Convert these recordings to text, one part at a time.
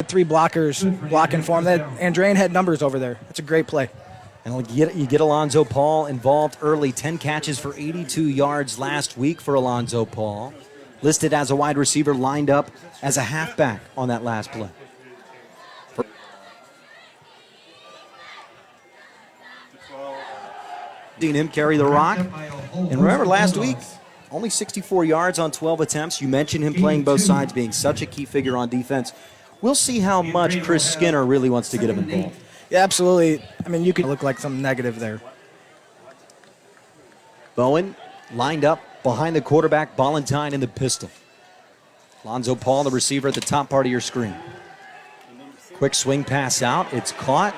had 3 blockers blocking for him. That Andrean had numbers over there. That's a great play. And you get Alonzo Paul involved early. 10 catches for 82 yards last week for Alonzo Paul. Listed as a wide receiver, lined up as a halfback on that last play. Seen him carry the rock. And remember last week, only 64 yards on 12 attempts. You mentioned him playing both sides, being such a key figure on defense. We'll see how much Chris Skinner really wants to get him involved. Yeah, absolutely. I mean, you could look like something negative there. Bowen lined up behind the quarterback, Ballantyne in the pistol. Alonzo Paul, the receiver, at the top part of your screen. Quick swing pass out. It's caught.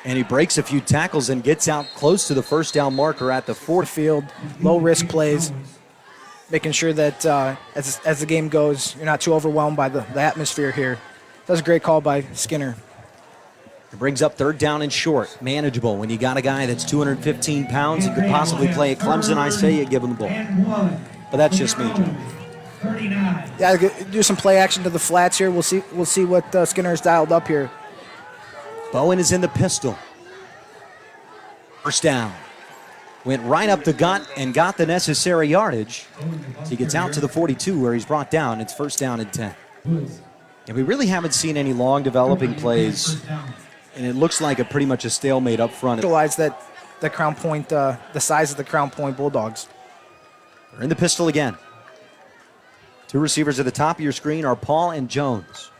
And he breaks a few tackles and gets out close to the first down marker at the 4 field. Low-risk plays, making sure that as the game goes, you're not too overwhelmed by the atmosphere here. That was a great call by Skinner. It brings up 3rd down and short. Manageable. When you got a guy that's 215 pounds and could possibly play at Clemson, I say you give him the ball. But that's just me, Joe. Yeah, do some play action to the flats here. We'll see what Skinner's dialed up here. Bowen is in the pistol. First down. Went right up the gut and got the necessary yardage. So he gets out to the 42 where he's brought down. It's 1st down and 10. And we really haven't seen any long developing plays. And it looks like pretty much a stalemate up front. Realize that the Crown Point, the size of the Crown Point Bulldogs. They're in the pistol again. 2 receivers at the top of your screen are Paul and Jones.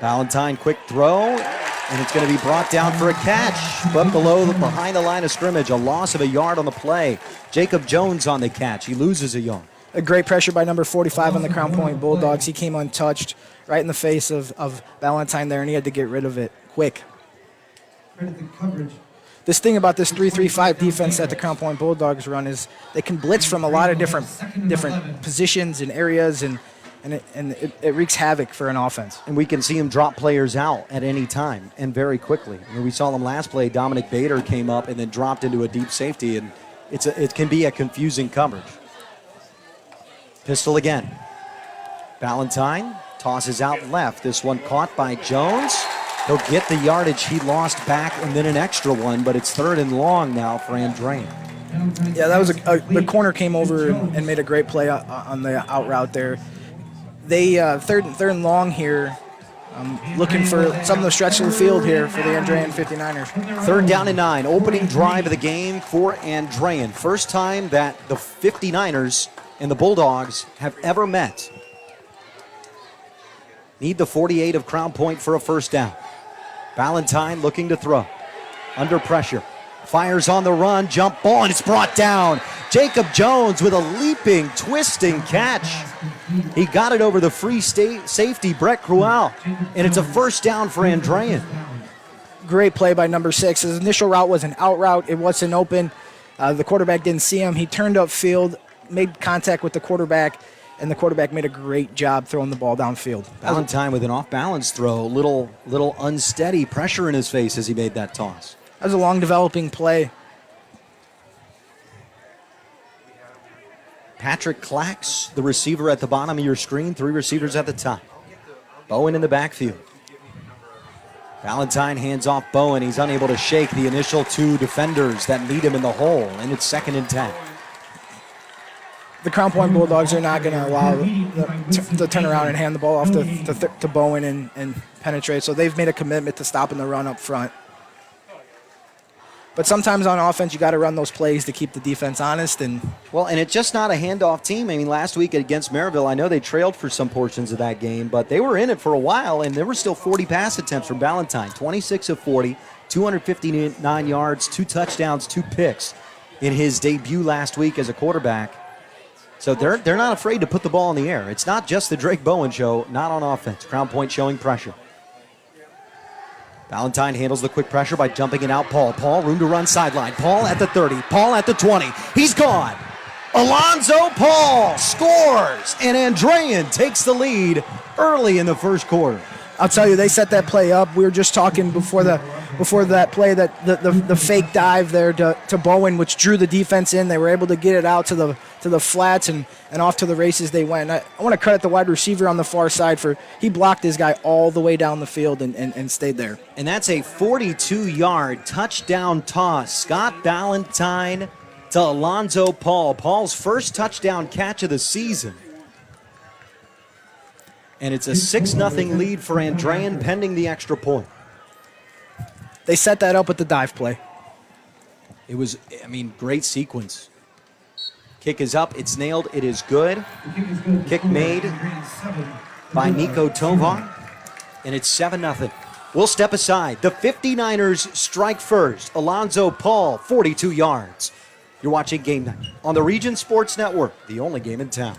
Ballantyne, quick throw, and it's going to be brought down for a catch. But behind the line of scrimmage, a loss of a yard on the play. Jacob Jones on the catch. He loses a yard. A great pressure by number 45 on the Crown Point Bulldogs. He came untouched right in the face of Ballantyne there, and he had to get rid of it quick. This thing about this 3-3-5 defense that the Crown Point Bulldogs run is they can blitz from a lot of different positions and areas, and it wreaks havoc for an offense. And we can see him drop players out at any time and very quickly. I mean, we saw him last play. Dominic Bader came up and then dropped into a deep safety, and it can be a confusing coverage. Pistol again. Ballantyne tosses out left. This one caught by Jones. He'll get the yardage he lost back and then an extra one, but it's 3rd and long now for Andrean. Yeah, that was the corner came over and made a great play on the out route there. They third and long here, looking for some of the stretch of the field here for the Andrean 59ers. 3rd down and 9, opening drive of the game for Andrean. First time that the 59ers and the Bulldogs have ever met. Need the 48 of Crown Point for a 1st down. Ballantyne looking to throw. Under pressure. Fires on the run, jump ball, and it's brought down. Jacob Jones with a leaping, twisting catch. He got it over the free safety, Brett Cruel, and it's a 1st down for Andrean. Great play by number 6. His initial route was an out route. It wasn't open. The quarterback didn't see him. He turned upfield, made contact with the quarterback, and the quarterback made a great job throwing the ball downfield. Ballantyne with an off-balance throw, little unsteady, pressure in his face as he made that toss. That was a long developing play. Patrick Clacks, the receiver at the bottom of your screen, 3 receivers at the top. Bowen in the backfield. Ballantyne hands off Bowen. He's unable to shake the initial 2 defenders that lead him in the hole, and it's 2nd and 10. The Crown Point Bulldogs are not going to allow the turn around and hand the ball off to Bowen and penetrate, so they've made a commitment to stopping the run up front. But sometimes on offense, you got to run those plays to keep the defense honest. And it's just not a handoff team. I mean, last week against Maryville, I know they trailed for some portions of that game, but they were in it for a while, and there were still 40 pass attempts from Ballantyne. 26 of 40, 259 yards, 2 touchdowns, 2 picks in his debut last week as a quarterback. So they're not afraid to put the ball in the air. It's not just the Drake Bowen show, not on offense. Crown Point showing pressure. Ballantyne handles the quick pressure by jumping it out. Paul, room to run sideline. Paul at the 30. Paul at the 20. He's gone. Alonzo Paul scores, and Andrean takes the lead early in the 1st quarter. I'll tell you, they set that play up. We were just talking before that play, that the fake dive there to Bowen, which drew the defense in. They were able to get it out to the flats and off to the races they went. And I want to credit the wide receiver on the far side for he blocked his guy all the way down the field and stayed there. And that's a 42-yard touchdown toss. Scott Ballantyne to Alonzo Paul. Paul's first touchdown catch of the season. And it's a 6-0 lead for Andrean pending the extra point. They set that up with the dive play. It was, great sequence. Kick is up, it's nailed, it is good. Kick made by Nico Tovar, and it's 7-0. We'll step aside. The 59ers strike first. Alonzo Paul, 42 yards. You're watching Game Night on the Region Sports Network, the only game in town.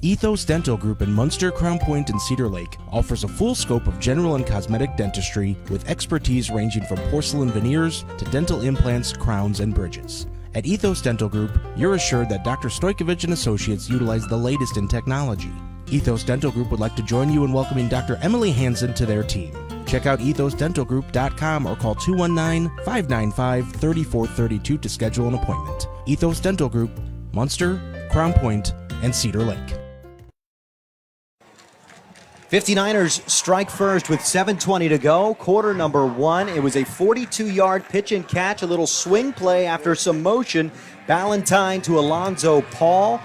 Ethos Dental Group in Munster, Crown Point, and Cedar Lake offers a full scope of general and cosmetic dentistry with expertise ranging from porcelain veneers to dental implants, crowns, and bridges. At Ethos Dental Group, you're assured that Dr. Stojkovic and Associates utilize the latest in technology. Ethos Dental Group would like to join you in welcoming Dr. Emily Hansen to their team. Check out ethosdentalgroup.com or call 219-595-3432 to schedule an appointment. Ethos Dental Group, Munster, Crown Point, and Cedar Lake. 59ers strike first with 7:20 to go. Quarter number one. It was a 42-yard pitch and catch, a little swing play after some motion. Ballantyne to Alonzo Paul.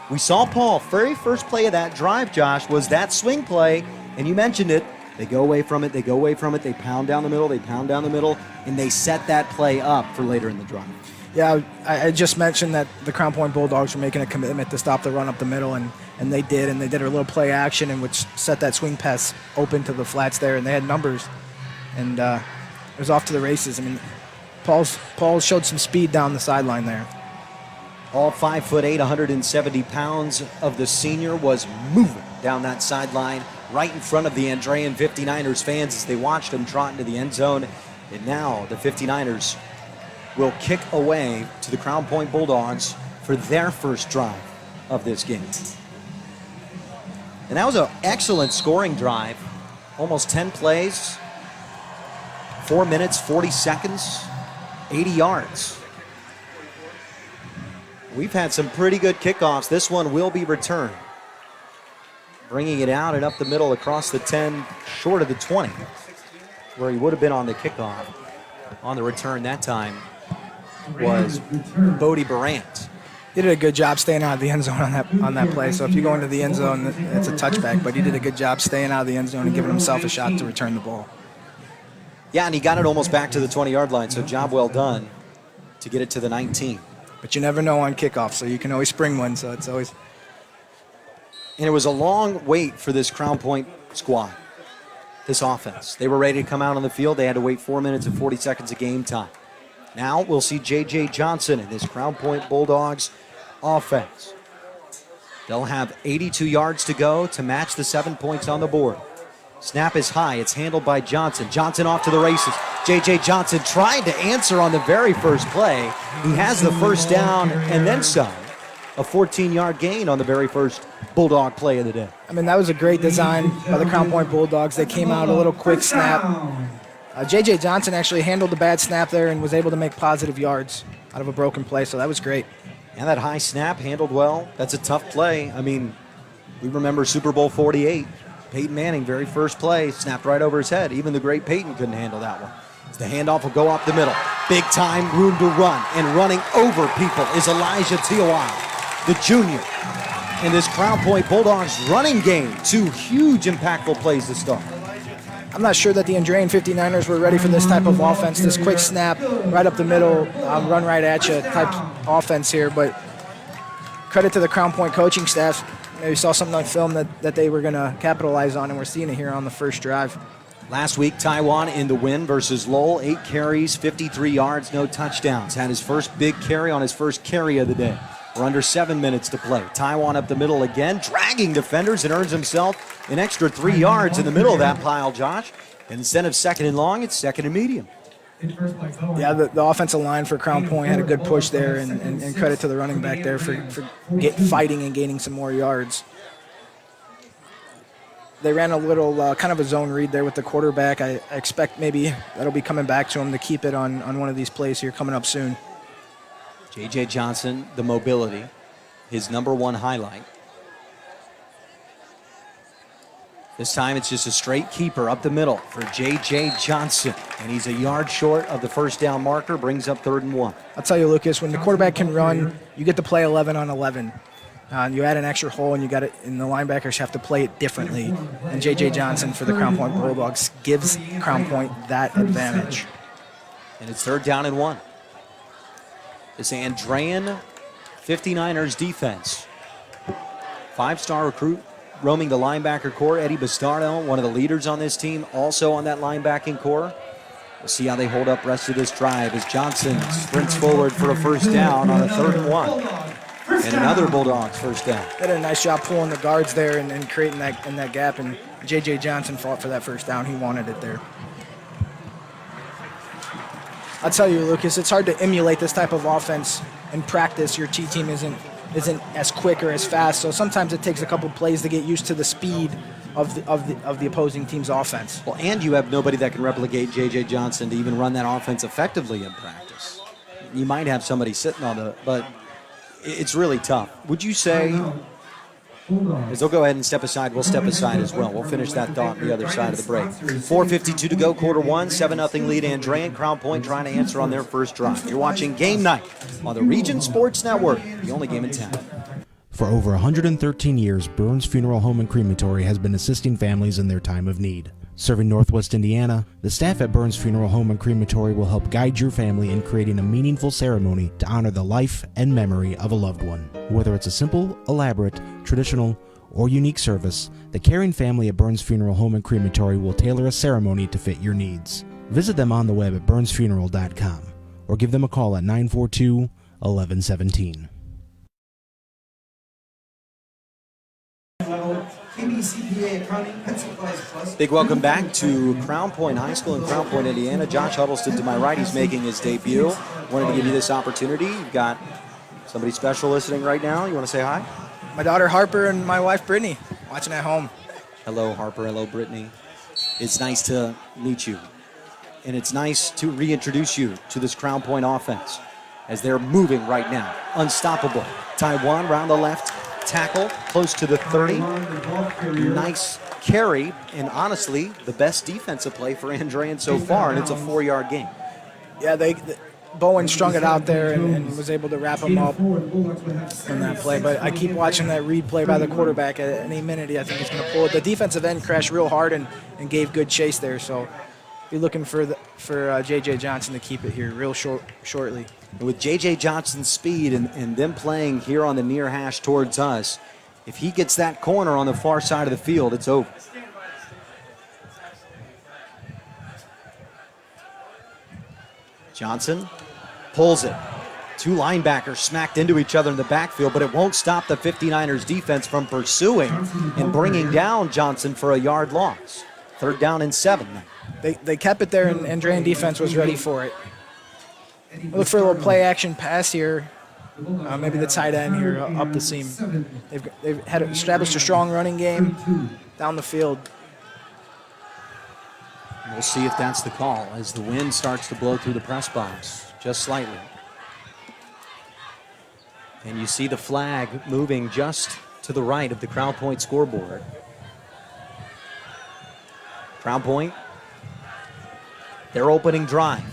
We saw Paul, very first play of that drive, Josh, was that swing play, and you mentioned it. They go away from it, they pound down the middle, and they set that play up for later in the drive. Yeah, I just mentioned that the Crown Point Bulldogs were making a commitment to stop the run up the middle, and they did a little play action in which set that swing pass open to the flats there, and they had numbers, and it was off to the races. Paul showed some speed down the sideline there. All 5'8", 170 pounds of the senior was moving down that sideline right in front of the Andrean 59ers fans as they watched him trot into the end zone. And now the 59ers will kick away to the Crown Point Bulldogs for their first drive of this game. And that was an excellent scoring drive. Almost 10 plays, 4 minutes, 40 seconds, 80 yards. We've had some pretty good kickoffs. This one will be returned. Bringing it out and up the middle across the 10, short of the 20, where he would have been on the kickoff. On the return that time was Bodie Barant. He did a good job staying out of the end zone on that play. So if you go into the end zone, it's a touchback. But he did a good job staying out of the end zone and giving himself a shot to return the ball. Yeah, and he got it almost back to the 20-yard line. So job well done to get it to the 19. But you never know on kickoff, so you can always spring one. So it's always. And it was a long wait for this Crown Point squad, this offense. They were ready to come out on the field. They had to wait 4 minutes and 40 seconds of game time. Now we'll see J.J. Johnson in this Crown Point Bulldogs offense. They'll have 82 yards to go to match the 7 points on the board. Snap is high. It's handled by Johnson. Johnson off to the races. J.J. Johnson tried to answer on the very first play. He has the first down and then some. A 14-yard gain on the very first Bulldog play of the day. That was a great design by the Crown Point Bulldogs. They came out a little quick snap. J.J. Johnson actually handled the bad snap there and was able to make positive yards out of a broken play, so that was great. And that high snap handled well. That's a tough play. We remember Super Bowl 48. Peyton Manning, very first play, snapped right over his head. Even the great Peyton couldn't handle that one. The handoff will go up the middle. Big time room to run. And running over people is Elijah Tiawai, the junior. In this Crown Point Bulldogs running game, 2 huge impactful plays to start. I'm not sure that the Andrean 59ers were ready for this type of offense, this quick snap, right up the middle, run right at you type offense here. But credit to the Crown Point coaching staff. Maybe saw something on film that they were going to capitalize on, and we're seeing it here on the first drive. Last week, Taiwan in the win versus Lowell, 8 carries, 53 yards, no touchdowns. Had his first big carry on his first carry of the day. We're under 7 minutes to play. Taiwan up the middle again, dragging defenders, and earns himself an extra 3 yards in the middle of that pile, Josh. And instead of second and long, it's second and medium. Yeah, the offensive line for Crown Point had a good push there, and credit to the running back there for fighting and gaining some more yards. They ran a little kind of a zone read there with the quarterback. I expect maybe that'll be coming back to him to keep it on one of these plays here coming up soon. J.J. Johnson, the mobility, his number one highlight. This time it's just a straight keeper up the middle for J.J. Johnson. And he's a yard short of the first down marker, brings up 3rd and 1. I'll tell you, Lucas, when the quarterback can run, you get to play 11 on 11. You add an extra hole, and and the linebackers have to play it differently. And J.J. Johnson for the Crown Point Bulldogs gives Crown Point that advantage. And it's 3rd down and 1. This Andrean 59ers defense. 5-star recruit roaming the linebacker core. Eddie Bastardo, one of the leaders on this team, also on that linebacking core. We'll see how they hold up rest of this drive as Johnson sprints forward for a first down on a 3rd and 1. And another Bulldogs first down. They did a nice job pulling the guards there and creating that gap, and J.J. Johnson fought for that first down. He wanted it there. I'll tell you, Lucas, it's hard to emulate this type of offense in practice. Your team isn't as quick or as fast, so sometimes it takes a couple plays to get used to the speed of the opposing team's offense. Well, and you have nobody that can replicate J.J. Johnson to even run that offense effectively in practice. You might have somebody sitting on but it's really tough. Would you say, as they'll go ahead and step aside, we'll step aside as well. We'll finish that thought on the other side of the break. 4:52 to go, quarter one, 7-0 lead. Andrean, Crown Point trying to answer on their first drive. You're watching Game Night on the Region Sports Network, the only game in town. For over 113 years, Burns Funeral Home and Crematory has been assisting families in their time of need. Serving Northwest Indiana, the staff at Burns Funeral Home and Crematory will help guide your family in creating a meaningful ceremony to honor the life and memory of a loved one. Whether it's a simple, elaborate, traditional, or unique service, the caring family at Burns Funeral Home and Crematory will tailor a ceremony to fit your needs. Visit them on the web at burnsfuneral.com or give them a call at 942-1117. Big welcome back to Crown Point High School in Crown Point, Indiana. Josh Huddleston to my right, he's making his debut. Wanted to give you this opportunity. You've got somebody special listening right now. You want to say hi? My daughter Harper and my wife Brittany watching at home. Hello, Harper. Hello, Brittany. It's nice to meet you. And it's nice to reintroduce you to this Crown Point offense as they're moving right now. Unstoppable. Taiwan round the left. Tackle close to the 30. Nice carry, and honestly, the best defensive play for Andrean so far, and it's a 4-yard gain. Yeah, Bowen strung it out there and was able to wrap him up in that play. But I keep watching that read play by the quarterback. At any minute, I think he's going to pull it. The defensive end crashed real hard and gave good chase there. So be looking for J.J. Johnson to keep it here real shortly. And with J.J. Johnson's speed and them playing here on the near hash towards us, if he gets that corner on the far side of the field, it's over. Johnson pulls it. 2 linebackers smacked into each other in the backfield, but it won't stop the 59ers defense from pursuing and bringing down Johnson for a yard loss. 3rd down and 7 now. They kept it there, and Andrean defense was ready for it. Look for a little play action pass here. Maybe the tight end here up the seam. They've had established a strong running game down the field. We'll see if that's the call as the wind starts to blow through the press box just slightly. And you see the flag moving just to the right of the Crown Point scoreboard. Crown Point, their opening drive.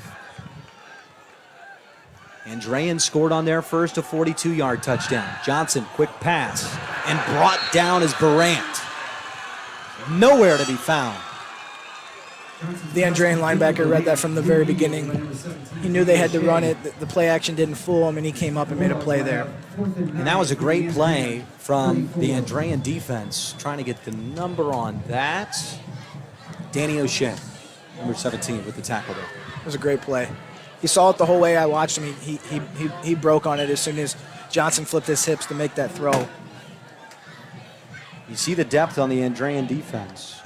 Andrean scored on their first, a 42-yard touchdown. Johnson, quick pass, and brought down as Durant. Nowhere to be found. The Andrean linebacker read that from the very beginning. He knew they had to run it. The play action didn't fool him, and he came up and made a play there. And that was a great play from the Andrean defense, trying to get the number on that. Danny O'Shea, number 17, with the tackle there. It was a great play. He saw it the whole way I watched him. He broke on it as soon as Johnson flipped his hips to make that throw. You see the depth on the Andrean defense.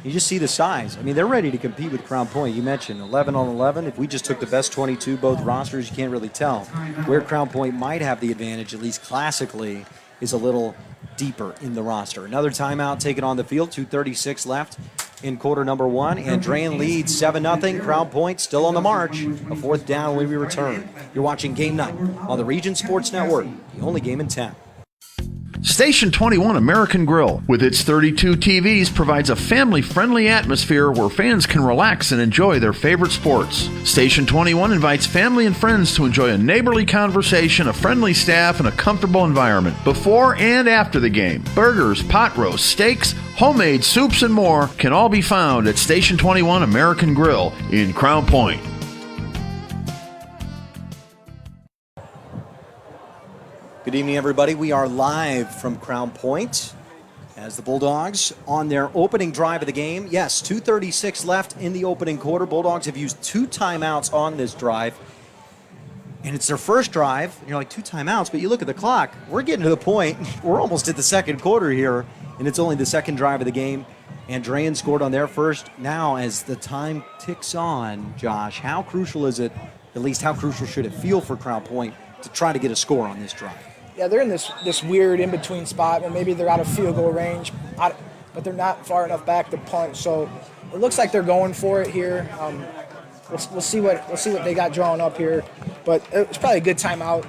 You just see the size. I mean, they're ready to compete with Crown Point. You mentioned 11 on 11. If we just took the best 22, both rosters, you can't really tell. Where Crown Point might have the advantage, at least classically, is a little deeper in the roster. Another timeout taken on the field, 2:36 left in quarter number one. Andrean leads 7-0. Crown Point still on the march. A fourth down when we return. You're watching Game Night on the Region Sports Network, the only game in town. Station 21 American Grill, with its 32 TVs, provides a family-friendly atmosphere where fans can relax and enjoy their favorite sports. Station 21 invites family and friends to enjoy a neighborly conversation, a friendly staff, and a comfortable environment before and after the game. Burgers, pot roasts, steaks, homemade soups, and more can all be found at Station 21 American Grill in Crown Point. Good evening, everybody. We are live from Crown Point as the Bulldogs on their opening drive of the game. Yes, 2:36 left in the opening quarter. Bulldogs have used 2 timeouts on this drive, and it's their first drive. And you're like, 2 timeouts, but you look at the clock. We're getting to the point. We're almost at the second quarter here, and it's only the second drive of the game. Andrean scored on their first. Now, as the time ticks on, Josh, how crucial is it, at least how crucial should it feel for Crown Point to try to get a score on this drive? Yeah, they're in this weird in-between spot where maybe they're out of field goal range, but they're not far enough back to punt. So it looks like they're going for it here. We'll see what they got drawn up here, but it's probably a good timeout.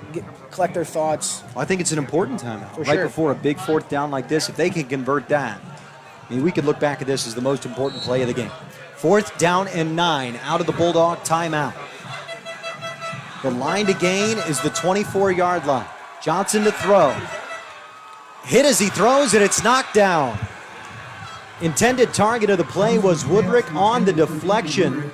Collect their thoughts. Well, I think it's an important timeout For right sure. before a big fourth down like this. If they can convert that, I mean, we could look back at this as the most important play of the game. 4th down and 9 out of the Bulldog timeout. The line to gain is the 24-yard line. Johnson to throw. Hit as he throws, and it's knocked down. Intended target of the play was Woodrick. On the deflection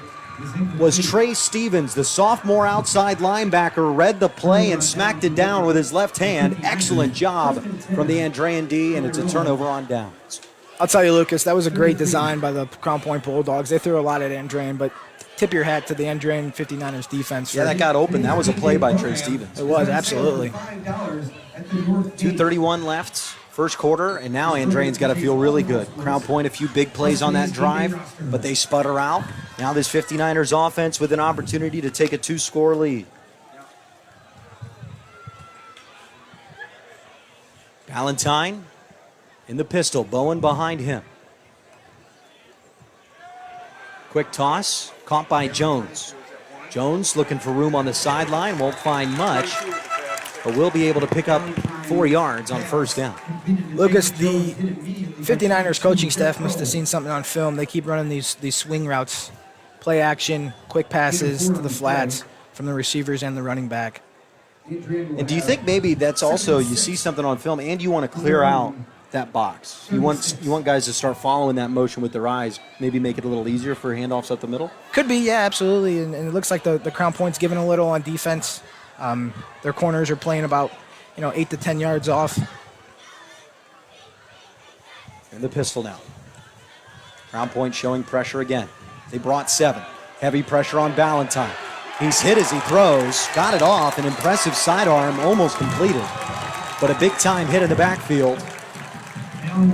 was Trey Stevens, the sophomore outside linebacker, read the play and smacked it down with his left hand. Excellent job from the Andrean D, and it's a turnover on downs. I'll tell you, Lucas, that was a great design by the Crown Point Bulldogs. They threw a lot at Andrean, but tip your hat to the Andrean 59ers defense. Yeah, that got open. That was a play by Trey Stevens. It was, absolutely. 2:31 left, first quarter, and now Andrean's got to feel really good. Crown Point, a few big plays on that drive, but they sputter out. Now this 59ers offense with an opportunity to take a 2-score lead. Valentine in the pistol, Bowen behind him. Quick toss, caught by Jones. Jones looking for room on the sideline, won't find much, but will be able to pick up 4 yards on first down. Lucas, the 59ers coaching staff must have seen something on film. They keep running these swing routes, play action, quick passes to the flats from the receivers and the running back. And do you think maybe that's also, you see something on film and you want to clear out that box? You want guys to start following that motion with their eyes, maybe make it a little easier for handoffs up the middle? Could be, yeah, absolutely. And it looks like the Crown Point's giving a little on defense. Their corners are playing about 8 to 10 yards off. And the pistol now. Crown Point showing pressure again. They brought 7. Heavy pressure on Valentine. He's hit as he throws. Got it off. An impressive sidearm, almost completed. But a big-time hit in the backfield. And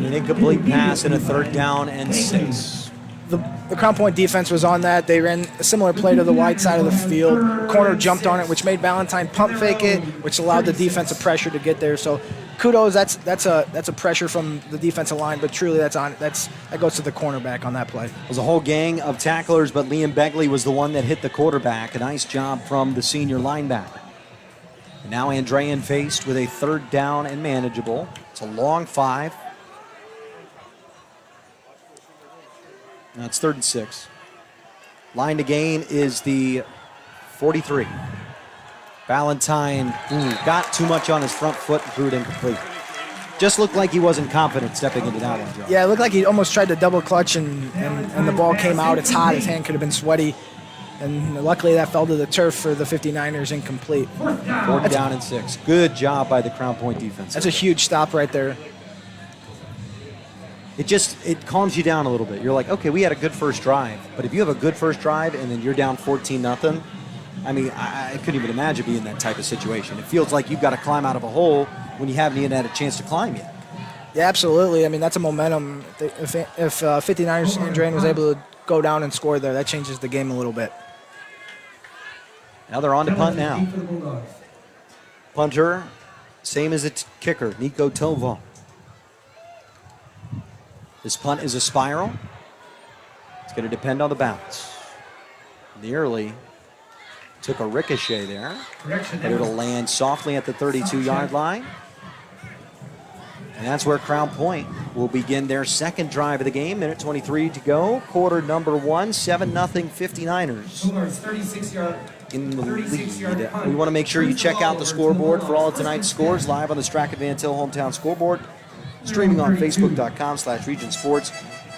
an incomplete pass and a 3rd down and 6. The Crown Point defense was on that. They ran a similar play to the wide side of the field. Corner jumped on it, which made Valentine pump fake it, which allowed the defensive pressure to get there. So kudos, that's a pressure from the defensive line, but truly that goes to the cornerback on that play. It was a whole gang of tacklers, but Liam Begley was the one that hit the quarterback. A nice job from the senior linebacker. And now Andrean faced with a 3rd down and manageable. It's a long 5. Now it's 3rd and 6. Line to gain is the 43. Valentine got too much on his front foot and threw it incomplete. Just looked like he wasn't confident stepping into that one, Joe. Yeah, it looked like he almost tried to double clutch and the ball came out. It's hot. His hand could have been sweaty. And luckily that fell to the turf for the 59ers, incomplete. 4th down and 6. Good job by the Crown Point defense. That's a huge stop right there. It calms you down a little bit. You're like, okay, we had a good first drive. But if you have a good first drive and then you're down 14-0, I mean, I couldn't even imagine being in that type of situation. It feels like you've got to climb out of a hole when you haven't even had a chance to climb yet. Yeah, absolutely. I mean, that's a momentum. If 59ers Andrean was able to go down and score there, that changes the game a little bit. Now they're on to punt now. Punter same as its kicker, Nico Tovo. This punt is a spiral. It's going to depend on the bounce. Nearly took a ricochet there, but it'll land softly at the 32-yard line. And that's where Crown Point will begin their second drive of the game. Minute 23 to go. Quarter number 1, 7-0 59ers. In the lead. We want to make sure you check out the scoreboard for all of tonight's scores live on the Strachan Van Til Hometown Scoreboard, streaming on Facebook.com/RegionSports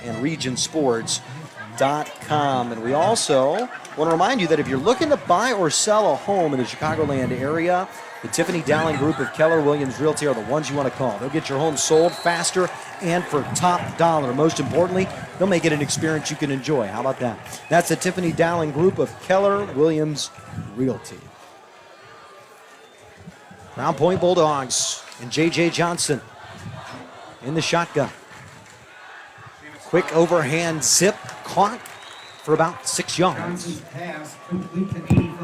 and RegionSports.com. And we also want to remind you that if you're looking to buy or sell a home in the Chicagoland area, the Tiffany Dowling Group of Keller Williams Realty are the ones you want to call. They'll get your home sold faster and for top dollar. Most importantly, they'll make it an experience you can enjoy. How about that? That's the Tiffany Dowling Group of Keller Williams Realty. Crown Point Bulldogs and J.J. Johnson in the shotgun. Quick overhand zip, caught for about 6 yards.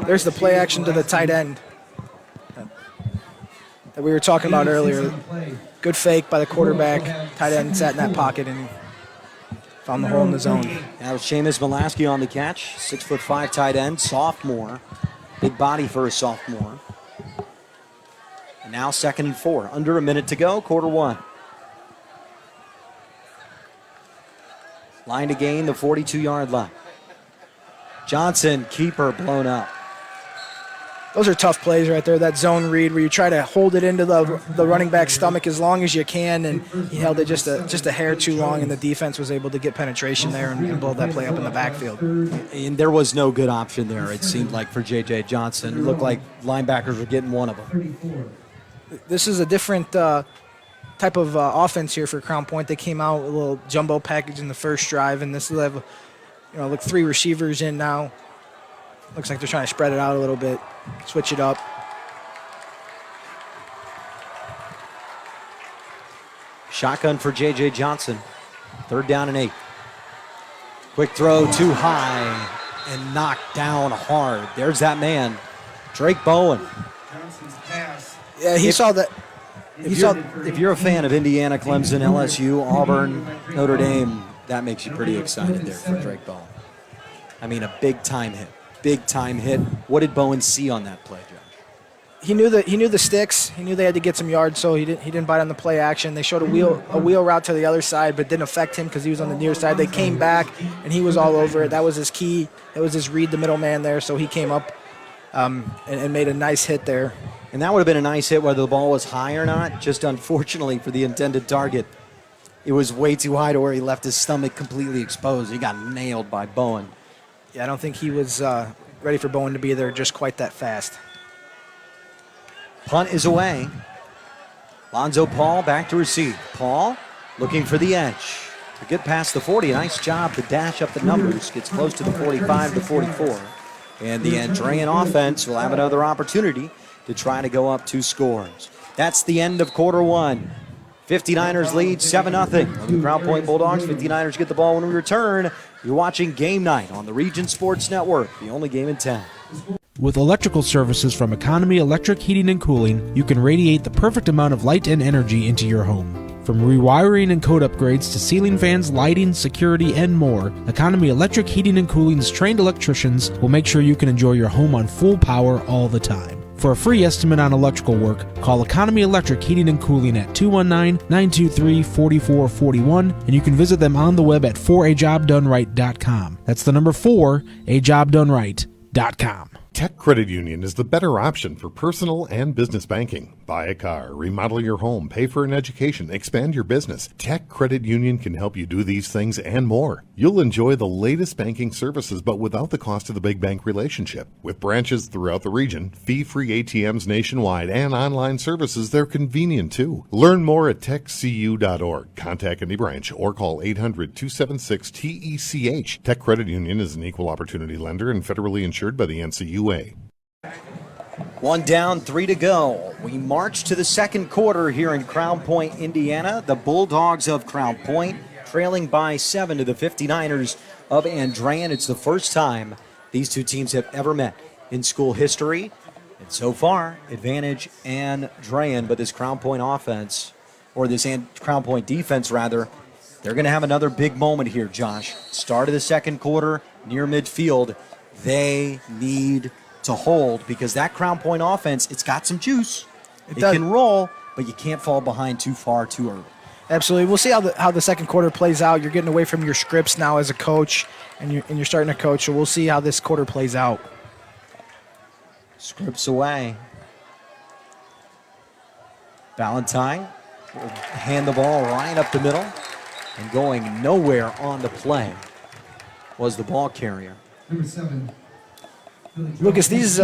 There's the play action to the tight end that we were talking about earlier. Good fake by the quarterback. Tight end sat in that pocket and found the hole in the zone. That was Seamus Mulaski on the catch. 6'5" tight end, sophomore. Big body for a sophomore. And now 2nd and 4. Under a minute to go, quarter 1. Line to gain, the 42-yard line. Johnson, keeper, blown up. Those are tough plays right there, that zone read where you try to hold it into the running back's stomach as long as you can, and he held it just a hair too long, and the defense was able to get penetration there and blow that play up in the backfield. And there was no good option there, it seemed like, for J.J. Johnson. It looked like linebackers were getting one of them. This is a different type of offense here for Crown Point. They came out with a little jumbo package in the first drive, and this will have, look, 3 receivers in now. Looks like they're trying to spread it out a little bit, switch it up. Shotgun for J.J. Johnson. 3rd down and 8. Quick throw too high and knocked down hard. There's that man, Drake Bowen. Yeah, he saw that. If you're a fan of Indiana, Clemson, LSU, Auburn, Notre Dame, that makes you pretty excited there for Drake Bowen. I mean, a big-time hit. Big-time hit. What did Bowen see on that play, Josh? He knew the sticks. He knew they had to get some yards, so he didn't bite on the play action. They showed a wheel route to the other side, but didn't affect him because he was on the near side. They came back, and he was all over it. That was his key. That was his read the middleman there, so he came up and made a nice hit there. And that would have been a nice hit whether the ball was high or not. Just unfortunately for the intended target, it was way too high to where he left his stomach completely exposed. He got nailed by Bowen. Yeah, I don't think he was ready for Bowen to be there just quite that fast. Punt is away. Lonzo Paul back to receive. Paul looking for the edge. To get past the 40, nice job to dash up the numbers. Gets close to the 45 to 44. And the Andrean offense will have another opportunity to try to go up 2 scores. That's the end of quarter 1. 59ers lead 7-0. The Crown Point Bulldogs. 59ers get the ball when we return. You're watching Game Night on the Region Sports Network, the only game in town. With electrical services from Economy Electric Heating and Cooling, you can radiate the perfect amount of light and energy into your home. From rewiring and code upgrades to ceiling fans, lighting, security, and more, Economy Electric Heating and Cooling's trained electricians will make sure you can enjoy your home on full power all the time. For a free estimate on electrical work, call Economy Electric Heating and Cooling at 219-923-4441, and you can visit them on the web at 4ajobdoneright.com. That's the number 4ajobdoneright.com. Tech Credit Union is the better option for personal and business banking. Buy a car, remodel your home, pay for an education, expand your business. Tech Credit Union can help you do these things and more. You'll enjoy the latest banking services, but without the cost of the big bank relationship. With branches throughout the region, fee-free ATMs nationwide, and online services, they're convenient too. Learn more at techcu.org. Contact any branch or call 800-276-TECH. Tech Credit Union is an equal opportunity lender and federally insured by the NCUA. 1 down, 3 to go. We march to the second quarter here in Crown Point, Indiana. The Bulldogs of Crown Point trailing by 7 to the 59ers of Andrean. It's the first time these two teams have ever met in school history. And so far, advantage Andrean, but this Crown Point offense, or this Crown Point defense rather, they're going to have another big moment here, Josh. Start of the second quarter, near midfield. They need to hold because that Crown Point offense, it's got some juice. It can roll, but you can't fall behind too far too early. Absolutely. We'll see how the second quarter plays out. You're getting away from your scripts now as a coach, and you're starting to coach, so we'll see how this quarter plays out. Scripts away. Valentine will hand the ball right up the middle, and going nowhere on the play was the ball carrier. Number 7. Lucas, these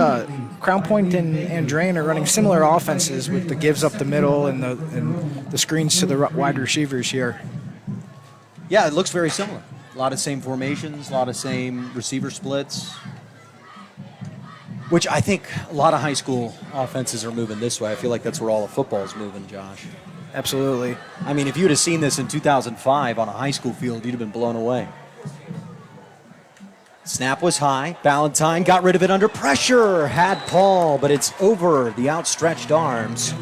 Crown Point and Andrean are running similar offenses with the gives up the middle and the screens to the wide receivers here. Yeah, it looks very similar. A lot of same formations, a lot of same receiver splits, which I think a lot of high school offenses are moving this way. I feel like that's where all of football is moving, Josh. Absolutely. I mean, if you'd have seen this in 2005 on a high school field, you'd have been blown away. Snap was high. Valentine got rid of it under pressure. Had Paul, but it's over the outstretched arms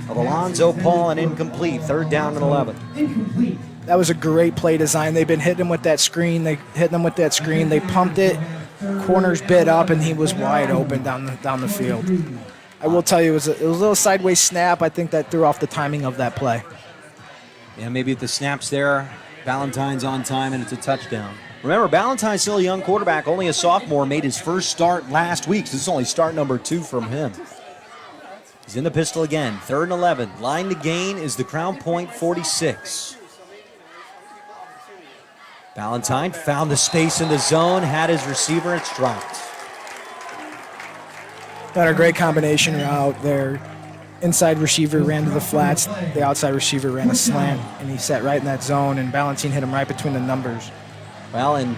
of Alonzo Paul and incomplete. 3rd down and 11. Incomplete. That was a great play design. They've been hitting him with that screen. They hit them with that screen. They pumped it. Corners bit up, and he was wide open down the field. I will tell you, it was a little sideways snap. I think that threw off the timing of that play. Yeah, maybe if the snap's there, Valentine's on time, and it's a touchdown. Remember, Valentine's still a young quarterback, only a sophomore, made his first start last week, so this is only start number 2 from him. He's in the pistol again, 3rd and 11. Line to gain is the Crown Point 46. Valentine found the space in the zone, had his receiver, it's dropped. Got a great combination route there. Inside receiver ran to the flats. The outside receiver ran a slant, and he sat right in that zone, and Valentine hit him right between the numbers. Well, and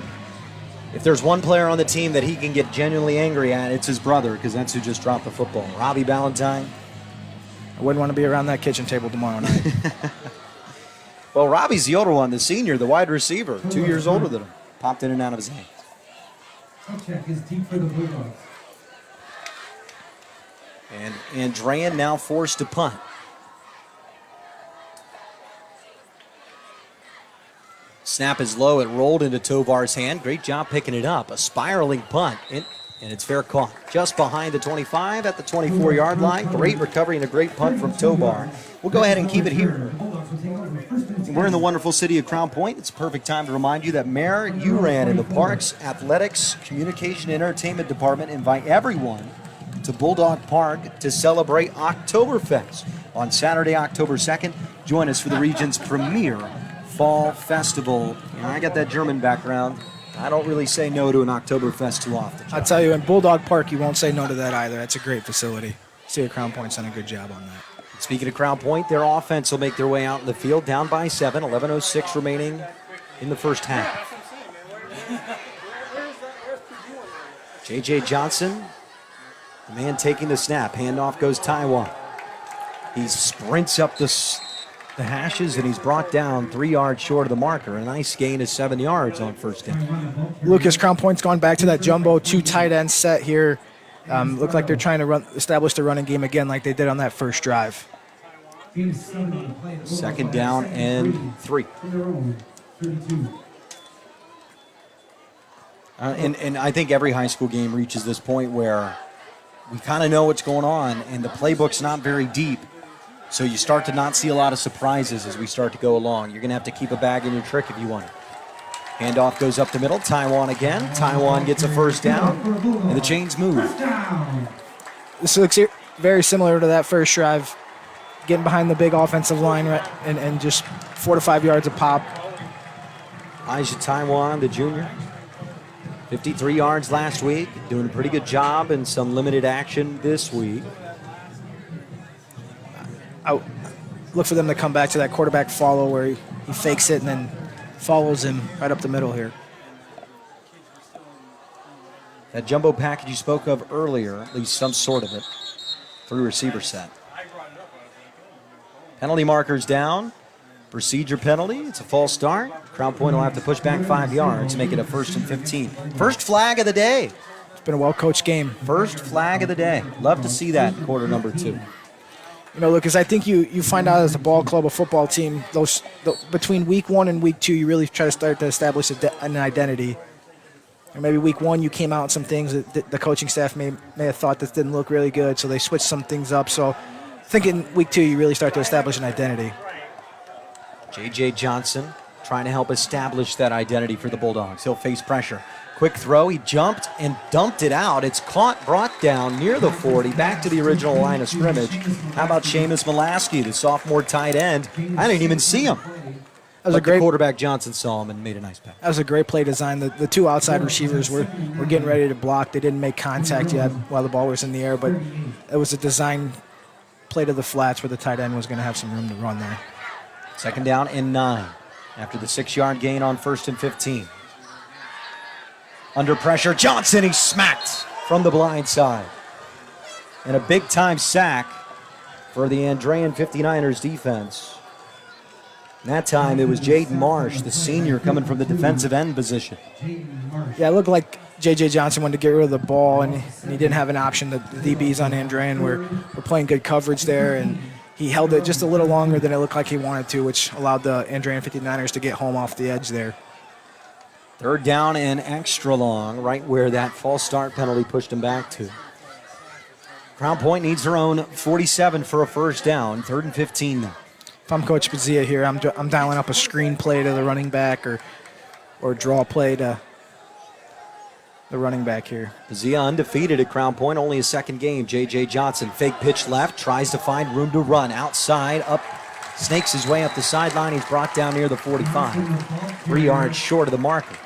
if there's one player on the team that he can get genuinely angry at, it's his brother, because that's who just dropped the football. Robbie Valentine. I wouldn't want to be around that kitchen table tomorrow night. Well, Robbie's the older one, the senior, the wide receiver, 2 years older than him. Popped in and out of his hands. Check is deep for the Bulldogs. And Andrean now forced to punt. Snap is low. It rolled into Tovar's hand. Great job picking it up. A spiraling punt. And it's fair caught. Just behind the 25 at the 24-yard line. Great recovery and a great punt from Tovar. We'll go ahead and keep it here. We're in the wonderful city of Crown Point. It's a perfect time to remind you that Mayor Uran and the Parks Athletics Communication and Entertainment Department invite everyone to Bulldog Park to celebrate Oktoberfest on Saturday, October 2nd. Join us for the region's premier fall festival. I got that German background. I don't really say no to an Oktoberfest too often. I'll tell you, in Bulldog Park, you won't say no to that either. That's a great facility. City of Crown Point's done a good job on that. Speaking of Crown Point, their offense will make their way out in the field, down by 7, 11:06 remaining in the first half. J.J. Johnson, the man taking the snap. Handoff goes Taiwan. He sprints up the hashes, and he's brought down 3 yards short of the marker. A nice gain of 7 yards on first down. Lucas, Crown Point's gone back to that jumbo 2 tight end set here. Look like they're trying to establish the running game again like they did on that first drive. 2nd down and 3. And I think every high school game reaches this point where we kind of know what's going on, and the playbook's not very deep. So you start to not see a lot of surprises as we start to go along. You're going to have to keep a bag in your trick if you want it. Handoff goes up the middle. Taiwan again. Taiwan gets a first down, and the chains move. This looks very similar to that first drive. Getting behind the big offensive line and just 4 to 5 yards a pop. Elijah Taiwan, the junior. 53 yards last week. Doing a pretty good job in some limited action this week. I look for them to come back to that quarterback follow where he fakes it and then follows him right up the middle here. That jumbo package you spoke of earlier, at least some sort of it, 3 receiver set. Penalty markers down. Procedure penalty. It's a false start. Crown Point will have to push back 5 yards to make it a 1st and 15. First flag of the day. been a well-coached game. First flag of the day. Love to see that in quarter number 2. You know, Lucas, I think you find out as a ball club, a football team, between week 1 and week 2, you really try to start to establish an identity. Or maybe week 1 you came out with some things that the coaching staff may have thought that didn't look really good, so they switched some things up. So I think in week 2 you really start to establish an identity. J.J. Johnson trying to help establish that identity for the Bulldogs. He'll face pressure. Quick throw, he jumped and dumped it out. It's caught, brought down near the 40, back to the original line of scrimmage. How about Seamus Mulaski, the sophomore tight end? I didn't even see him. That was a great quarterback Johnson saw him and made a nice pass. That was a great play design. The 2 outside receivers were getting ready to block. They didn't make contact yet while the ball was in the air, but it was a design play to the flats where the tight end was going to have some room to run there. 2nd down and 9 after the 6-yard gain on 1st and 15. Under pressure, Johnson, he's smacked from the blind side. And a big-time sack for the Andrean 59ers defense. And that time it was Jaden Marsh, the senior, coming from the defensive end position. Yeah, it looked like J.J. Johnson wanted to get rid of the ball, and he didn't have an option. The DBs on Andrean were playing good coverage there, and he held it just a little longer than it looked like he wanted to, which allowed the Andrean 59ers to get home off the edge there. 3rd down and extra long, right where that false start penalty pushed him back to. Crown Point needs their own 47 for a 1st down. 3rd and 15 now. If I'm Coach Bazia here, I'm dialing up a screen play to the running back or draw play to the running back here. Bazia undefeated at Crown Point, only his 2nd game. J.J. Johnson, fake pitch left, tries to find room to run. Outside, up, snakes his way up the sideline. He's brought down near the 45. 3 yards short of the marker.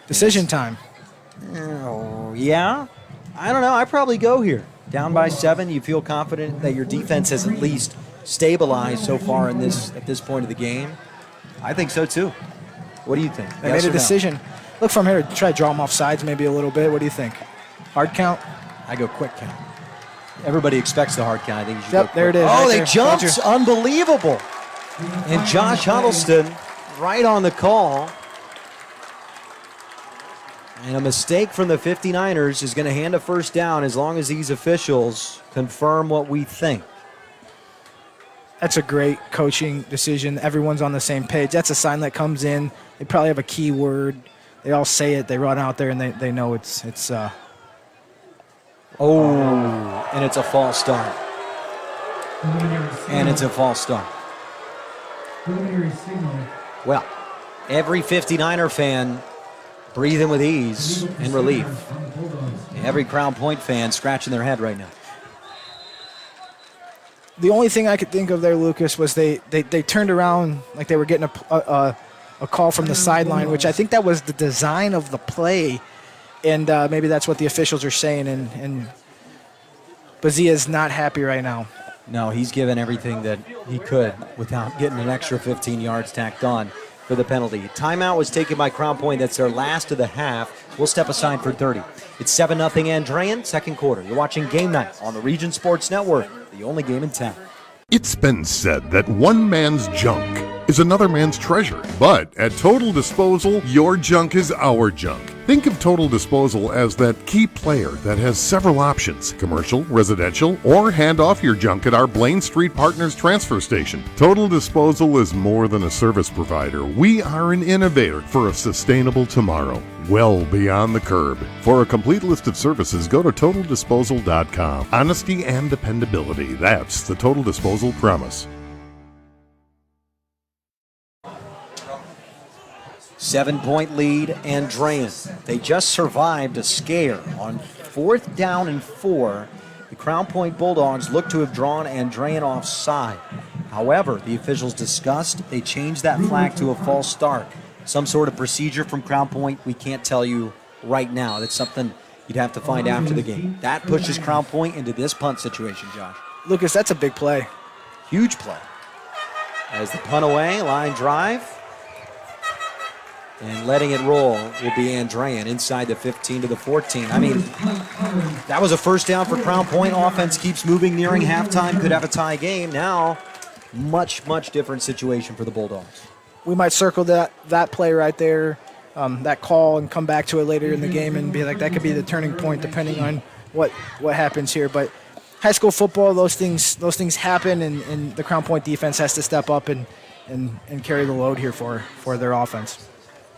Decision time. Oh, yeah? I don't know. I'd probably go here. Down by 7, you feel confident that your defense has at least stabilized so far at this point of the game? I think so, too. What do you think? They made a decision. Look from here to try to draw them off sides maybe a little bit. What do you think? Hard count? I go quick count. Everybody expects the hard count. I think you should Yep, go there it quick. is. Oh, right they there. jumped. Unbelievable. And Josh Huddleston right on the call. And a mistake from the 59ers is going to hand a 1st down as long as these officials confirm what we think. That's a great coaching decision. Everyone's on the same page. That's a sign that comes in. They probably have a key word. They all say it. They run out there and they know it's Oh, and it's a false start. And it's a false start. Well, every 59er fan breathing with ease and relief. Every Crown Point fan scratching their head right now. The only thing I could think of there, Lucas, was they turned around like they were getting a call from the sideline, which I think that was the design of the play, and maybe that's what the officials are saying, and Bazia's not happy right now. No, he's given everything that he could without getting an extra 15 yards tacked on for the penalty. Timeout was taken by Crown Point. That's their last of the half. We'll step aside for 30. It's 7-0 Andrean, 2nd quarter. You're watching Game Night on the Region Sports Network, the only game in town. It's been said that one man's junk is another man's treasure. But at Total Disposal, your junk is our junk. Think of Total Disposal as that key player that has several options: commercial, residential, or hand off your junk at our Blaine Street Partners transfer station. Total Disposal is more than a service provider. We are an innovator for a sustainable tomorrow, well beyond the curb. For a complete list of services, go to TotalDisposal.com. Honesty and dependability, that's the Total Disposal promise. 7-point lead, Andrean. They just survived a scare on 4th down and 4. The Crown Point Bulldogs look to have drawn Andrean offside. However, the officials discussed they changed that flag to a false start. Some sort of procedure from Crown Point, we can't tell you right now. That's something you'd have to find after the game. That pushes Crown Point into this punt situation, Josh. Lucas, that's a big play. Huge play. As the punt away, line drive. And letting it roll will be Andrean inside the 15 to the 14. I mean, that was a 1st down for Crown Point. Offense keeps moving nearing halftime. Could have a tie game. Now, much, much different situation for the Bulldogs. We might circle that play right there. that call and come back to it later in the game and be like, that could be the turning point depending on what happens here. But high school football, those things happen, and the Crown Point defense has to step up and carry the load here for their offense.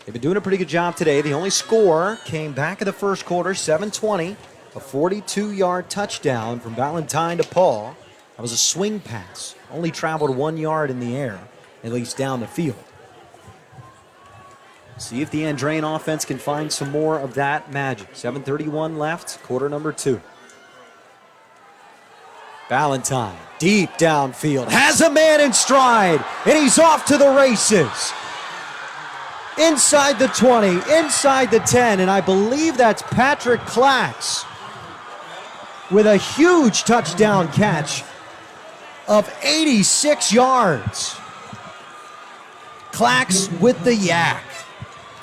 They've been doing a pretty good job today. The only score came back in the first quarter, 7:20, a 42-yard touchdown from Valentine to Paul. That was a swing pass. Only traveled 1 yard in the air, at least down the field. See if the Andrean offense can find some more of that magic. 7:31 left, quarter number 2. Valentine, deep downfield, has a man in stride, and he's off to the races. Inside the 20, inside the 10, and I believe that's Patrick Clax with a huge touchdown catch of 86 yards. Clax with the yak.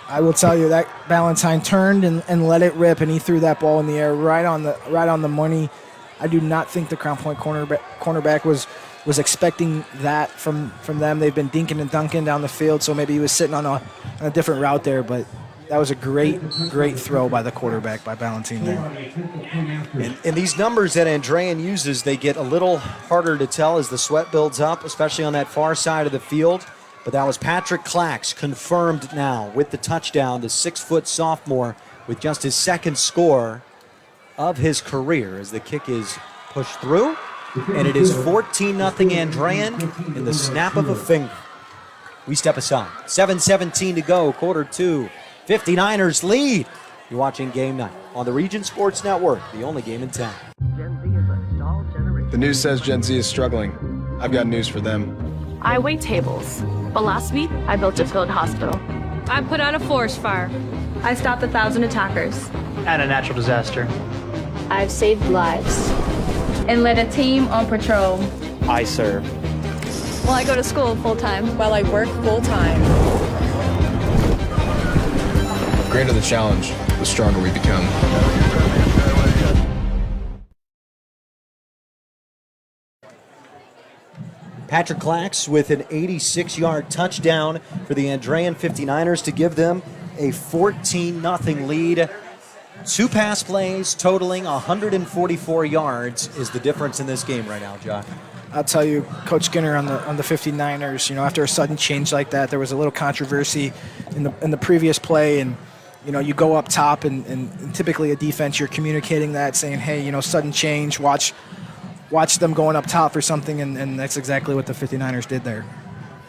I will tell you that Valentine turned and let it rip, and he threw that ball in the air right on the money. I do not think the Crown Point cornerback was expecting that from them. They've been dinking and dunking down the field, so maybe he was sitting on a different route there, but that was a great throw by the quarterback, by Valentine there. And these numbers that Andrean uses, they get a little harder to tell as the sweat builds up, especially on that far side of the field. But that was Patrick Clax, confirmed now with the touchdown, the 6-foot sophomore with just his second score of his career as the kick is pushed through. And it is 14-0 Andrean in the snap of a finger. We step aside. 7:17 to go, quarter 2. 59ers lead. You're watching Game Night on the Region Sports Network, the only game in town. The news says Gen Z is struggling. I've got news for them. I wait tables, but last week I built a field hospital. I put out a forest fire. I stopped 1,000 attackers. And a natural disaster. I've saved lives. And led a team on patrol. I serve. Well, I go to school full-time. While I work full-time. The greater the challenge, the stronger we become. Patrick Clax with an 86-yard touchdown for the Andrean 59ers to give them a 14-0 lead. 2 pass plays totaling 144 yards is the difference in this game right now, Josh. I'll tell you, Coach Skinner on the 59ers, after a sudden change like that, there was a little controversy in the previous play, and you go up top, and typically a defense, you're communicating that, saying, hey, sudden change, watch them going up top or something, and that's exactly what the 59ers did there.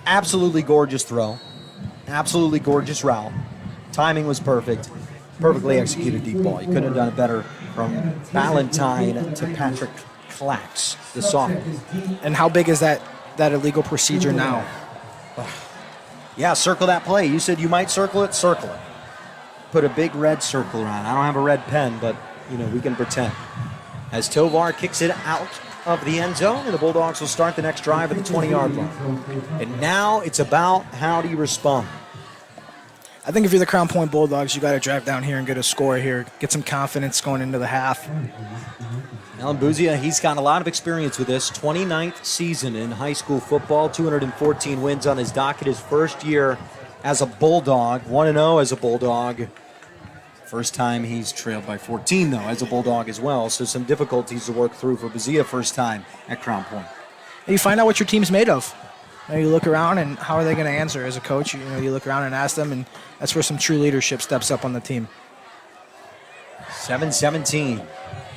Absolutely gorgeous throw. Absolutely gorgeous route. Timing was perfect. Perfectly executed deep ball. You couldn't have done it better from Valentine to Patrick Clax, the sophomore. And how big is that illegal procedure now? Yeah, circle that play. You said you might circle it, circle it. Put a big red circle around. I don't have a red pen, but, we can pretend. As Tovar kicks it out of the end zone, and the Bulldogs will start the next drive at the 20-yard line. And now it's about how do you respond. I think if you're the Crown Point Bulldogs, you got to drive down here and get a score here, get some confidence going into the half. Alan Buzia, he's got a lot of experience with this. 29th season in high school football, 214 wins on his docket. His first year as a Bulldog, 1-0 as a Bulldog. First time he's trailed by 14, though, as a Bulldog as well. So some difficulties to work through for Buzia first time at Crown Point. You find out what your team's made of. You look around, and how are they going to answer as a coach? You look around and ask them, and that's where some true leadership steps up on the team. 7-17,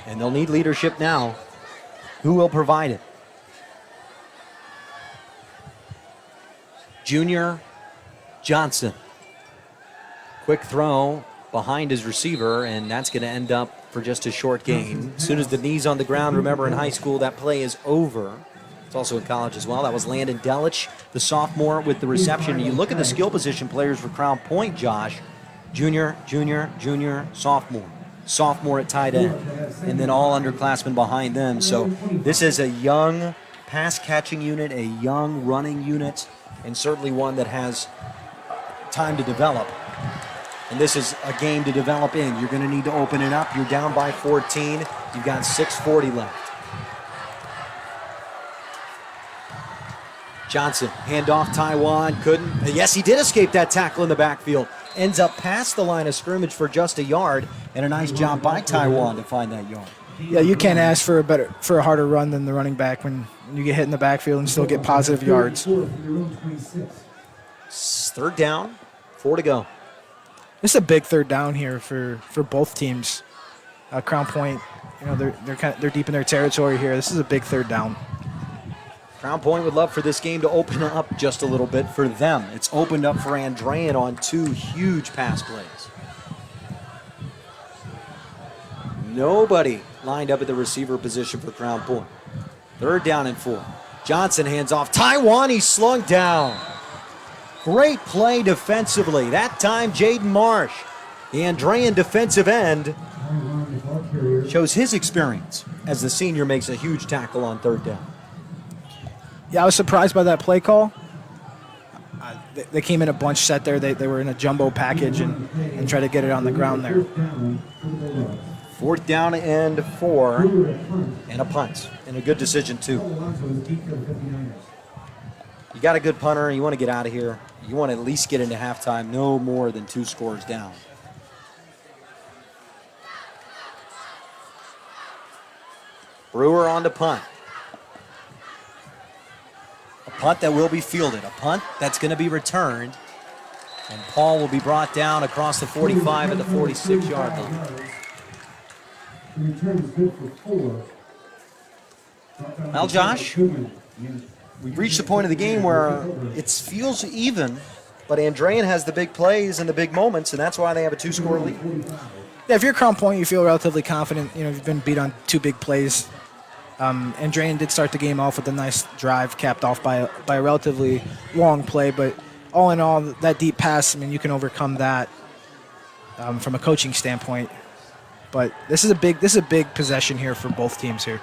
and they'll need leadership now. Who will provide it? Junior Johnson. Quick throw behind his receiver, and that's going to end up for just a short gain. As soon as the knee's on the ground, remember in high school, that play is over. It's also in college as well. That was Landon Delich, the sophomore, with the reception. You look at the skill position players for Crown Point, Josh. Junior, sophomore. Sophomore at tight end. And then all underclassmen behind them. So this is a young pass-catching unit, a young running unit, and certainly one that has time to develop. And this is a game to develop in. You're going to need to open it up. You're down by 14. You've got 6:40 left. Johnson, handoff Taiwan, couldn't. Yes, he did escape that tackle in the backfield. ends up past the line of scrimmage for just a yard, and a nice job by Taiwan to find that yard. Yeah, you can't ask for a harder run than the running back when you get hit in the backfield and still get positive yards. Third down, 4 to go. This is a big third down here for both teams. Crown Point, they're deep in their territory here. This is a big third down. Crown Point would love for this game to open up just a little bit for them. It's opened up for Andrean on 2 huge pass plays. Nobody lined up at the receiver position for Crown Point. Third down and 4. Johnson hands off. Taiwan, he's slung down. Great play defensively. That time, Jaden Marsh, the Andrean defensive end, shows his experience as the senior makes a huge tackle on third down. Yeah, I was surprised by that play call. They came in a bunch set there. They were in a jumbo package and tried to get it on the ground there. Fourth down and 4, and a punt. And a good decision, too. You got a good punter, you want to get out of here. You want to at least get into halftime, no more than 2 scores down. Brewer on the punt. A punt that will be fielded. A punt that's going to be returned. And Paul will be brought down across the 45 at the 46-yard line. The return is good for 4. Well, Josh, we've reached the point of the game where it feels even, but Andrean has the big plays and the big moments, and that's why they have a 2-score lead. Yeah, if you're Crown Point, you feel relatively confident. You've been beat on 2 big plays. Andrean did start the game off with a nice drive, capped off by a relatively long play, but all in all, that deep pass, you can overcome that from a coaching standpoint. But this is a big possession here for both teams here.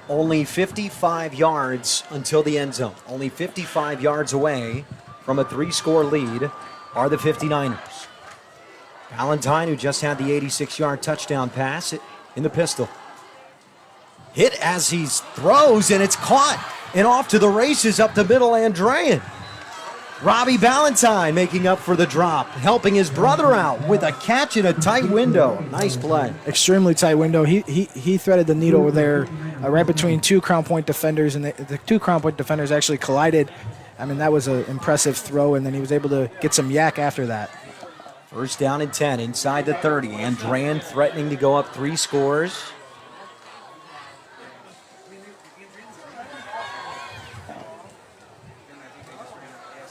Only 55 yards until the end zone. Only 55 yards away from a 3-score lead are the 59ers. Valentine, who just had the 86-yard touchdown pass in the pistol. Hit as he throws, and it's caught. And off to the races up the middle, Andrean. Robbie Valentine making up for the drop, helping his brother out with a catch in a tight window. Nice play. Extremely tight window. He threaded the needle there right between 2 Crown Point defenders, and the 2 Crown Point defenders actually collided. That was an impressive throw, and then he was able to get some yak after that. First down and 10 inside the 30. Andrean threatening to go up 3 scores.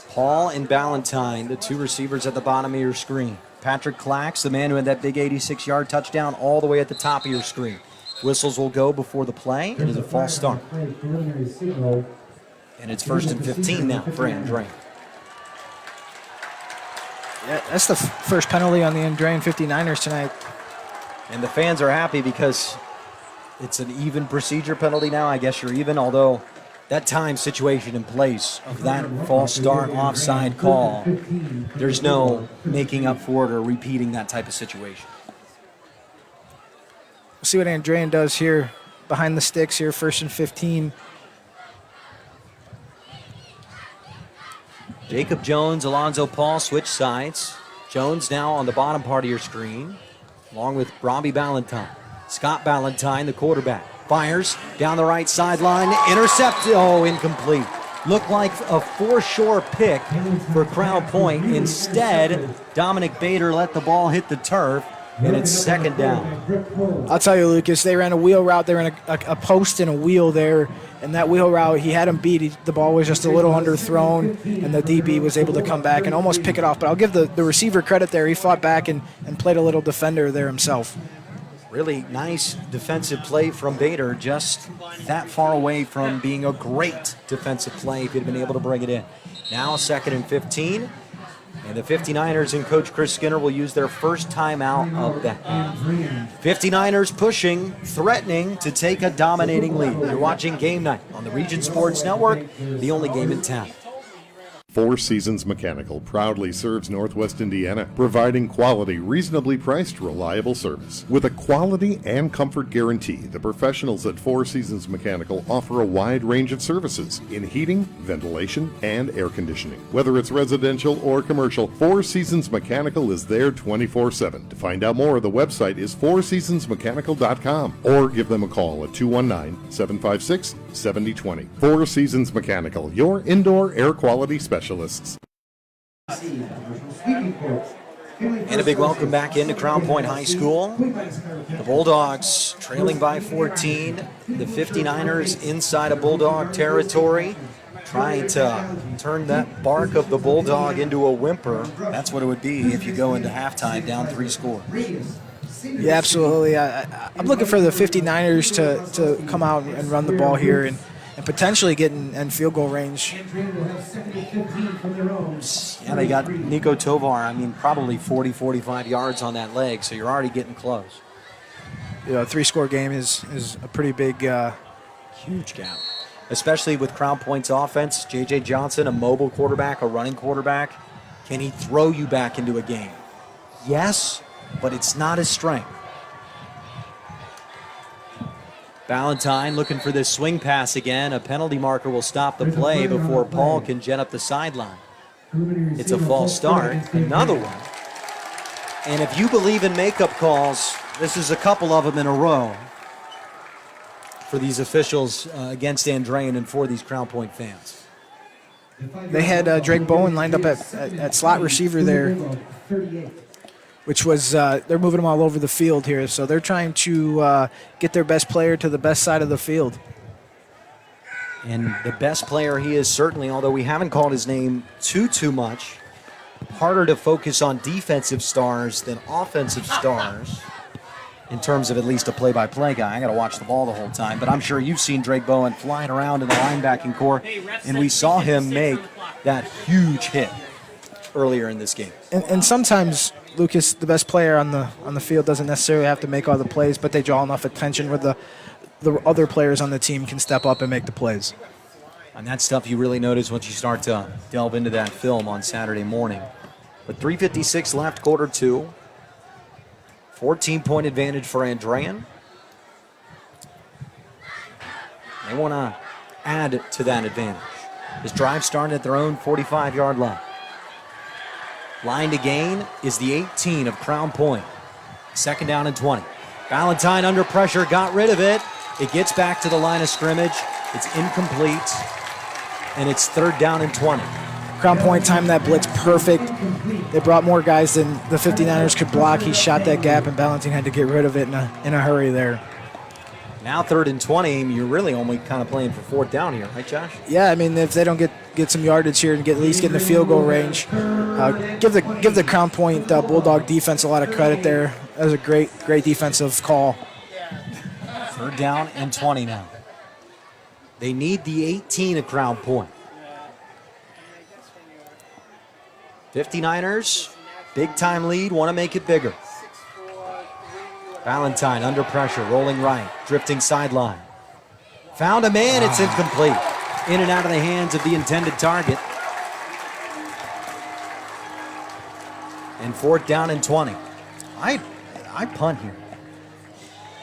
Paul and Ballantyne, the 2 receivers at the bottom of your screen. Patrick Clax, the man who had that big 86-yard touchdown, all the way at the top of your screen. Whistles will go before the play. It is a false start. And it's 1st and 15 now for Andrean. Yeah, that's the first penalty on the Andrean 59ers tonight. And the fans are happy because it's an even procedure penalty now. I guess you're even, although that time situation in place of that false start offside call, there's no making up for it or repeating that type of situation. We'll see what Andrean does here behind the sticks here, 1st and 15. Jacob Jones, Alonzo Paul switch sides. Jones now on the bottom part of your screen, along with Robbie Ballantyne. Scott Ballantyne, the quarterback, fires down the right sideline, intercepted, incomplete. Looked like a foreshore pick for Crown Point. Instead, Dominic Bader let the ball hit the turf, and it's 2nd down. I'll tell you, Lucas, they ran a wheel route. They ran a post and a wheel there, and that wheel route, he had him beat. The ball was just a little underthrown, and the DB was able to come back and almost pick it off. But I'll give the receiver credit there. He fought back and played a little defender there himself. Really nice defensive play from Bader, just that far away from being a great defensive play if he'd been able to bring it in. Now 2nd and 15, and the 59ers and Coach Chris Skinner will use their first timeout of the half. 59ers pushing, threatening to take a dominating lead. You're watching Game Night on the Region Sports Network, the only game in town. Four Seasons Mechanical proudly serves Northwest Indiana, providing quality, reasonably priced, reliable service. With a quality and comfort guarantee, the professionals at Four Seasons Mechanical offer a wide range of services in heating, ventilation, and air conditioning. Whether it's residential or commercial, Four Seasons Mechanical is there 24/7. To find out more, the website is fourseasonsmechanical.com or give them a call at 219-756-7020. Four Seasons Mechanical, your indoor air quality specialists. And a big welcome back into Crown Point High School. The Bulldogs trailing by 14. The 59ers inside of Bulldog territory, trying to turn that bark of the Bulldog into a whimper. That's what it would be if you go into halftime down 3 scores. Yeah, absolutely. I'm looking for the 59ers to come out and run the ball here and potentially get in field goal range. Yeah, they got Nico Tovar, probably 40, 45 yards on that leg, so you're already getting close. A 3-score game is a pretty big, huge gap. Especially with Crown Point's offense. J.J. Johnson, a mobile quarterback, a running quarterback. Can he throw you back into a game? Yes, but it's not his strength. Valentine looking for this swing pass again. A penalty marker will stop the play before Paul can jet up the sideline. It's a false start. Another one. And if you believe in makeup calls, this is a couple of them in a row for these officials against Andrean and for these Crown Point fans. They had Drake Bowen lined up at slot receiver there, which was, they're moving them all over the field here. So they're trying to get their best player to the best side of the field. And the best player he is certainly, although we haven't called his name too much, harder to focus on defensive stars than offensive stars in terms of at least a play-by-play guy. I got to watch the ball the whole time, but I'm sure you've seen Drake Bowen flying around in the linebacking core, and we saw him make that huge hit earlier in this game. And sometimes, Lucas, the best player on the field doesn't necessarily have to make all the plays, but they draw enough attention where the other players on the team can step up and make the plays. And that's stuff you really notice once you start to delve into that film on Saturday morning. But 3:56 left, quarter 2. 14-point advantage for Andrean. They want to add to that advantage. This drive started at their own 45-yard line. Line to gain is the 18 of Crown Point. 2nd down and 20. Valentine under pressure, got rid of it. It gets back to the line of scrimmage. It's incomplete, and it's 3rd down and 20. Crown Point timed that blitz perfect. They brought more guys than the 59ers could block. He shot that gap, and Valentine had to get rid of it in a hurry there. Now 3rd and 20, you're really only kind of playing for 4th down here, right, Josh? Yeah, if they don't get some yardage here and at least get in the field goal range, give the Crown Point Bulldog defense a lot of credit there. That was a great defensive call. 3rd down and 20 now. They need the 18 of Crown Point. 59ers, big-time lead, want to make it bigger. Valentine under pressure, rolling right, drifting sideline. Found a man, it's incomplete. In and out of the hands of the intended target. And 4th down and 20. I punt here.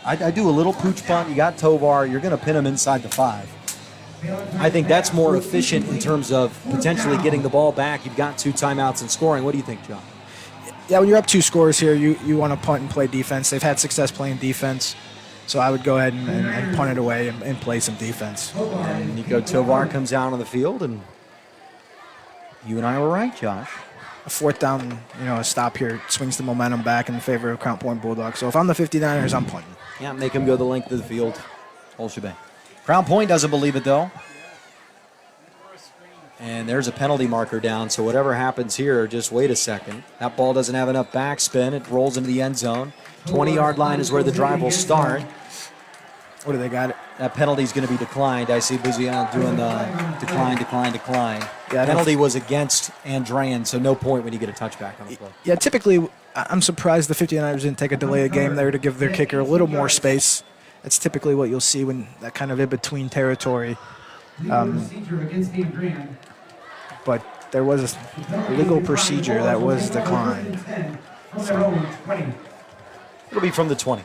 I do a little pooch punt. You got Tovar, you're going to pin him inside the 5. I think that's more efficient in terms of potentially getting the ball back. You've got 2 timeouts and scoring. What do you think, John? Yeah, when you're up 2 scores here, you want to punt and play defense. They've had success playing defense, so I would go ahead and punt it away and play some defense. And Nico Tovar comes out on the field, and you and I were right, Josh. A 4th down, a stop here swings the momentum back in favor of Crown Point Bulldogs. So if I'm the 59ers, I'm punting. Yeah, make him go the length of the field. Whole shebang. Crown Point doesn't believe it, though. And there's a penalty marker down, so whatever happens here, just wait a second. That ball doesn't have enough backspin. It rolls into the end zone. 20-yard line is where the drive will start. What do they got? That penalty is going to be declined. I see Buzian doing the decline. Yeah, penalty was against Andrean, so no point when you get a touchback on the play. Yeah, typically, I'm surprised the 59ers didn't take a delay of game there to give their kicker a little more space. That's typically what you'll see when that kind of in-between territory. But there was a legal procedure that was declined. It'll be from the 20.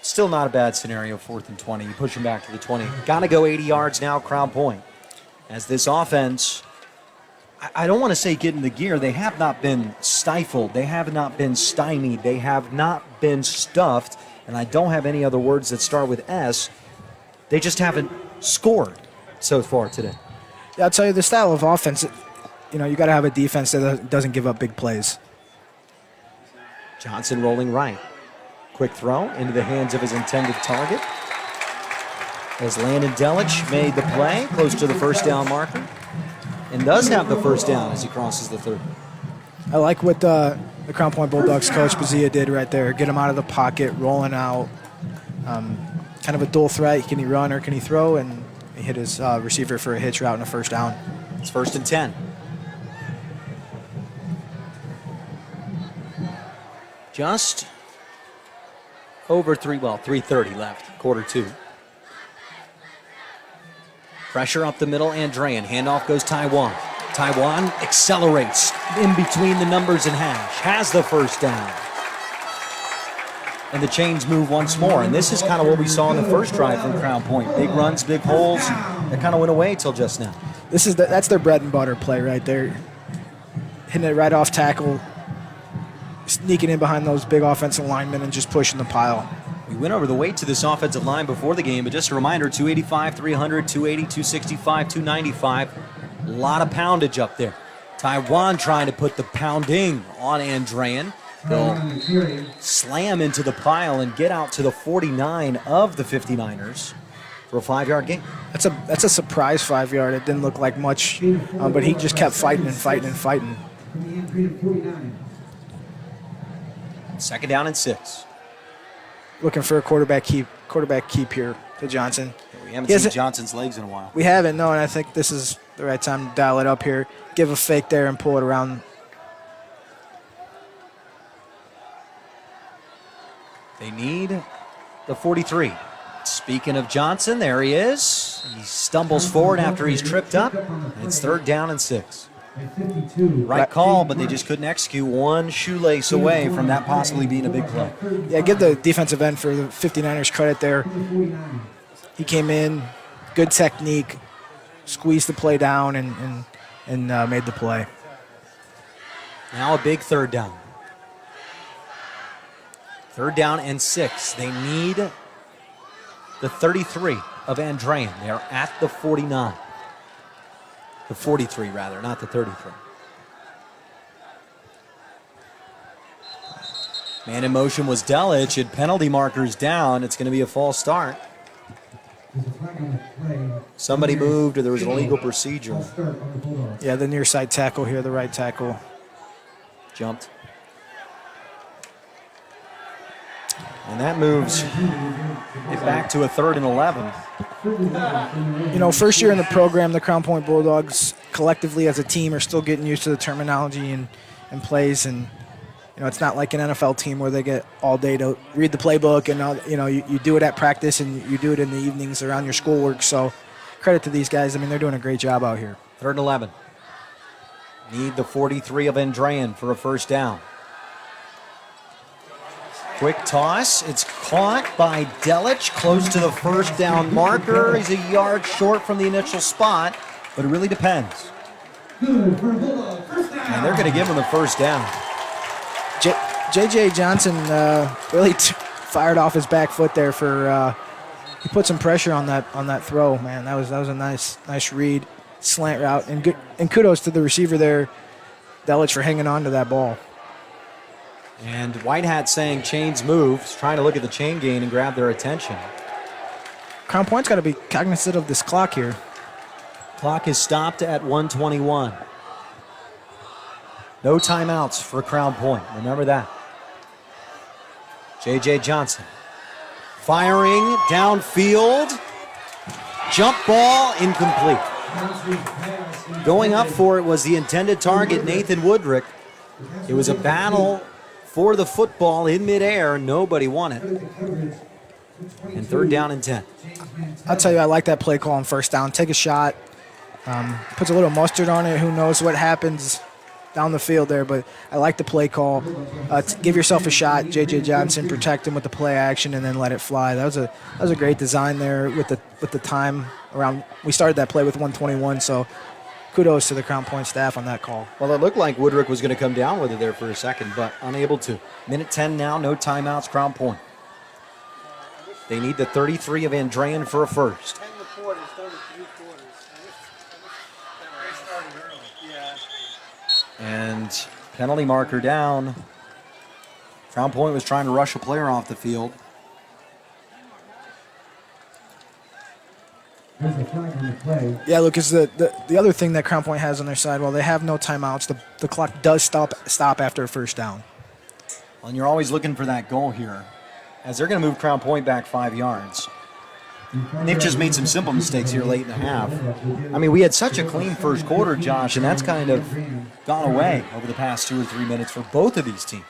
Still not a bad scenario, 4th and 20. You push them back to the 20. Got to go 80 yards now, Crown Point. As this offense, I don't want to say get in the gear. They have not been stifled. They have not been stymied. They have not been stuffed. And I don't have any other words that start with S. They just haven't scored so far today. Yeah, I'll tell you, the style of offense, you got to have a defense that doesn't give up big plays. Johnson rolling right. Quick throw into the hands of his intended target. As Landon Delich made the play close to the first down marker. And does have the first down as he crosses the 30. I like what the Crown Point Bulldogs coach Bazia did right there. Get him out of the pocket, rolling out. Kind of a dual threat. Can he run or can he throw? And he hit his receiver for a hitch route and a first down. It's 1st and 10. Just over 3:30 left, quarter 2. Pressure up the middle, Andrean. Handoff goes Taiwan. Taiwan accelerates in between the numbers and hash. Has the first down. And the chains move once more. And this is kind of what we saw in the first drive from Crown Point. Big runs, big holes. That kind of went away till just now. That's their bread and butter play right there. Hitting it right off tackle. Sneaking in behind those big offensive linemen and just pushing the pile. We went over the weight to this offensive line before the game, but just a reminder, 285, 300, 280, 265, 295. A lot of poundage up there. Taiwan trying to put the pounding on Andrean. They'll slam into the pile and get out to the 49 of the 59ers for a 5-yard gain. That's a surprise 5-yard. It didn't look like much, but he just kept fighting and fighting and fighting. 2nd down and 6. Looking for a quarterback keep here to Johnson. We haven't seen Johnson's legs in a while. We haven't, no, and I think this is the right time to dial it up here. Give a fake there and pull it around. They need the 43. Speaking of Johnson, there he is. He stumbles forward after he's tripped up. And it's 3rd down and 6. Right call, but they just couldn't execute. One shoelace away from that possibly being a big play. Yeah, give the defensive end for the 59ers credit there. He came in, good technique, squeezed the play down, and made the play. Now a big 3rd down. 3rd down and 6. They need the 33 of Andrean. They're at the 49. The 43, rather, not the 33. Man in motion was Delich. Had penalty markers down. It's going to be a false start. Somebody moved or there was an illegal procedure. Yeah, the near side tackle here, the right tackle. Jumped. And that moves it back to a 3rd and 11. First year in the program, the Crown Point Bulldogs collectively as a team are still getting used to the terminology and plays. And, it's not like an NFL team where they get all day to read the playbook and, you do it at practice and you do it in the evenings around your schoolwork. So credit to these guys. I mean, they're doing a great job out here. 3rd and 11. Need the 43 of Andrean for a first down. Quick toss. It's caught by Delich, close to the first down marker. He's a yard short from the initial spot, but it really depends. And they're going to give him the first down. J.J. Johnson really fired off his back foot there he put some pressure on that throw, man. That was a nice read, slant route, and kudos to the receiver there, Delich, for hanging on to that ball. And White Hat saying chains moves, trying to look at the chain gain and grab their attention. Crown Point's got to be cognizant of this clock here. Clock is stopped at 1:21. No timeouts for Crown Point. Remember that. J.J. Johnson firing downfield. Jump ball incomplete. Going up for it was the intended target, Nathan Woodrick. It was a battle for the football in midair. Nobody won it. And 3rd down and 10. I'll tell you, I like that play call on first down. Take a shot. Puts a little mustard on it. Who knows what happens down the field there, but I like the play call. Give yourself a shot, J.J. Johnson, protect him with the play action, and then let it fly. That was a great design there with the time around. We started that play with 1:21, so kudos to the Crown Point staff on that call. Well, it looked like Woodrick was going to come down with it there for a second, but unable to. Minute 10 now, no timeouts, Crown Point. They need the 33 of Andrean for a first. And penalty marker down. Crown Point was trying to rush a player off the field. Yeah, Lucas, the other thing that Crown Point has on their side, while they have no timeouts, the clock does stop after a first down. Well, and you're always looking for that goal here, as they're going to move Crown Point back 5 yards. And they've just made some simple mistakes here late in the half. I mean, we had such a clean first quarter, Josh, and that's kind of gone away over the past 2 or 3 minutes for both of these teams.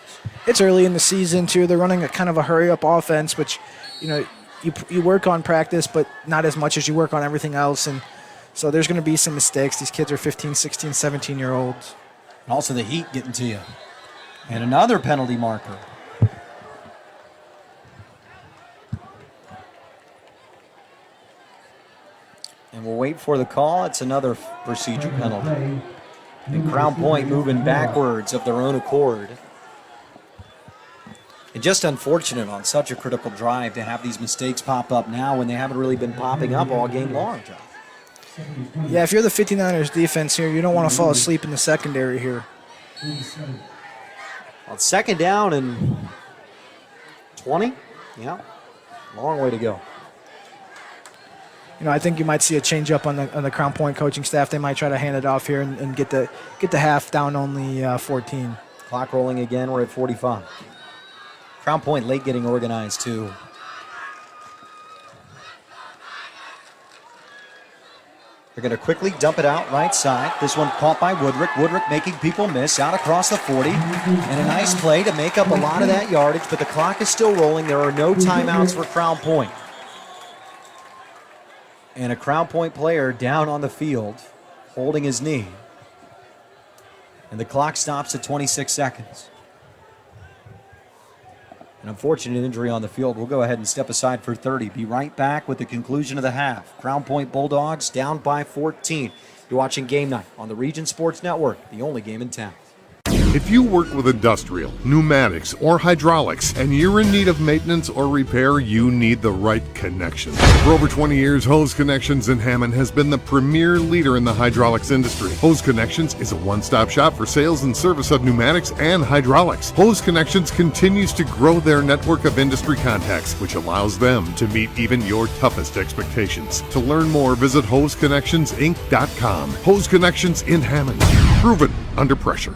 It's early in the season, too. They're running a kind of a hurry-up offense, which, you work on practice, but not as much as you work on everything else. And so there's going to be some mistakes. These kids are 15, 16, 17-year-olds. And also the heat getting to you. And another penalty marker. And we'll wait for the call. It's another procedure penalty. And Crown Point moving backwards of their own accord. And just unfortunate on such a critical drive to have these mistakes pop up now when they haven't really been popping up all game long, John. Yeah, if you're the 59ers defense here, you don't want to fall asleep in the secondary here. Well, it's second down and 20. Yeah, long way to go. I think you might see a change up on the Crown Point coaching staff. They might try to hand it off here and get the half down only 14. Clock rolling again. We're at 45. Crown Point late getting organized too. They're going to quickly dump it out right side. This one caught by Woodrick. Woodrick making people miss out across the 40. And a nice play to make up a lot of that yardage, but the clock is still rolling. There are no timeouts for Crown Point. And a Crown Point player down on the field, holding his knee. And the clock stops at 26 seconds. An unfortunate injury on the field. We'll go ahead and step aside for 30. Be right back with the conclusion of the half. Crown Point Bulldogs down by 14. You're watching Game Night on the Region Sports Network, the only game in town. If you work with industrial, pneumatics, or hydraulics, and you're in need of maintenance or repair, you need the right connection. For over 20 years, Hose Connections in Hammond has been the premier leader in the hydraulics industry. Hose Connections is a one-stop shop for sales and service of pneumatics and hydraulics. Hose Connections continues to grow their network of industry contacts, which allows them to meet even your toughest expectations. To learn more, visit HoseConnectionsInc.com. Hose Connections in Hammond. Proven under pressure.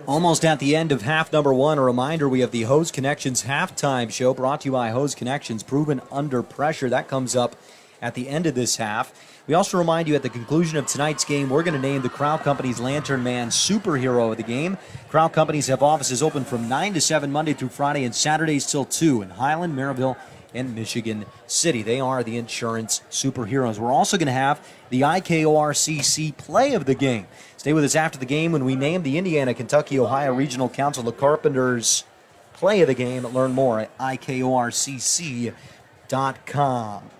Almost at the end of half number one. A reminder, we have the Hose Connections halftime show brought to you by Hose Connections, proven under pressure. That comes up at the end of this half. We also remind you at the conclusion of tonight's game, we're going to name the Crown Company's Lantern Man superhero of the game. Crown Companies have offices open from 9 to 7 Monday through Friday and Saturdays till 2 in Highland, Maryville, and Michigan City. They are the insurance superheroes. We're also going to have the IKORCC play of the game. Stay with us after the game when we name the Indiana, Kentucky, Ohio Regional Council of Carpenters play of the game. Learn more at IKORCC.com.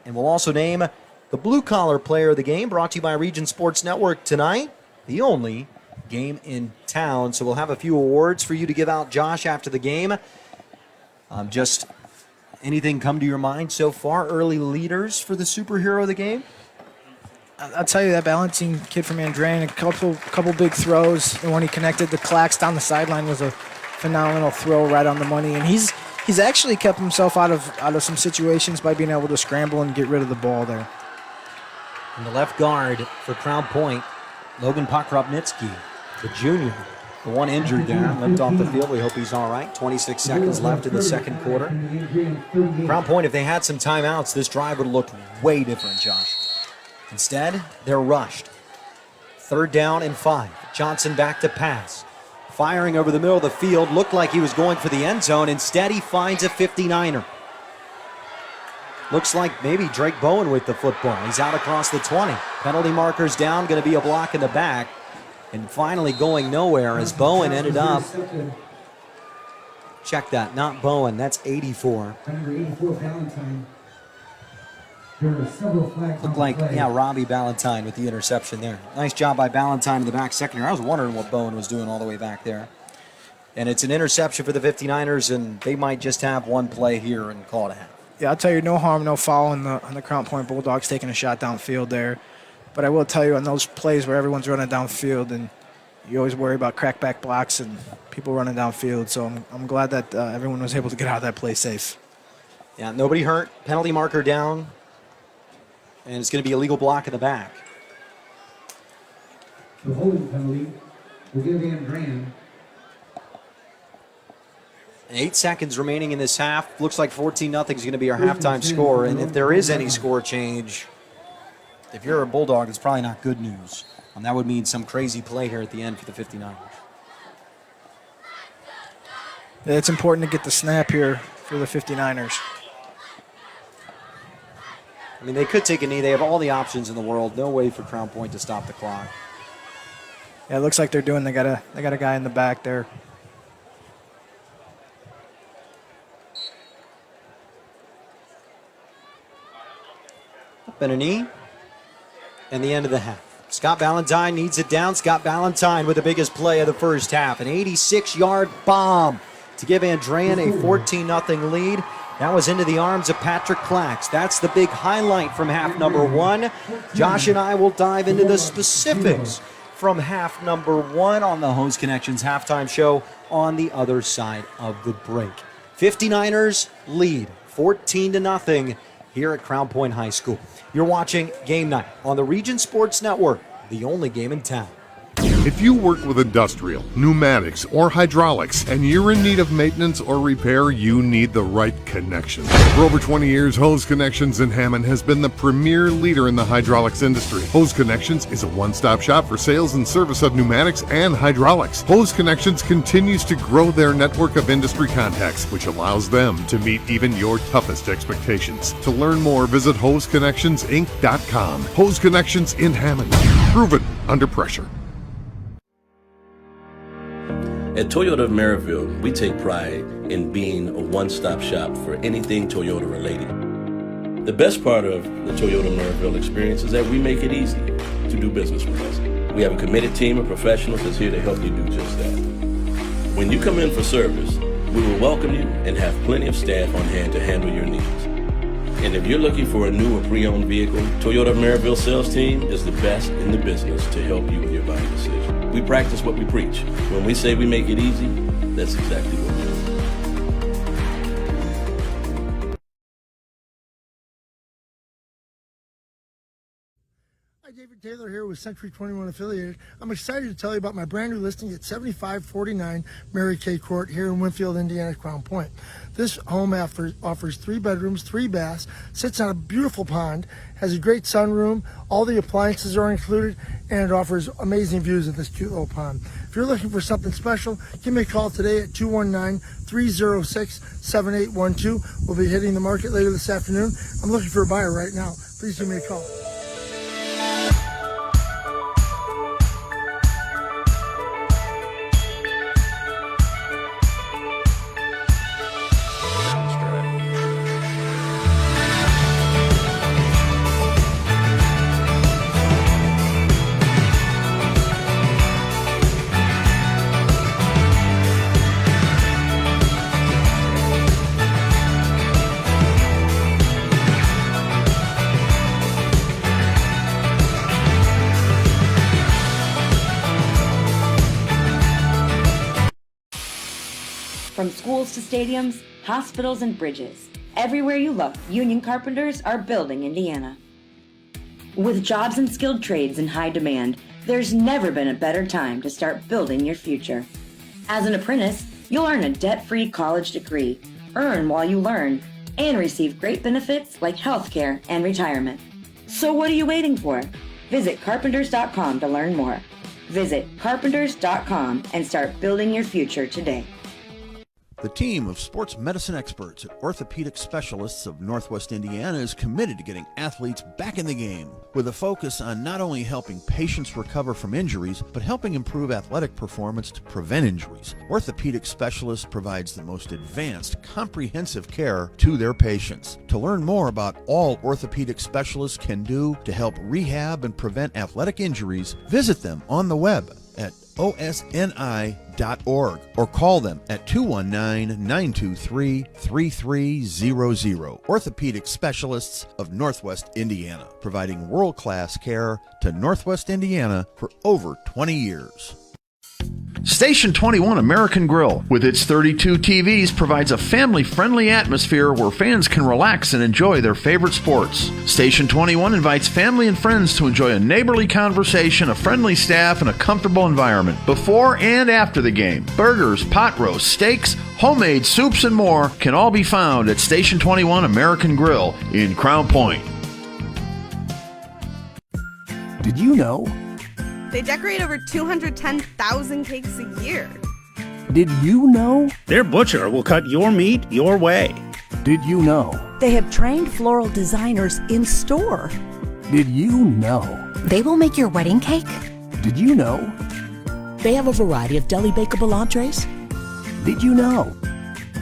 And we'll also name the blue-collar player of the game, brought to you by Region Sports Network tonight, the only game in town. So we'll have a few awards for you to give out, Josh, after the game. Just anything come to your mind so far? Early leaders for the superhero of the game? I'll tell you, that balancing kid from Andrean, a couple big throws. The one he connected the clacks down the sideline was a phenomenal throw right on the money. And he's actually kept himself out of some situations by being able to scramble and get rid of the ball there. And the left guard for Crown Point, Logan Pokropnitsky, the junior. The one injured there, limped off the field. We hope he's all right. 26 seconds left in the second quarter. Crown Point, if they had some timeouts, this drive would have looked way different, Josh. Instead, they're rushed. 3rd down and 5. Johnson back to pass. Firing over the middle of the field. Looked like he was going for the end zone. Instead, he finds a 59er. Looks like maybe Drake Bowen with the football. He's out across the 20. Penalty markers down, going to be a block in the back. And finally going nowhere as Bowen ended up. Check that, not Bowen, that's 84. Number 84, Valentine. There are several flags. Looked like, Robbie Ballantyne with the interception there. Nice job by Ballantyne in the back secondary. I was wondering what Bowen was doing all the way back there. And it's an interception for the 59ers, and they might just have one play here and call it a half. Yeah, I'll tell you, no harm, no foul on the Crown Point Bulldogs taking a shot downfield there. But I will tell you, on those plays where everyone's running downfield, and you always worry about crackback blocks and people running downfield. So I'm glad that everyone was able to get out of that play safe. Yeah, nobody hurt. Penalty marker down. And it's going to be a legal block in the back. The holding penalty will give Andrean. 8 seconds remaining in this half. Looks like 14-0 is going to be our halftime score. And if there is any score change, if you're a Bulldog, it's probably not good news. And that would mean some crazy play here at the end for the 59ers. Yeah, it's important to get the snap here for the 59ers. I mean, they could take a knee. They have all the options in the world. No way for Crown Point to stop the clock. Yeah, it looks like they're doing. They got a guy in the back there. Up and a knee. And the end of the half. Scott Ballantyne needs it down. Scott Ballantyne with the biggest play of the first half. An 86-yard bomb to give Andrean a 14-0 lead. That was into the arms of Patrick Clax. That's the big highlight from half number one. Josh and I will dive into the specifics from half number one on the Hose Connections halftime show on the other side of the break. 59ers lead 14-0 here at Crown Point High School. You're watching Game Night on the Region Sports Network, the only game in town. If you work with industrial, pneumatics, or hydraulics, and you're in need of maintenance or repair, you need the right connection. For over 20 years, Hose Connections in Hammond has been the premier leader in the hydraulics industry. Hose Connections is a one-stop shop for sales and service of pneumatics and hydraulics. Hose Connections continues to grow their network of industry contacts, which allows them to meet even your toughest expectations. To learn more, visit HoseConnectionsInc.com. Hose Connections in Hammond. Proven under pressure. At Toyota of Maryville, we take pride in being a one-stop shop for anything Toyota related. The best part of the Toyota Maryville experience is that we make it easy to do business with us. We have a committed team of professionals that's here to help you do just that. When you come in for service, we will welcome you and have plenty of staff on hand to handle your needs. And if you're looking for a new or pre-owned vehicle, Toyota of Maryville sales team is the best in the business to help you with your buying decision. We practice what we preach. When we say we make it easy, that's exactly what we do. Hi, David Taylor here with Century 21 Affiliated. I'm excited to tell you about my brand new listing at 7549 Mary Kay Court here in Winfield, Indiana, Crown Point. This home offers 3 bedrooms, 3 baths, sits on a beautiful pond, has a great sunroom, all the appliances are included, and it offers amazing views of this cute little pond. If you're looking for something special, give me a call today at 219-306-7812. We'll be hitting the market later this afternoon. I'm looking for a buyer right now. Please give me a call. From schools to stadiums, hospitals and bridges, everywhere you look, union carpenters are building Indiana. With jobs and skilled trades in high demand, there's never been a better time to start building your future. As an apprentice, you'll earn a debt-free college degree, earn while you learn, and receive great benefits like healthcare and retirement. So what are you waiting for? Visit carpenters.com to learn more. Visit carpenters.com and start building your future today. The team of sports medicine experts at Orthopedic Specialists of Northwest Indiana is committed to getting athletes back in the game, with a focus on not only helping patients recover from injuries, but helping improve athletic performance to prevent injuries. Orthopedic Specialists provides the most advanced, comprehensive care to their patients. To learn more about all orthopedic specialists can do to help rehab and prevent athletic injuries, visit them on the web at osni.org or call them at 219-923-3300. Orthopedic Specialists of Northwest Indiana, providing world-class care to Northwest Indiana for over 20 years. Station 21 American Grill, with its 32 TVs, provides a family-friendly atmosphere where fans can relax and enjoy their favorite sports. Station 21 invites family and friends to enjoy a neighborly conversation, a friendly staff, and a comfortable environment before and after the game. Burgers, pot roasts, steaks, homemade soups, and more can all be found at Station 21 American Grill in Crown Point. Did you know? They decorate over 210,000 cakes a year. Did you know? Their butcher will cut your meat your way. Did you know? They have trained floral designers in store. Did you know? They will make your wedding cake. Did you know? They have a variety of deli bakeable entrees. Did you know?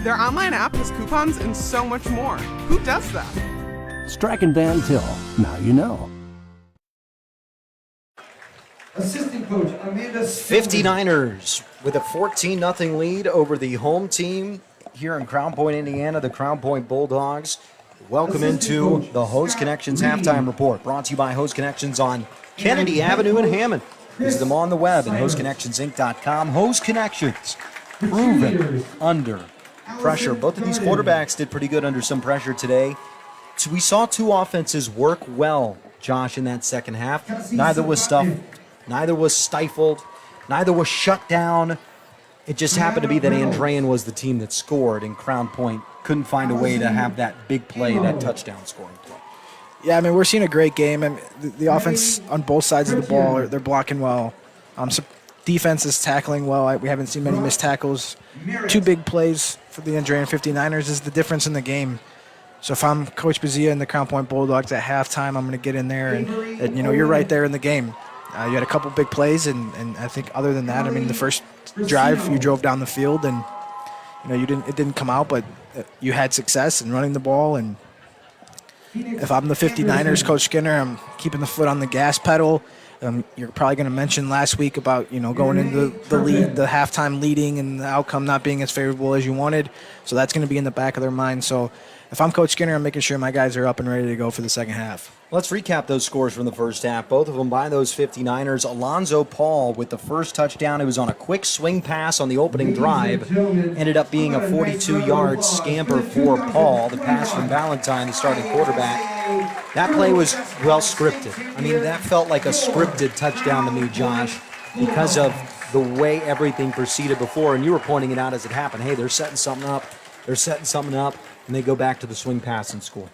Their online app has coupons and so much more. Who does that? Strachan Van Til. Now you know. Assistant coach Amanda 59ers with a 14-0 lead over the home team here in Crown Point, Indiana, the Crown Point Bulldogs. Welcome into the Host Connections Halftime Report, brought to you by Host Connections on Kennedy Avenue in Hammond. Visit them on the web at hostconnectionsinc.com. Host Connections, proven under pressure. Both of these quarterbacks did pretty good under some pressure today. So we saw two offenses work well, Josh, in that second half. Neither was stuffed. Neither was stifled. Neither was shut down. It just happened to be that Andrean was the team that scored, and Crown Point couldn't find a way to have that big play, that touchdown scoring play. Yeah, I mean, we're seeing a great game. I mean, the offense on both sides of the ball, they're blocking well. So defense is tackling well. We haven't seen many missed tackles. Two big plays for the Andrean 59ers is the difference in the game. So if I'm Coach Bazia and the Crown Point Bulldogs at halftime, I'm going to get in there, and you're right there in the game. You had a couple big plays, and I think other than that, I mean, the first drive you drove down the field, and it didn't come out, but you had success in running the ball. And if I'm the 59ers, Coach Skinner, I'm keeping the foot on the gas pedal. You're probably going to mention last week about going into the lead, the halftime leading, and the outcome not being as favorable as you wanted. So that's going to be in the back of their mind. So if I'm Coach Skinner, I'm making sure my guys are up and ready to go for the second half. Let's recap those scores from the first half, both of them by those 59ers. Alonzo Paul with the first touchdown. It was on a quick swing pass on the opening drive. Ended up being a 42-yard scamper for Paul. The pass from Valentine, the starting quarterback. That play was well scripted. I mean, that felt like a scripted touchdown to me, Josh, because of the way everything proceeded before. And you were pointing it out as it happened. Hey, they're setting something up. And they go back to the swing pass and score.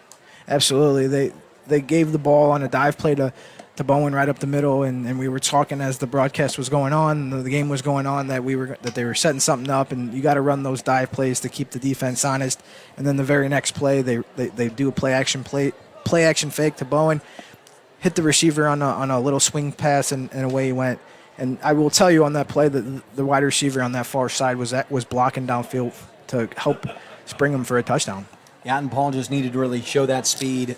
Absolutely. They gave the ball on a dive play to Bowen right up the middle, and we were talking as the broadcast was going on, the game was going on, that they were setting something up, and you got to run those dive plays to keep the defense honest. And then the very next play, they do a play action fake to Bowen, hit the receiver on a little swing pass, and away he went. And I will tell you on that play that the wide receiver on that far side was blocking downfield to help spring him for a touchdown. Yeah, and Paul just needed to really show that speed.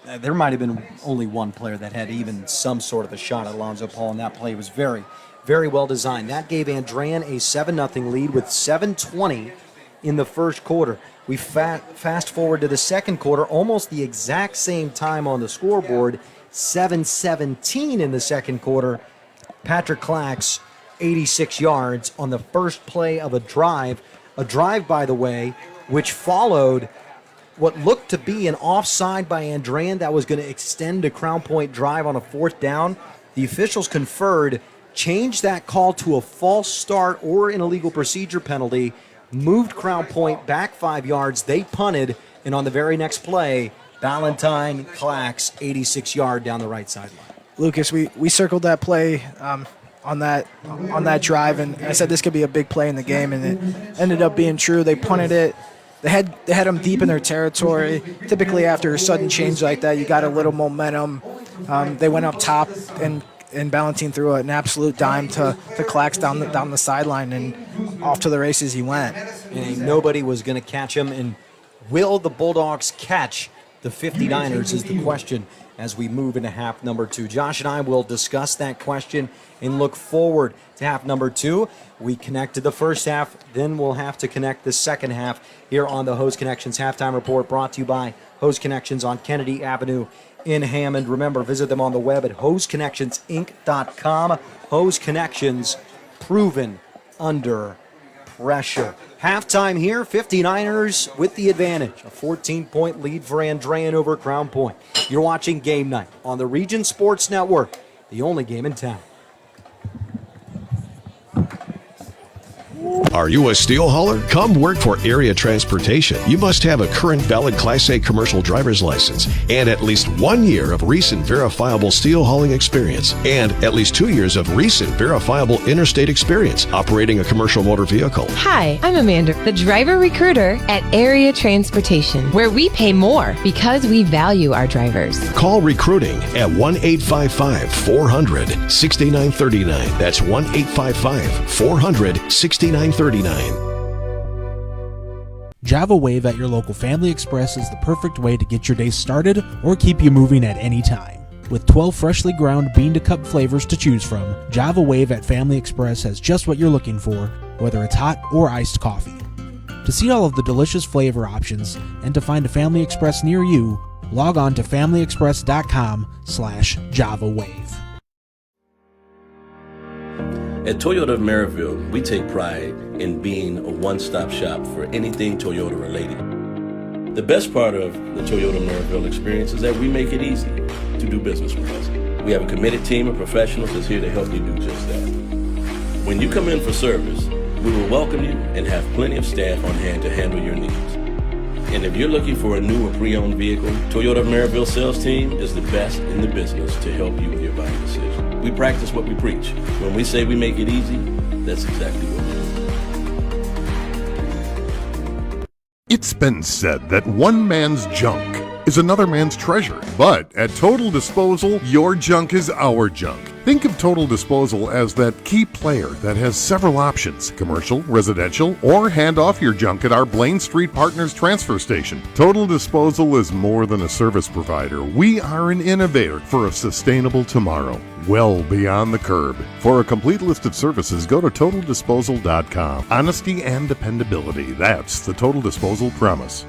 There might have been only one player that had even some sort of a shot at Alonzo Paul, and that play was very, very well designed. That gave Andrean a 7-0 lead with 7:20 in the first quarter. We fast forward to the second quarter, almost the exact same time on the scoreboard, 7:17 in the second quarter. Patrick Clax, 86 yards on the first play of a drive, by the way, which followed what looked to be an offside by Andrean that was going to extend a Crown Point drive on a fourth down. The officials conferred, changed that call to a false start or an illegal procedure penalty, moved Crown Point back 5 yards. They punted, and on the very next play, Valentine Clax, 86-yard down the right sideline. Lucas, we circled that play on that drive, and I said this could be a big play in the game, and it ended up being true. They punted it. They had them deep in their territory. Typically, after a sudden change like that, you got a little momentum. They went up top, and Ballantine threw an absolute dime to Clax down the sideline, and off to the races he went. And nobody was going to catch him. And will the Bulldogs catch the 59ers is the question as we move into half number 2. Josh and I will discuss that question and look forward to half number 2. We connected the first half, then we'll have to connect the second half here on the Hose Connections Halftime Report, brought to you by Hose Connections on Kennedy Avenue in Hammond. Remember, visit them on the web at hoseconnectionsinc.com. Hose Connections, proven under pressure. Halftime here, 59ers with the advantage. A 14-point lead for Andrean over Crown Point. You're watching Game Night on the Region Sports Network, the only game in town. Are you a steel hauler? Come work for Area Transportation. You must have a current valid Class A commercial driver's license and at least 1 year of recent verifiable steel hauling experience and at least 2 years of recent verifiable interstate experience operating a commercial motor vehicle. Hi, I'm Amanda, the driver recruiter at Area Transportation, where we pay more because we value our drivers. Call recruiting at 1-855-400-6939. That's 1-855-400-6939. Java Wave at your local Family Express is the perfect way to get your day started or keep you moving at any time. With 12 freshly ground bean-to-cup flavors to choose from, Java Wave at Family Express has just what you're looking for, whether it's hot or iced coffee. To see all of the delicious flavor options and to find a Family Express near you, log on to familyexpress.com/Java Wave. At Toyota of Maryville, we take pride in being a one-stop shop for anything Toyota related. The best part of the Toyota Maryville experience is that we make it easy to do business with us. We have a committed team of professionals that's here to help you do just that. When you come in for service, we will welcome you and have plenty of staff on hand to handle your needs. And if you're looking for a new or pre-owned vehicle, Toyota of Maryville sales team is the best in the business to help you with your buying decision. We practice what we preach. When we say we make it easy, that's exactly what we do. It's been said that one man's junk is another man's treasure. But at Total Disposal, your junk is our junk. Think of Total Disposal as that key player that has several options: commercial, residential, or hand off your junk at our Blaine Street Partners transfer station. Total Disposal is more than a service provider. We are an innovator for a sustainable tomorrow, well beyond the curb. For a complete list of services, go to TotalDisposal.com. Honesty and dependability, that's the Total Disposal promise.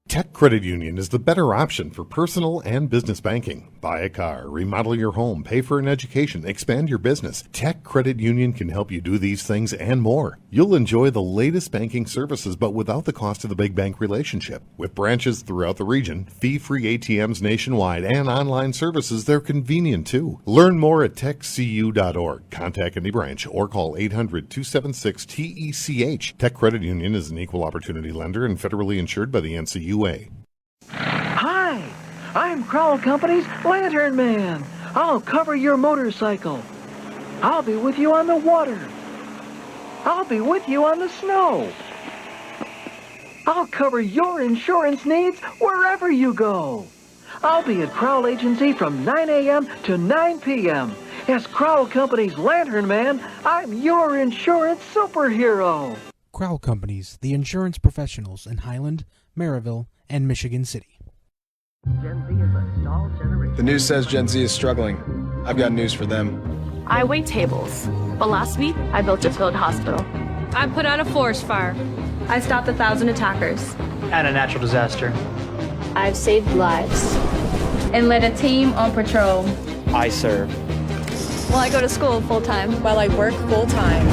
Tech Credit Union is the better option for personal and business banking. Buy a car, remodel your home, pay for an education, expand your business. Tech Credit Union can help you do these things and more. You'll enjoy the latest banking services, but without the cost of the big bank relationship. With branches throughout the region, fee-free ATMs nationwide, and online services, they're convenient too. Learn more at techcu.org. Contact any branch or call 800-276-TECH. Tech Credit Union is an equal opportunity lender and federally insured by the NCUA. Hi, I'm Crowell Company's Lantern Man. I'll cover your motorcycle. I'll be with you on the water. I'll be with you on the snow. I'll cover your insurance needs wherever you go. I'll be at Crowell Agency from 9 a.m. to 9 p.m. As Crowell Company's Lantern Man, I'm your insurance superhero. Crowell Companies, the insurance professionals in Highland, Maryville, and Michigan City. Gen Z is a stall generation. The news says Gen Z is struggling. I've got news for them. I wait tables. But last week, I built a field hospital. I put out a forest fire. I stopped 1,000 attackers. And a natural disaster. I've saved lives. And led a team on patrol. I serve. Well, I go to school full-time. While I work full-time.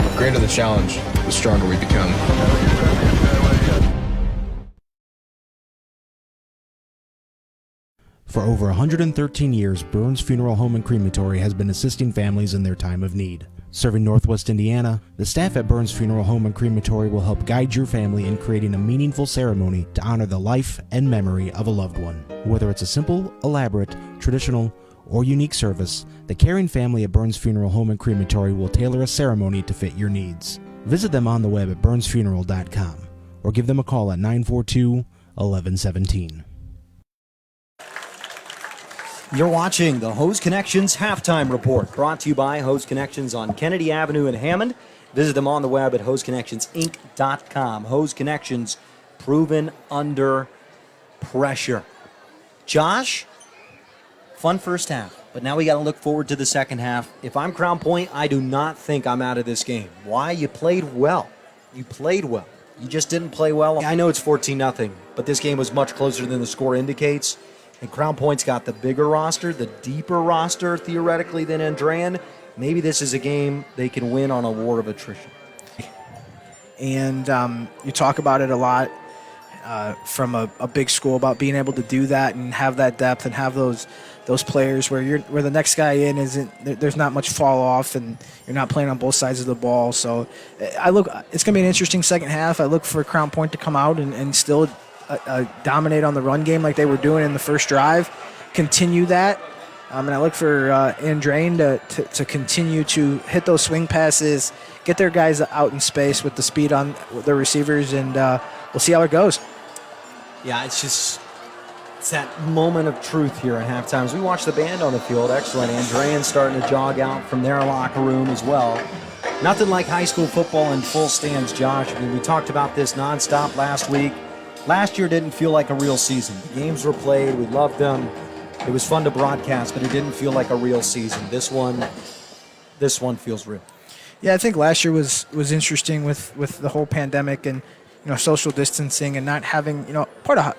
The greater the challenge, the stronger we become. For over 113 years, Burns Funeral Home and Crematory has been assisting families in their time of need. Serving Northwest Indiana, the staff at Burns Funeral Home and Crematory will help guide your family in creating a meaningful ceremony to honor the life and memory of a loved one. Whether it's a simple, elaborate, traditional, or unique service, the caring family at Burns Funeral Home and Crematory will tailor a ceremony to fit your needs. Visit them on the web at burnsfuneral.com or give them a call at 942-1117. You're watching the Hose Connections Halftime Report, brought to you by Hose Connections on Kennedy Avenue in Hammond. Visit them on the web at hoseconnectionsinc.com. Hose Connections, proven under pressure. Josh, fun first half, but now we got to look forward to the second half. If I'm Crown Point, I do not think I'm out of this game. Why? You played well. You played well. You just didn't play well. I know it's 14-0, but this game was much closer than the score indicates. And Crown Point's got the bigger roster, the deeper roster, theoretically, than Andrean. Maybe this is a game they can win on a war of attrition. And you talk about it a lot from a big school about being able to do that and have that depth and have those players where the next guy in there's not much fall off and you're not playing on both sides of the ball. So it's going to be an interesting second half. I look for Crown Point to come out and still dominate on the run game like they were doing in the first drive, continue that. And I look for Andrean to continue to hit those swing passes, get their guys out in space with the speed on their receivers, and we'll see how it goes. Yeah, it's that moment of truth here at halftime. As we watch the band on the field, excellent. Andrean starting to jog out from their locker room as well. Nothing like high school football in full stands, Josh. I mean, we talked about this nonstop last week. Last year didn't feel like a real season. The games were played. We loved them. It was fun to broadcast, but it didn't feel like a real season. This one feels real. Yeah, I think last year was interesting with the whole pandemic and social distancing and not having part of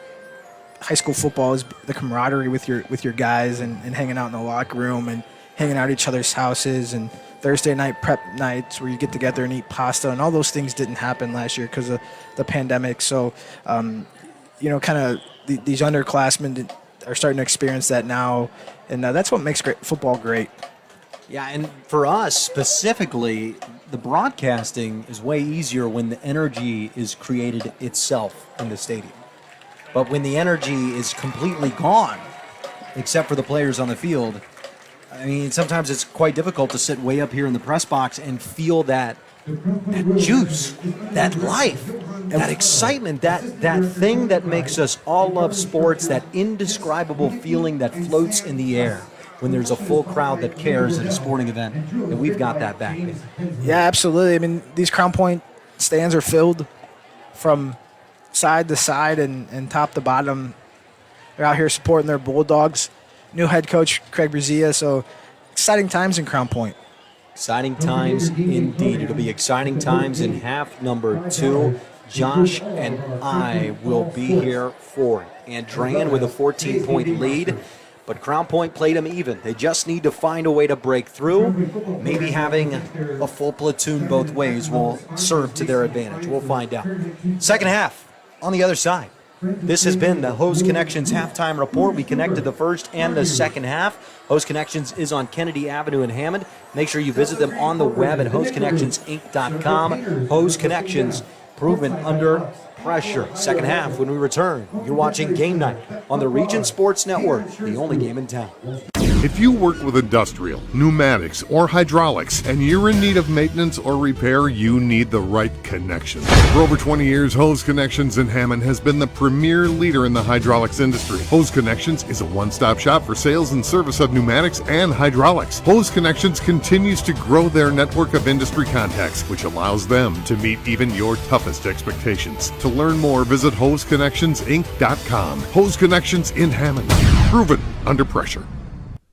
high school football is the camaraderie with your guys and hanging out in the locker room and hanging out at each other's houses and Thursday night prep nights where you get together and eat pasta, and all those things didn't happen last year because of the pandemic. So, these underclassmen are starting to experience that now, and that's what makes great football great. Yeah, and for us specifically, the broadcasting is way easier when the energy is created itself in the stadium. But when the energy is completely gone, except for the players on the field, I mean, sometimes it's quite difficult to sit way up here in the press box and feel that juice, that life, that excitement, that thing that makes us all love sports, that indescribable feeling that floats in the air when there's a full crowd that cares at a sporting event. And we've got that back there. Yeah, absolutely. I mean, these Crown Point stands are filled from side to side and top to bottom. They're out here supporting their Bulldogs. New head coach Craig Brzezia, so exciting times in Crown Point. Exciting times indeed. It'll be exciting times in half number 2. Josh and I will be here for it. Andrean with a 14-point lead, but Crown Point played them even. They just need to find a way to break through. Maybe having a full platoon both ways will serve to their advantage. We'll find out. Second half on the other side. This has been the Hose Connections Halftime Report. We connected the first and the second half. Hose Connections is on Kennedy Avenue in Hammond. Make sure you visit them on the web at hoseconnectionsinc.com. Hose Connections, proven under pressure. Second half when we return. You're watching Game Night on the Region Sports Network, the only game in town. If you work with industrial, pneumatics, or hydraulics, and you're in need of maintenance or repair, you need the right connection. For over 20 years, Hose Connections in Hammond has been the premier leader in the hydraulics industry. Hose Connections is a one-stop shop for sales and service of pneumatics and hydraulics. Hose Connections continues to grow their network of industry contacts, which allows them to meet even your toughest expectations. To learn more, visit hoseconnectionsinc.com. Hose Connections in Hammond. Proven under pressure.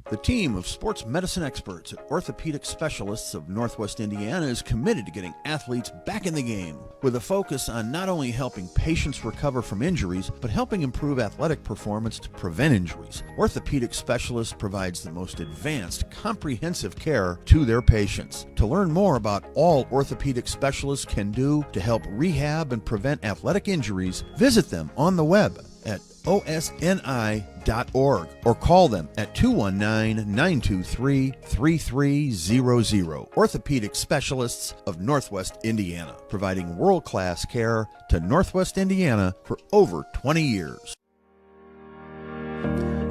The team of sports medicine experts at Orthopedic Specialists of Northwest Indiana is committed to getting athletes back in the game, with a focus on not only helping patients recover from injuries, but helping improve athletic performance to prevent injuries. Orthopedic Specialists provides the most advanced, comprehensive care to their patients. To learn more about all Orthopedic Specialists can do to help rehab and prevent athletic injuries, visit them on the web at osni.org or call them at 219-923-3300. Orthopedic Specialists of Northwest Indiana, providing world-class care to Northwest Indiana for over 20 years.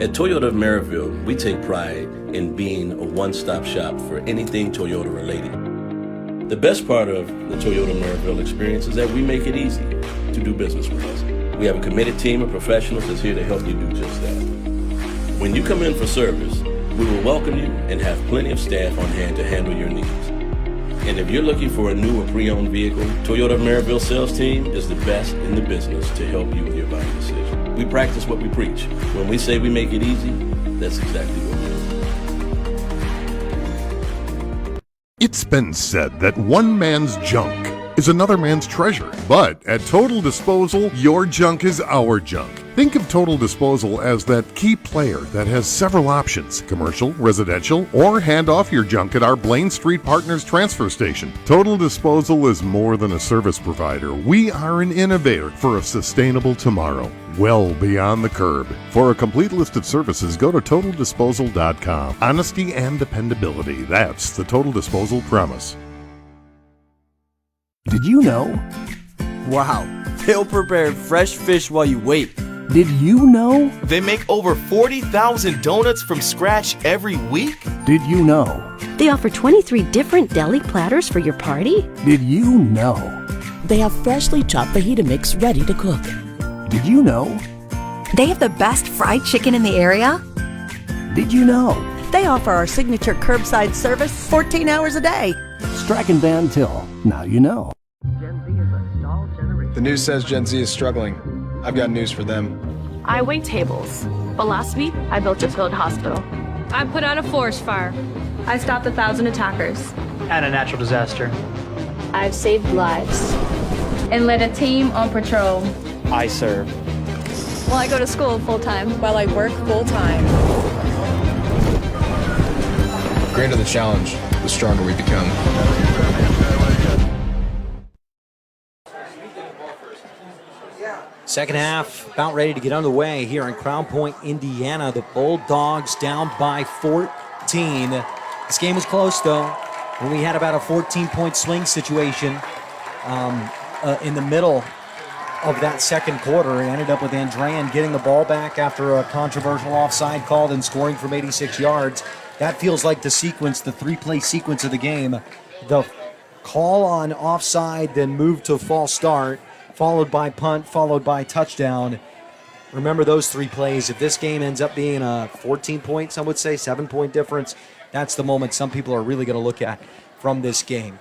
At Toyota of Maryville, we take pride in being a one-stop shop for anything Toyota related. The best part of the Toyota Maryville experience is that we make it easy to do business with us. We have a committed team of professionals that's here to help you do just that. When you come in for service, we will welcome you and have plenty of staff on hand to handle your needs. And if you're looking for a new or pre-owned vehicle, Toyota of Maryville sales team is the best in the business to help you with your buying decision. We practice what we preach. When we say we make it easy, that's exactly what we do. It's been said that one man's junk is another man's treasure. But at Total Disposal, your junk is our junk. Think of Total Disposal as that key player that has several options: commercial, residential, or hand off your junk at our Blaine Street Partners transfer station. Total Disposal is more than a service provider. We are an innovator for a sustainable tomorrow, well beyond the curb. For a complete list of services, go to TotalDisposal.com. Honesty and dependability, that's the Total Disposal promise. Did you know? Wow, they'll prepare fresh fish while you wait. Did you know? They make over 40,000 donuts from scratch every week. Did you know? They offer 23 different deli platters for your party. Did you know? They have freshly chopped fajita mix ready to cook. Did you know? They have the best fried chicken in the area. Did you know? They offer our signature curbside service 14 hours a day. Strachan Van Til. Now you know. The news says Gen Z is struggling. I've got news for them. I wait tables, but last week I built a field hospital. I put out a forest fire. I stopped 1,000 attackers. And a natural disaster. I've saved lives and led a team on patrol. I serve. Well, I go to school full-time. While I work full-time. The greater the challenge, the stronger we become. Second half about ready to get underway here in Crown Point, Indiana. The Bulldogs down by 14. This game was close, though. When we had about a 14-point swing situation in the middle of that second quarter, it ended up with Andrean getting the ball back after a controversial offside called and scoring from 86 yards. That feels like the sequence, the three-play sequence of the game. The call on offside, then move to false start, followed by punt, followed by touchdown. Remember those three plays. If this game ends up being a 14-point, some would say 7-point difference, that's the moment some people are really going to look at from this game.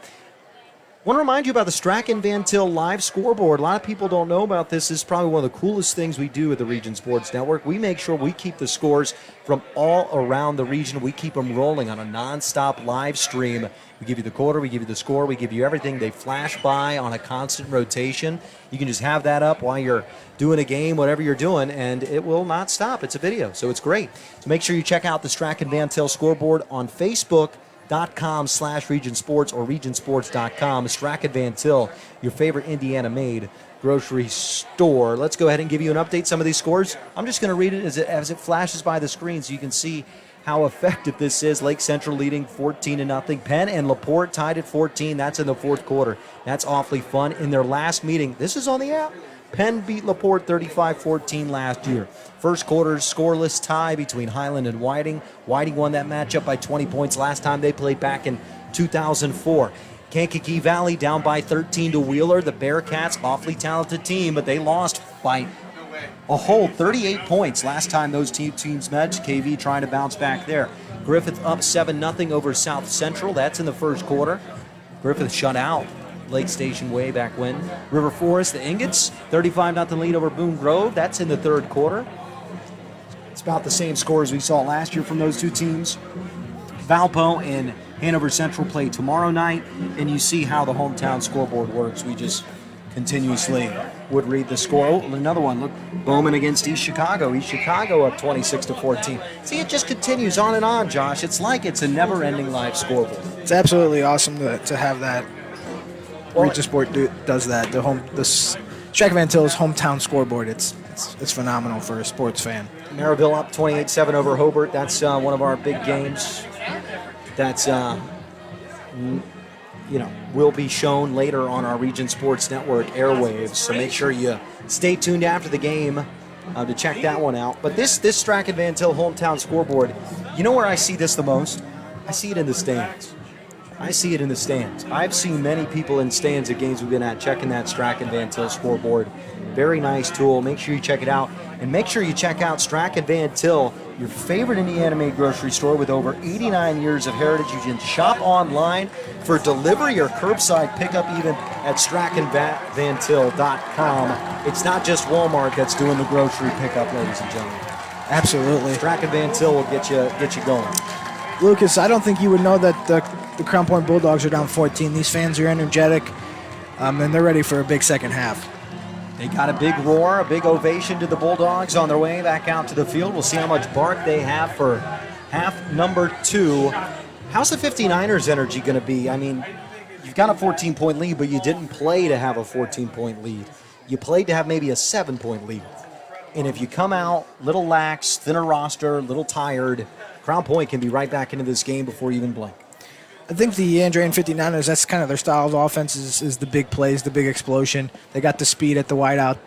I want to remind you about the Strachan Van Til live scoreboard. A lot of people don't know about this. This is probably one of the coolest things we do at the Region Sports Network. We make sure we keep the scores from all around the region. We keep them rolling on a nonstop live stream. We give you the quarter, we give you the score, we give you everything. They flash by on a constant rotation. You can just have that up while you're doing a game, whatever you're doing, and it will not stop. It's a video, so it's great. So make sure you check out the Strachan Van Til scoreboard on Facebook.com/Region Sports or regionsports.com. Strachan Van Til, your favorite Indiana-made grocery store. Let's go ahead and give you an update. Some of these scores, I'm just going to read it as it flashes by the screen so you can see how effective this is. Lake Central leading 14-0. Penn and LaPorte tied at 14. That's in the fourth quarter. That's awfully fun. In their last meeting, this is on the app, Penn beat LaPorte 35-14 last year. First quarter scoreless tie between Highland and Whiting. Whiting won that matchup by 20 points last time they played back in 2004. Kankakee Valley down by 13 to Wheeler. The Bearcats, awfully talented team, but they lost by a whole 38 points last time those two teams met. KV trying to bounce back there. Griffith up 7-0 over South Central. That's in the first quarter. Griffith shut out Lake Station way back when. River Forest, the Ingots, 35-0 lead over Boone Grove. That's in the third quarter. It's about the same scores we saw last year from those two teams. Valpo and Hanover Central play tomorrow night, and you see how the hometown scoreboard works. We just continuously would read the score. Oh, another one. Look, Bowman against East Chicago. East Chicago up 26-14. See, it just continues on and on, Josh. It's like it's a never-ending live scoreboard. It's absolutely awesome to have that. Region Sport does that. The Strachan Van Til's hometown scoreboard. It's it's phenomenal for a sports fan. Maryville up 28-7 over Hobart. That's one of our big games. That's will be shown later on our Region Sports Network airwaves. So make sure you stay tuned after the game to check that one out. But this Strachan Van Til hometown scoreboard, you know where I see this the most? I see it in the stands. I've seen many people in stands at games we've been at checking that Strachan Van Til scoreboard. Very nice tool. Make sure you check it out. And make sure you check out Strachan Van Til, your favorite Indiana-made grocery store with over 89 years of heritage. You can shop online for delivery or curbside pickup even at strachanvantil.com. It's not just Walmart that's doing the grocery pickup, ladies and gentlemen. Absolutely. Strachan Van Til will get you going. Lucas, I don't think you would know that the Crown Point Bulldogs are down 14. These fans are energetic, and they're ready for a big second half. They got a big roar, a big ovation to the Bulldogs on their way back out to the field. We'll see how much bark they have for half number 2. How's the 59ers energy going to be? I mean, you've got a 14-point lead, but you didn't play to have a 14-point lead. You played to have maybe a 7-point lead. And if you come out a little lax, thinner roster, a little tired, Crown Point can be right back into this game before you even blink. I think the Andrean 59ers, that's kind of their style of offense is the big plays, the big explosion. They got the speed at the wideout.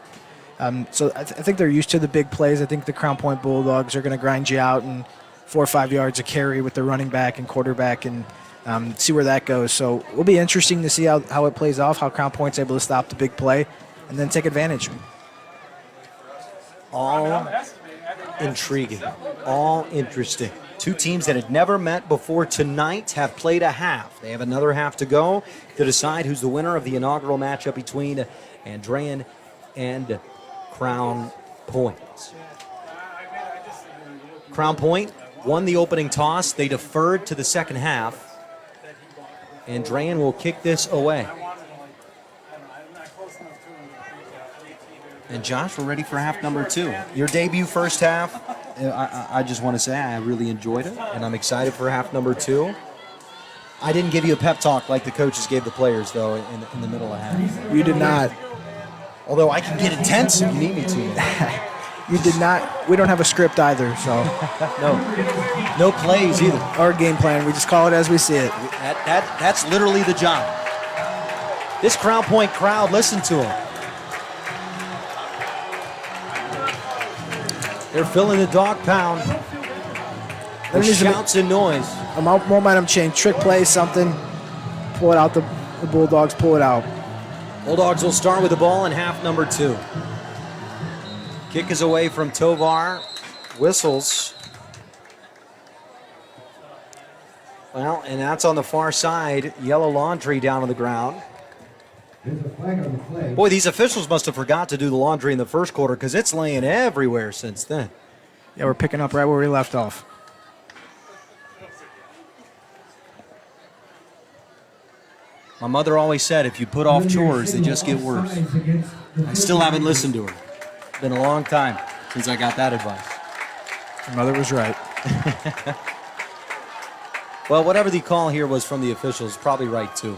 So I think they're used to the big plays. I think the Crown Point Bulldogs are going to grind you out and 4 or 5 yards of carry with the running back and quarterback and see where that goes. So it will be interesting to see how it plays off, how Crown Point's able to stop the big play and then take advantage. All intriguing, all interesting. Two teams that had never met before tonight have played a half. They have another half to go to decide who's the winner of the inaugural matchup between Andrean and Crown Point. Crown Point won the opening toss. They deferred to the second half. Andrean will kick this away. And Josh, we're ready for half number 2. Your debut first half, I just want to say I really enjoyed it, and I'm excited for half number 2. I didn't give you a pep talk like the coaches gave the players, though, in the middle of half. You did not. Although I can get intense if you need me to. You did not. We don't have a script either, so. No plays either. Our game plan, we just call it as we see it. That's literally the job. This Crown Point crowd, listen to them. They're filling the dog pound. There's shouts and noise. A momentum change, trick play, something. Pull it out, the Bulldogs pull it out. Bulldogs will start with the ball in half number 2. Kick is away from Tovar. Whistles. Well, and that's on the far side. Yellow laundry down on the ground. Boy, these officials must have forgot to do the laundry in the first quarter because it's laying everywhere since then. Yeah, we're picking up right where we left off. My mother always said if you put off chores, they just get worse. I still haven't listened to her. It's been a long time since I got that advice. Your mother was right. Well, whatever the call here was from the officials, probably right too.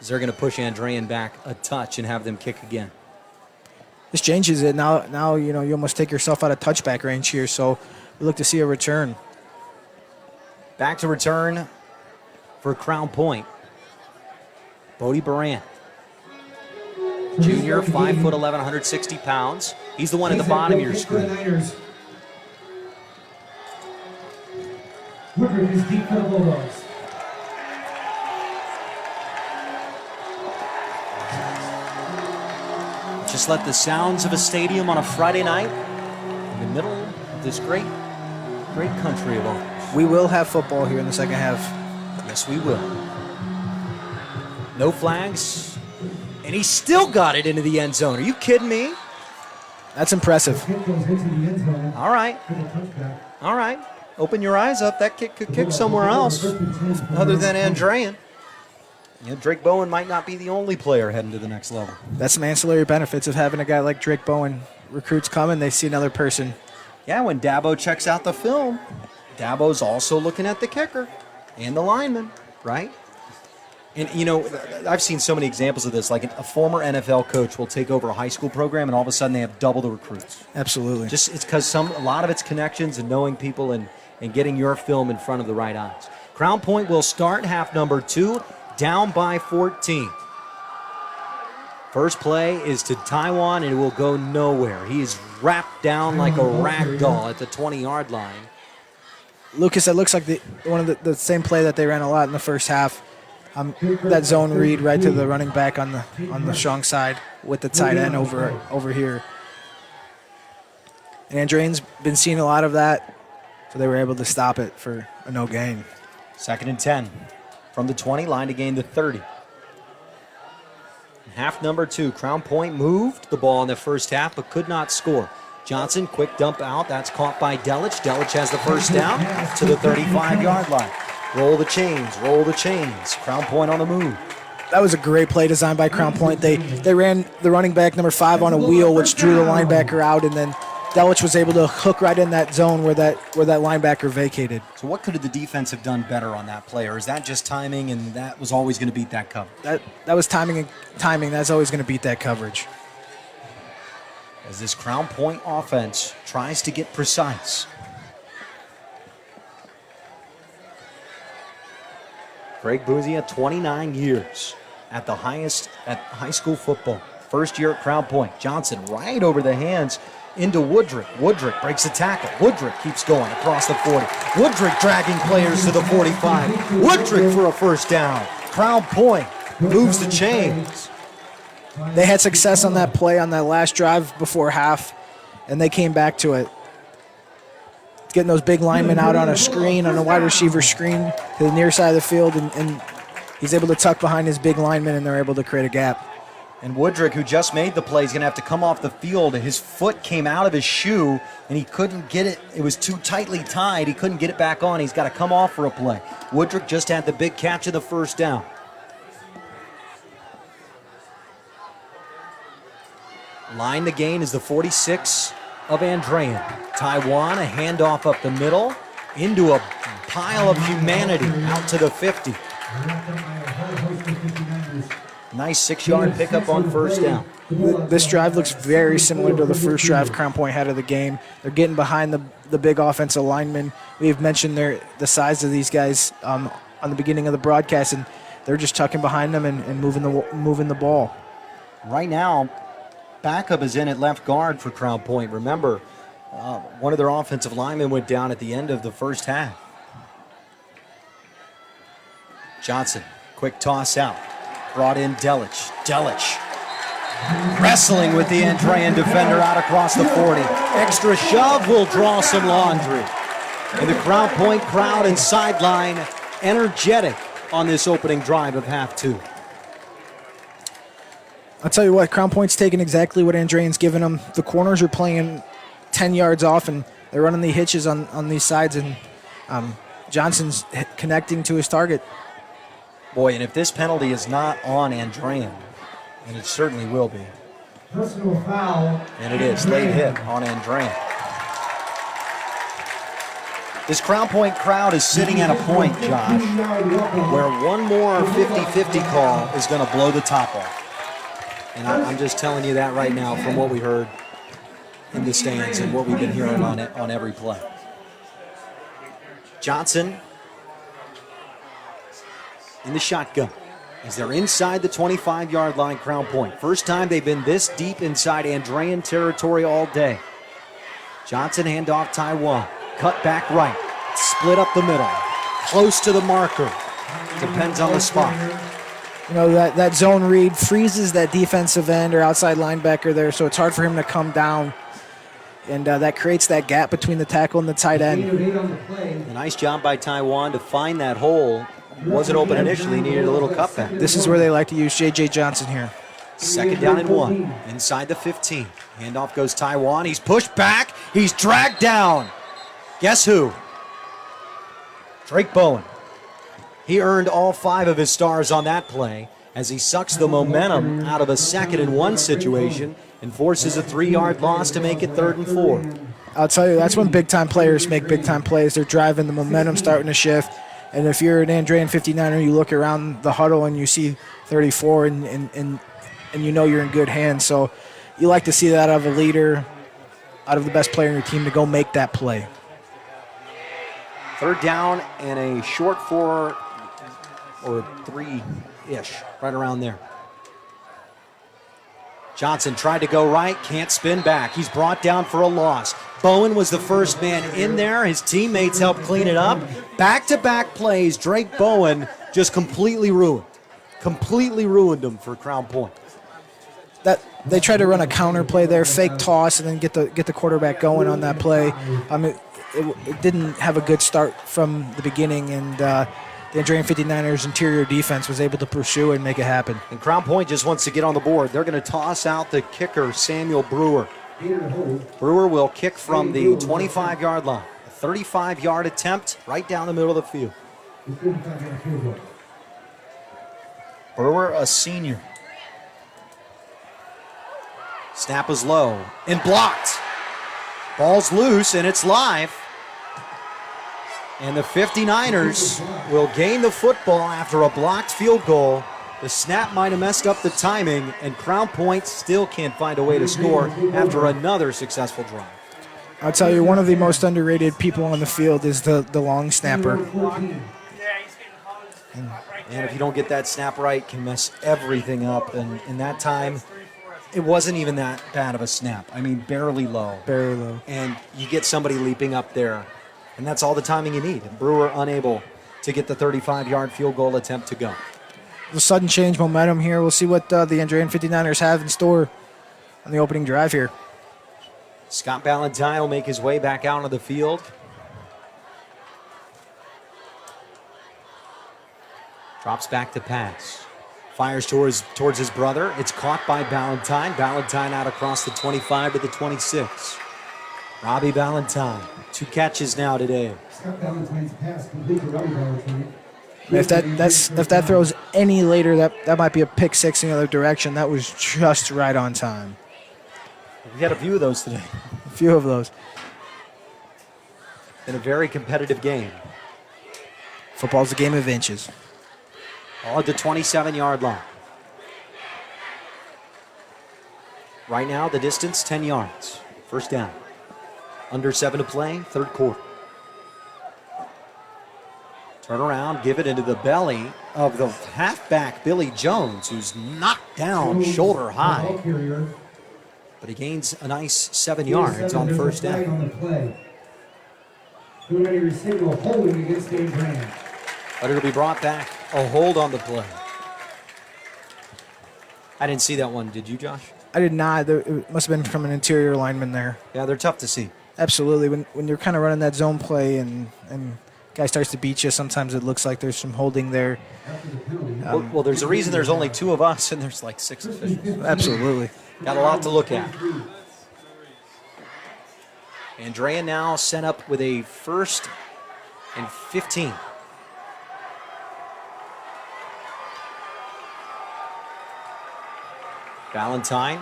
They're going to push Andrean back a touch and have them kick again. This changes it. Now you almost take yourself out of touchback range here, so we look to see a return. Back to return for Crown Point. Bodie Baran. Junior, 5'11", 160 pounds. He's the one at the bottom of your screen. Woodruff is deep for the Bulldogs. Just let the sounds of a stadium on a Friday night in the middle of this great country of ours. We will have football here in the second half. Yes, we will. No flags, and he still got it into the end zone. Are you kidding me? That's impressive. All right. Open your eyes up. That kick could kick somewhere else other than Andrean. Drake Bowen might not be the only player heading to the next level. That's some ancillary benefits of having a guy like Drake Bowen. Recruits come and they see another person. Yeah, when Dabo checks out the film, Dabo's also looking at the kicker and the lineman, right? And, I've seen so many examples of this. Like a former NFL coach will take over a high school program, and all of a sudden they have double the recruits. Absolutely. Just it's because a lot of it's connections and knowing people and getting your film in front of the right eyes. Crown Point will start half number 2, down by 14. First play is to Taiwan, and it will go nowhere. He is wrapped down like a rag doll at the 20-yard line. Lucas, that looks like one of the same play that they ran a lot in the first half. That zone read right to the running back on the strong side with the tight end over here. And Andrean's been seeing a lot of that, so they were able to stop it for a no gain. 2nd and 10 from the 20, line to gain the 30. Half number 2, Crown Point moved the ball in the first half but could not score. Johnson, quick dump out. That's caught by Delich. Delich has the first down to the 35-yard line. Roll the chains, roll the chains. Crown Point on the move. That was a great play designed by Crown Point. They ran the running back number 5 on a wheel, which drew the linebacker out, and then Delich was able to hook right in that zone where that linebacker vacated. So what could the defense have done better on that play, or is that just timing and that was always going to beat that cover? That was timing. That's always going to beat that coverage. As this Crown Point offense tries to get precise. Greg Buzia, 29 years at the highest at high school football. First year at Crown Point. Johnson right over the hands into Woodrick. Woodrick breaks a tackle. Woodrick keeps going across the 40. Woodrick dragging players to the 45. Woodrick for a first down. Crown Point moves the chains. They had success on that play on that last drive before half, and they came back to it. Getting those big linemen out on a screen, on a wide receiver screen to the near side of the field, and he's able to tuck behind his big lineman, and they're able to create a gap. And Woodrick, who just made the play, is going to have to come off the field. His foot came out of his shoe, and he couldn't get it. It was too tightly tied. He couldn't get it back on. He's got to come off for a play. Woodrick just had the big catch of the first down. Line to gain is the 46 of Andrean. Taiwan, a handoff up the middle into a pile of humanity out to the 50. Nice 6-yard pickup on first down. This drive looks very similar to the first drive Crown Point had of the game. They're getting behind the big offensive linemen. We've mentioned the size of these guys on the beginning of the broadcast, and they're just tucking behind them and moving the ball. Right now, backup is in at left guard for Crown Point. Remember, one of their offensive linemen went down at the end of the first half. Johnson, quick toss out. Brought in Delich. Delich wrestling with the Andrean defender out across the 40. Extra shove will draw some laundry. And the Crown Point crowd and sideline energetic on this opening drive of half 2. I'll tell you what, Crown Point's taking exactly what Andrean's given them. The corners are playing 10 yards off, and they're running the hitches on these sides, and Johnson's connecting to his target. Boy, and if this penalty is not on Andrean, and it certainly will be. Personal foul. And it is. Late hit on Andrean. This Crown Point crowd is sitting at a point, Josh, where one more 50-50 call is going to blow the top off. And I'm just telling you that right now from what we heard in the stands and what we've been hearing on every play. Johnson in the shotgun as they're inside the 25-yard line, Crown Point. First time they've been this deep inside Andrean territory all day. Johnson handoff Taiwan. Cut back right. Split up the middle. Close to the marker. Depends on the spot. You know, that zone read freezes that defensive end or outside linebacker there, so it's hard for him to come down. And that creates that gap between the tackle and the tight end. A nice job by Taiwan to find that hole. Wasn't open initially, needed a little cutback. This is where they like to use J.J. Johnson here. 2nd down and 1, inside the 15. Handoff goes Taiwan. He's pushed back. He's dragged down. Guess who? Drake Bowen. He earned all 5 of his stars on that play as he sucks the momentum out of a 2nd and 1 situation and forces a 3-yard loss to make it 3rd and 4. I'll tell you, that's when big-time players make big-time plays. They're driving, the momentum starting to shift. And if you're an Andrean 59er, you look around the huddle and you see 34 and you know you're in good hands. So you like to see that out of a leader, out of the best player in your team to go make that play. Third down and a short 4 or 3-ish, right around there. Johnson tried to go right, can't spin back. He's brought down for a loss. Bowen was the first man in there. His teammates helped clean it up. Back-to-back plays, Drake Bowen just completely ruined him for Crown Point. That they tried to run a counter play there, fake toss, and then get the quarterback going on that play. It didn't have a good start from the beginning, and the Andrean 59ers interior defense was able to pursue and make it happen. And Crown Point just wants to get on the board. They're going to toss out the kicker, Samuel Brewer. Brewer will kick from the 25-yard line. A 35-yard attempt right down the middle of the field. Brewer, a senior. Snap is low and blocked. Ball's loose and it's live. And the 59ers will gain the football after a blocked field goal. The snap might have messed up the timing, and Crown Point still can't find a way to score after another successful drive. I'll tell you, one of the most underrated people on the field is the long snapper. And if you don't get that snap right, it can mess everything up. And in that time, it wasn't even that bad of a snap. I mean, barely low. Barely low. And you get somebody leaping up there, and that's all the timing you need. And Brewer unable to get the 35-yard field goal attempt to go. A sudden change momentum here. We'll see what the Andrean 59ers have in store on the opening drive here. Scott Ballantyne will make his way back out onto the field. Drops back to pass. Fires towards his brother. It's caught by Ballantyne. Ballantyne out across the 25 to the 26. Robbie Ballantyne, 2 catches now today. Scott Ballantyne's pass complete to Robbie Ballantyne. If that throws any later, that might be a pick six in the other direction. That was just right on time. We had a few of those today. A few of those. In a very competitive game. Football's a game of inches. All at the 27-yard line. Right now, the distance, 10 yards. First down. Under 7 to play, third quarter. Turn around, give it into the belly of the halfback, Billy Jones, who's knocked down shoulder high. But he gains a nice 7 yards on first down. But it'll be brought back. A hold on the play. I didn't see that one. Did you, Josh? I did not. It must have been from an interior lineman there. Yeah, they're tough to see. Absolutely. When you're kind of running that zone play and guy starts to beat you, sometimes it looks like there's some holding there. Well, there's a reason there's only 2 of us and there's like 6 officials. Absolutely. Got a lot to look at. Andrean now set up with a 1st and 15. Ballantyne,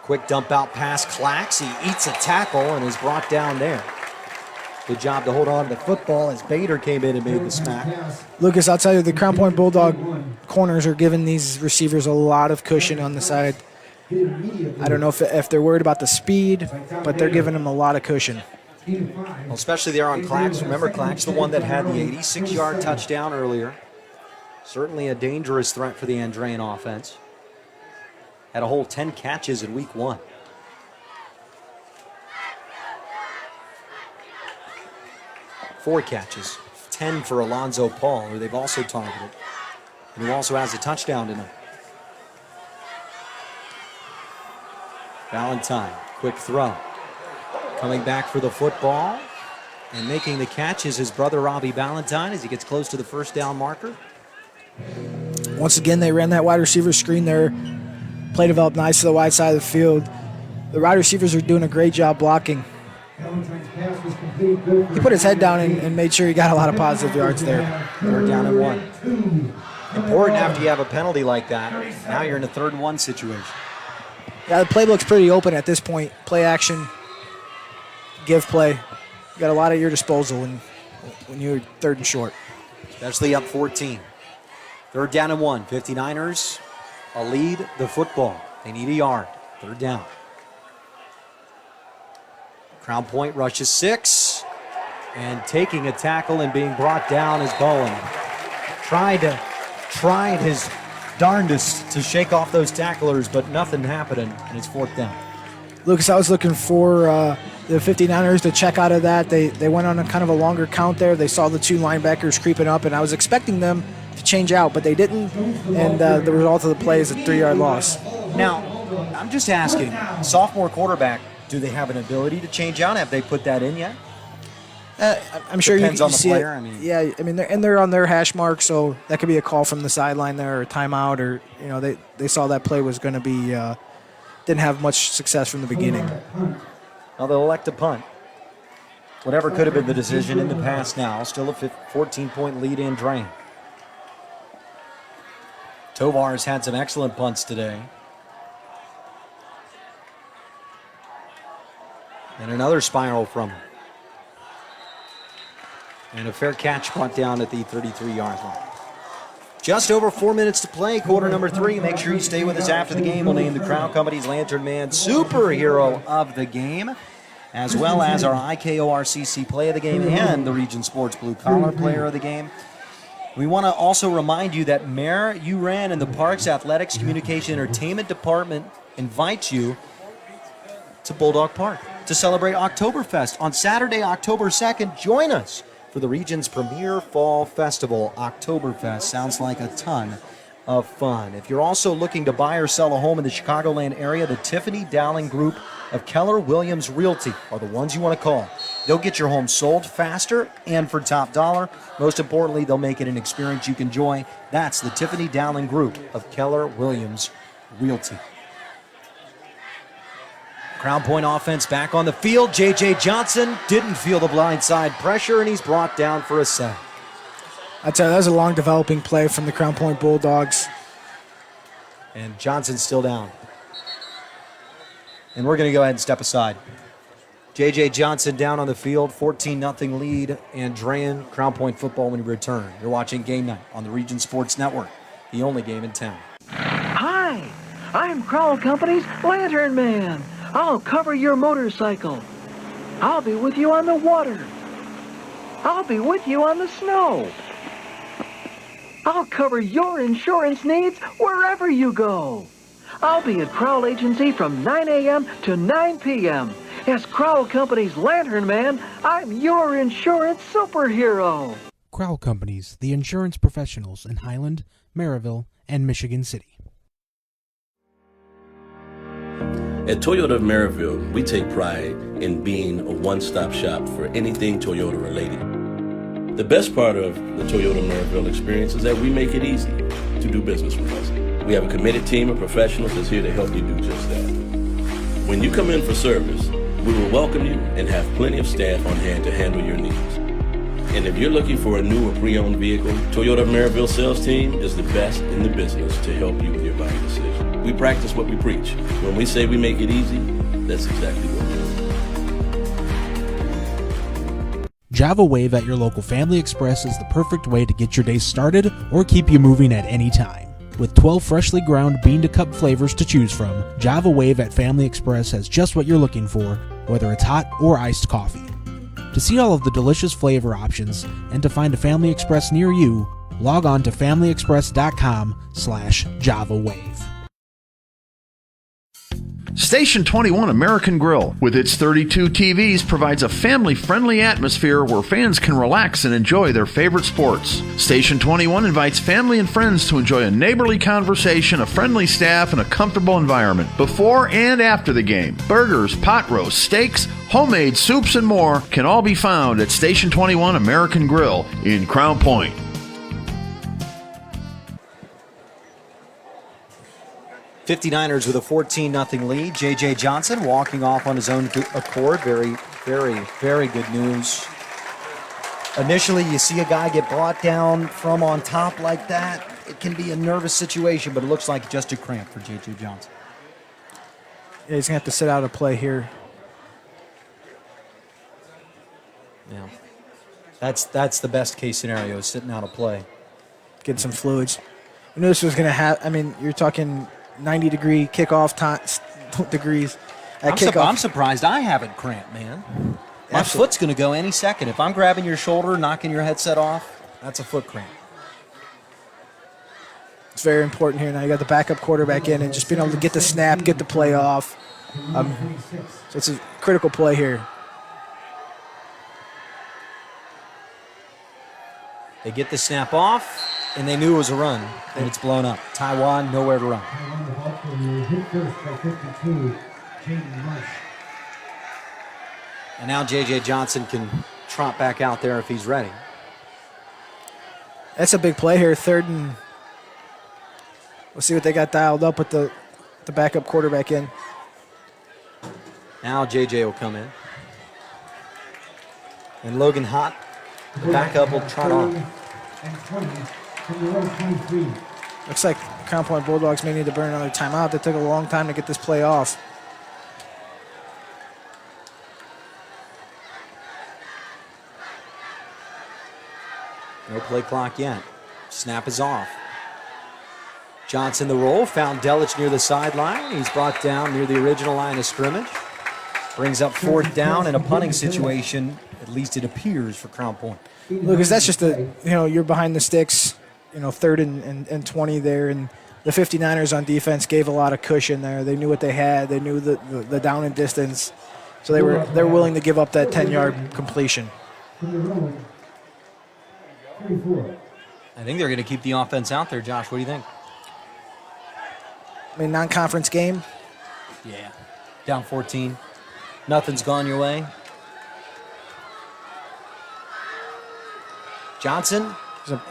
quick dump out pass, Clacks. He eats a tackle and is brought down there. Good job to hold on to the football as Bader came in and made the smack. Lucas, I'll tell you, the Crown Point Bulldog corners are giving these receivers a lot of cushion on the side. I don't know if they're worried about the speed, but they're giving them a lot of cushion. Well, especially there on Clacks. Remember, Clacks, the one that had the 86-yard touchdown earlier. Certainly a dangerous threat for the Andrean offense. Had a whole 10 catches in week 1. Four catches, 10 for Alonzo Paul, who they've also targeted, and who also has a touchdown tonight. Ballantyne, quick throw. Coming back for the football and making the catch is his brother Robbie Ballantyne as he gets close to the first down marker. Once again, they ran that wide receiver screen there. Play developed nice to the wide side of the field. The wide receivers are doing a great job blocking. He put his head down and made sure he got a lot of positive yards there. Third down and 1. Important after you have a penalty like that. Now you're in a 3rd and 1 situation. Yeah, the playbook's pretty open at this point. Play action, give play. You got a lot at your disposal when you're 3rd and short. especially up 14. 3rd down and 1. 59ers a lead the football. They need a yard. 3rd down. Crown Point rushes 6. And taking a tackle and being brought down is Bowen. Tried his darndest to shake off those tacklers, but nothing happening, and it's 4th down. Lucas, I was looking for the 59ers to check out of that. They went on a kind of a longer count there. They saw the 2 linebackers creeping up, and I was expecting them to change out, but they didn't, and the result of the play is a 3-yard loss. Now, I'm just asking, sophomore quarterback, do they have an ability to change out? Have they put that in yet? I'm sure Depends you on the see player. It. They're on their hash mark, so that could be a call from the sideline there, or a timeout, or they saw that play was going to be didn't have much success from the beginning. Well, they'll elect a punt. Whatever could have been the decision in the past now, still a 14-point lead in Andrean. Tovar's had some excellent punts today. And another spiral from him. And a fair catch brought down at the 33-yard line. Just over 4 minutes to play, quarter number 3. Make sure you stay with us after the game. We'll name the Crown Company's Lantern Man Superhero of the Game, as well as our IKORCC Play of the Game and the Region Sports Blue Collar Player of the Game. We want to also remind you that Mayor Uran and the Parks Athletics Communication Entertainment Department invites you to Bulldog Park to celebrate Oktoberfest on Saturday, October 2nd. Join us for the region's premier fall festival, Oktoberfest. Sounds like a ton of fun. If you're also looking to buy or sell a home in the Chicagoland area, the Tiffany Dowling Group of Keller Williams Realty are the ones you want to call. They'll get your home sold faster and for top dollar. Most importantly, they'll make it an experience you can enjoy. That's the Tiffany Dowling Group of Keller Williams Realty. Crown Point offense back on the field. J.J. Johnson didn't feel the blindside pressure, and he's brought down for a sack. I'd say that was a long developing play from the Crown Point Bulldogs. And Johnson's still down. And we're going to go ahead and step aside. J.J. Johnson down on the field, 14-0 lead. Andrean, Crown Point football when we return. You're watching Game Night on the Region Sports Network, the only game in town. Hi, I'm Crowell Company's Lantern Man. I'll cover your motorcycle. I'll be with you on the water. I'll be with you on the snow. I'll cover your insurance needs wherever you go. I'll be at Crowell Agency from 9 a.m. to 9 p.m. As Crowell Company's Lantern Man, I'm your insurance superhero. Crowell Companies, the insurance professionals in Highland, Maryville, and Michigan City. At Toyota of Maryville, we take pride in being a one-stop shop for anything Toyota related. The best part of the Toyota Maryville experience is that we make it easy to do business with us. We have a committed team of professionals that's here to help you do just that. When you come in for service, we will welcome you and have plenty of staff on hand to handle your needs. And if you're looking for a new or pre-owned vehicle, Toyota Maryville sales team is the best in the business to help you with your buying decision. We practice what we preach. When we say we make it easy, that's exactly what we do. Java Wave at your local Family Express is the perfect way to get your day started or keep you moving at any time. With 12 freshly ground bean-to-cup flavors to choose from, Java Wave at Family Express has just what you're looking for, whether it's hot or iced coffee. To see all of the delicious flavor options and to find a Family Express near you, log on to familyexpress.com/JavaWave. Station 21 American Grill, with its 32 TVs, provides a family-friendly atmosphere where fans can relax and enjoy their favorite sports. Station 21 invites family and friends to enjoy a neighborly conversation, a friendly staff, and a comfortable environment before and after the game. Burgers, pot roasts, steaks, homemade soups, and more can all be found at Station 21 American Grill in Crown Point. '59ers with a 14-0 lead. J.J. Johnson walking off on his own accord. Very, very, very good news. Initially, you see a guy get brought down from on top like that. It can be a nervous situation, but it looks like just a cramp for J.J. Johnson. Yeah, he's going to have to sit out a play here. Yeah. That's the best case scenario, is sitting out a play. Get some fluids. You knew this was going to have, I mean, you're talking 90-degree kickoff degrees at kickoff. I'm surprised I haven't cramped, man. My foot's going to go any second. If I'm grabbing your shoulder, knocking your headset off, that's a foot cramp. It's very important here. Now you got the backup quarterback in and just being able to get the snap, get the play off. So it's a critical play here. They get the snap off, and they knew it was a run, and it's blown up. Taiwan, nowhere to run. And now J.J. Johnson can trot back out there if he's ready. That's a big play here, 3rd and... We'll see what they got dialed up with the backup quarterback in. Now J.J. will come in. And Logan Hott, the backup, will trot on. Looks like Crown Point Bulldogs may need to burn another timeout. They took a long time to get this play off. No play clock yet. Snap is off. Johnson the roll, found Delich near the sideline. He's brought down near the original line of scrimmage. Brings up 4th down in a punting situation, at least it appears, for Crown Point. Lucas, that's just you're behind the sticks, 3rd and 20 there, and the 59ers on defense gave a lot of cushion there. They knew what they had. They knew the down and distance, so they were willing to give up that 10-yard completion. I think they're going to keep the offense out there, Josh. What do you think? I mean, non-conference game. Yeah. Down 14. Nothing's gone your way. Johnson,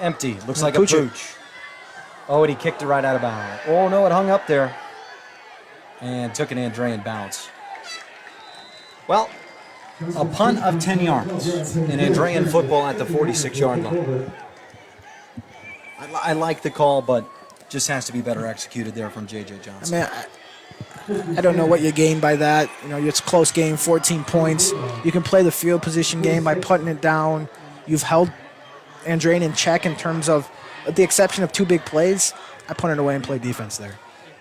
empty. Looks like a pooch. Oh, and he kicked it right out of bounds. Oh, no, it hung up there. And took an Andrean bounce. Well, a punt of 10 yards in Andrean football at the 46-yard line. I like the call, but just has to be better executed there from J.J. Johnson. I mean, I don't know what you gain by that. It's a close game, 14 points. You can play the field position game by putting it down. You've held Andrean in check in terms of, with the exception of 2 big plays, I punted away and played defense there.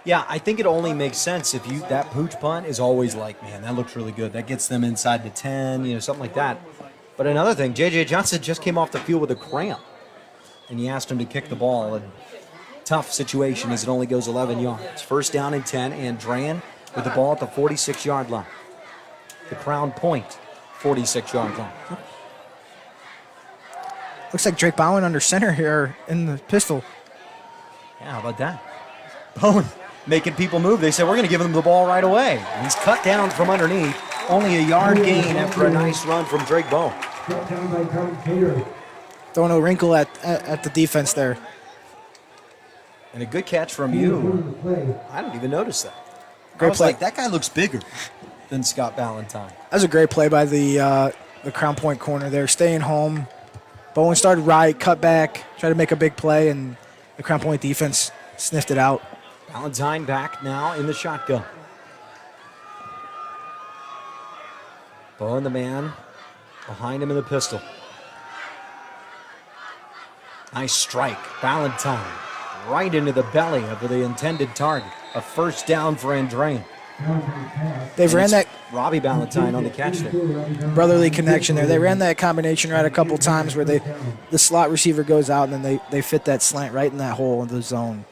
Yeah, I think it only makes sense if that pooch punt is always like, man, that looks really good. That gets them inside the 10, something like that. But another thing, J.J. Johnson just came off the field with a cramp, and you asked him to kick the ball. A tough situation as it only goes 11 yards. 1st down and 10, Andrean with the ball at the 46-yard line. The Crown Point 46-yard line. Looks like Drake Bowen under center here in the pistol. Yeah, how about that? Bowen making people move. They said, we're going to give him the ball right away. And he's cut down from underneath. Only a yard gain after a nice run from Drake Bowen. Throwing a wrinkle at the defense there. And a good catch from you. I didn't even notice that. Great play. Like, that guy looks bigger than Scott Valentine. That was a great play by the Crown Point corner there. Staying home. Bowen started right, cut back, tried to make a big play, and the Crown Point defense sniffed it out. Valentine back now in the shotgun. Bowen, the man behind him in the pistol. Nice strike. Valentine right into the belly of the intended target. A 1st down for Andrean. They've ran that. Robbie Valentine on the catch there. Brotherly connection there. They ran that combination right a couple times where the slot receiver goes out and then they fit that slant right in that hole in the zone.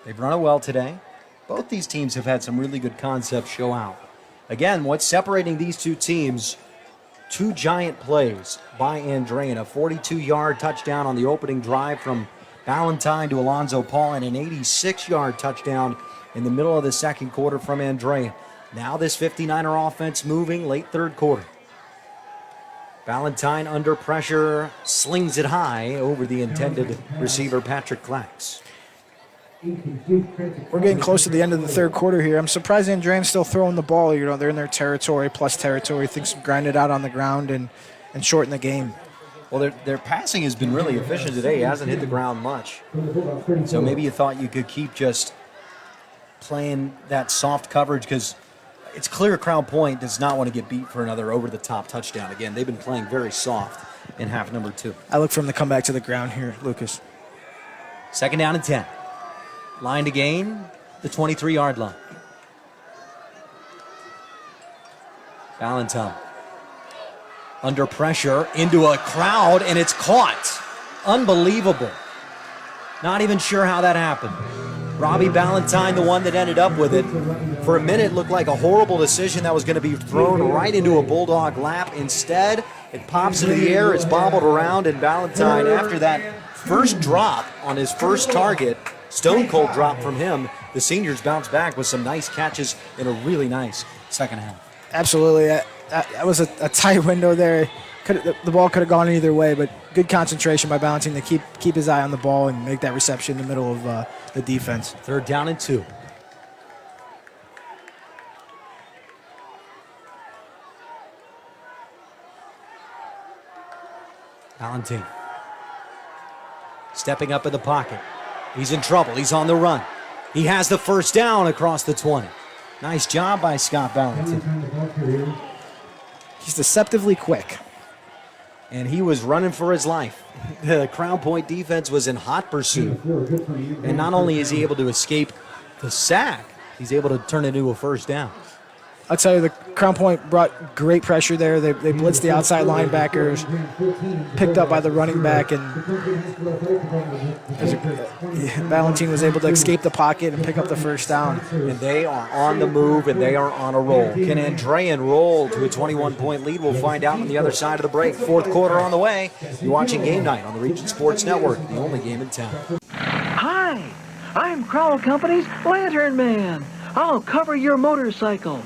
They've run it well today. Both these teams have had some really good concepts show out. Again, what's separating these two teams, 2 giant plays by Andrean. A 42-yard touchdown on the opening drive from Valentine to Alonzo Paul, and an 86-yard touchdown in the middle of the 2nd quarter from Andrean. Now this 59er offense moving late 3rd quarter. Valentine under pressure, slings it high over the intended receiver, Patrick Clax. We're getting close to the end of the 3rd quarter here. I'm surprised Andrean's still throwing the ball. They're in their territory, plus territory. Things grind it out on the ground and shorten the game. Well, their passing has been really efficient today. He hasn't hit the ground much. So maybe you thought you could keep just playing that soft coverage, because it's clear Crown Point does not want to get beat for another over-the-top touchdown. Again, they've been playing very soft. in half number 2. I look for him to come back to the ground here, Lucas. 2nd down and 10. Line to gain, the 23-yard line. Valentine under pressure into a crowd, and it's caught. Unbelievable. Not even sure how that happened. Robbie Valentine, the one that ended up with it. For a minute, looked like a horrible decision that was going to be thrown right into a Bulldog lap. Instead, it pops into the air, it's bobbled around, and Valentine, after that first drop on his first target, stone cold drop from him, the seniors bounce back with some nice catches in a really nice second half. Absolutely. That was a tight window there. The ball could have gone either way, but good concentration by Valentine to keep his eye on the ball and make that reception in the middle of the defense. 3rd down and 2. Valentine stepping up in the pocket. He's in trouble. He's on the run. He has the first down across the 20. Nice job by Scott Valentine. He's deceptively quick. And he was running for his life. The Crown Point defense was in hot pursuit. And not only is he able to escape the sack, he's able to turn it into a first down. I'll tell you, the Crown Point brought great pressure there. They blitzed the outside linebackers, picked up by the running back, and Valentine was able to escape the pocket and pick up the first down. And they are on the move, and they are on a roll. Can Andrean roll to a 21-point lead? We'll find out on the other side of the break. 4th quarter on the way. You're watching Game Night on the Region Sports Network, the only game in town. Hi, I'm Crowell Company's Lantern Man. I'll cover your motorcycle.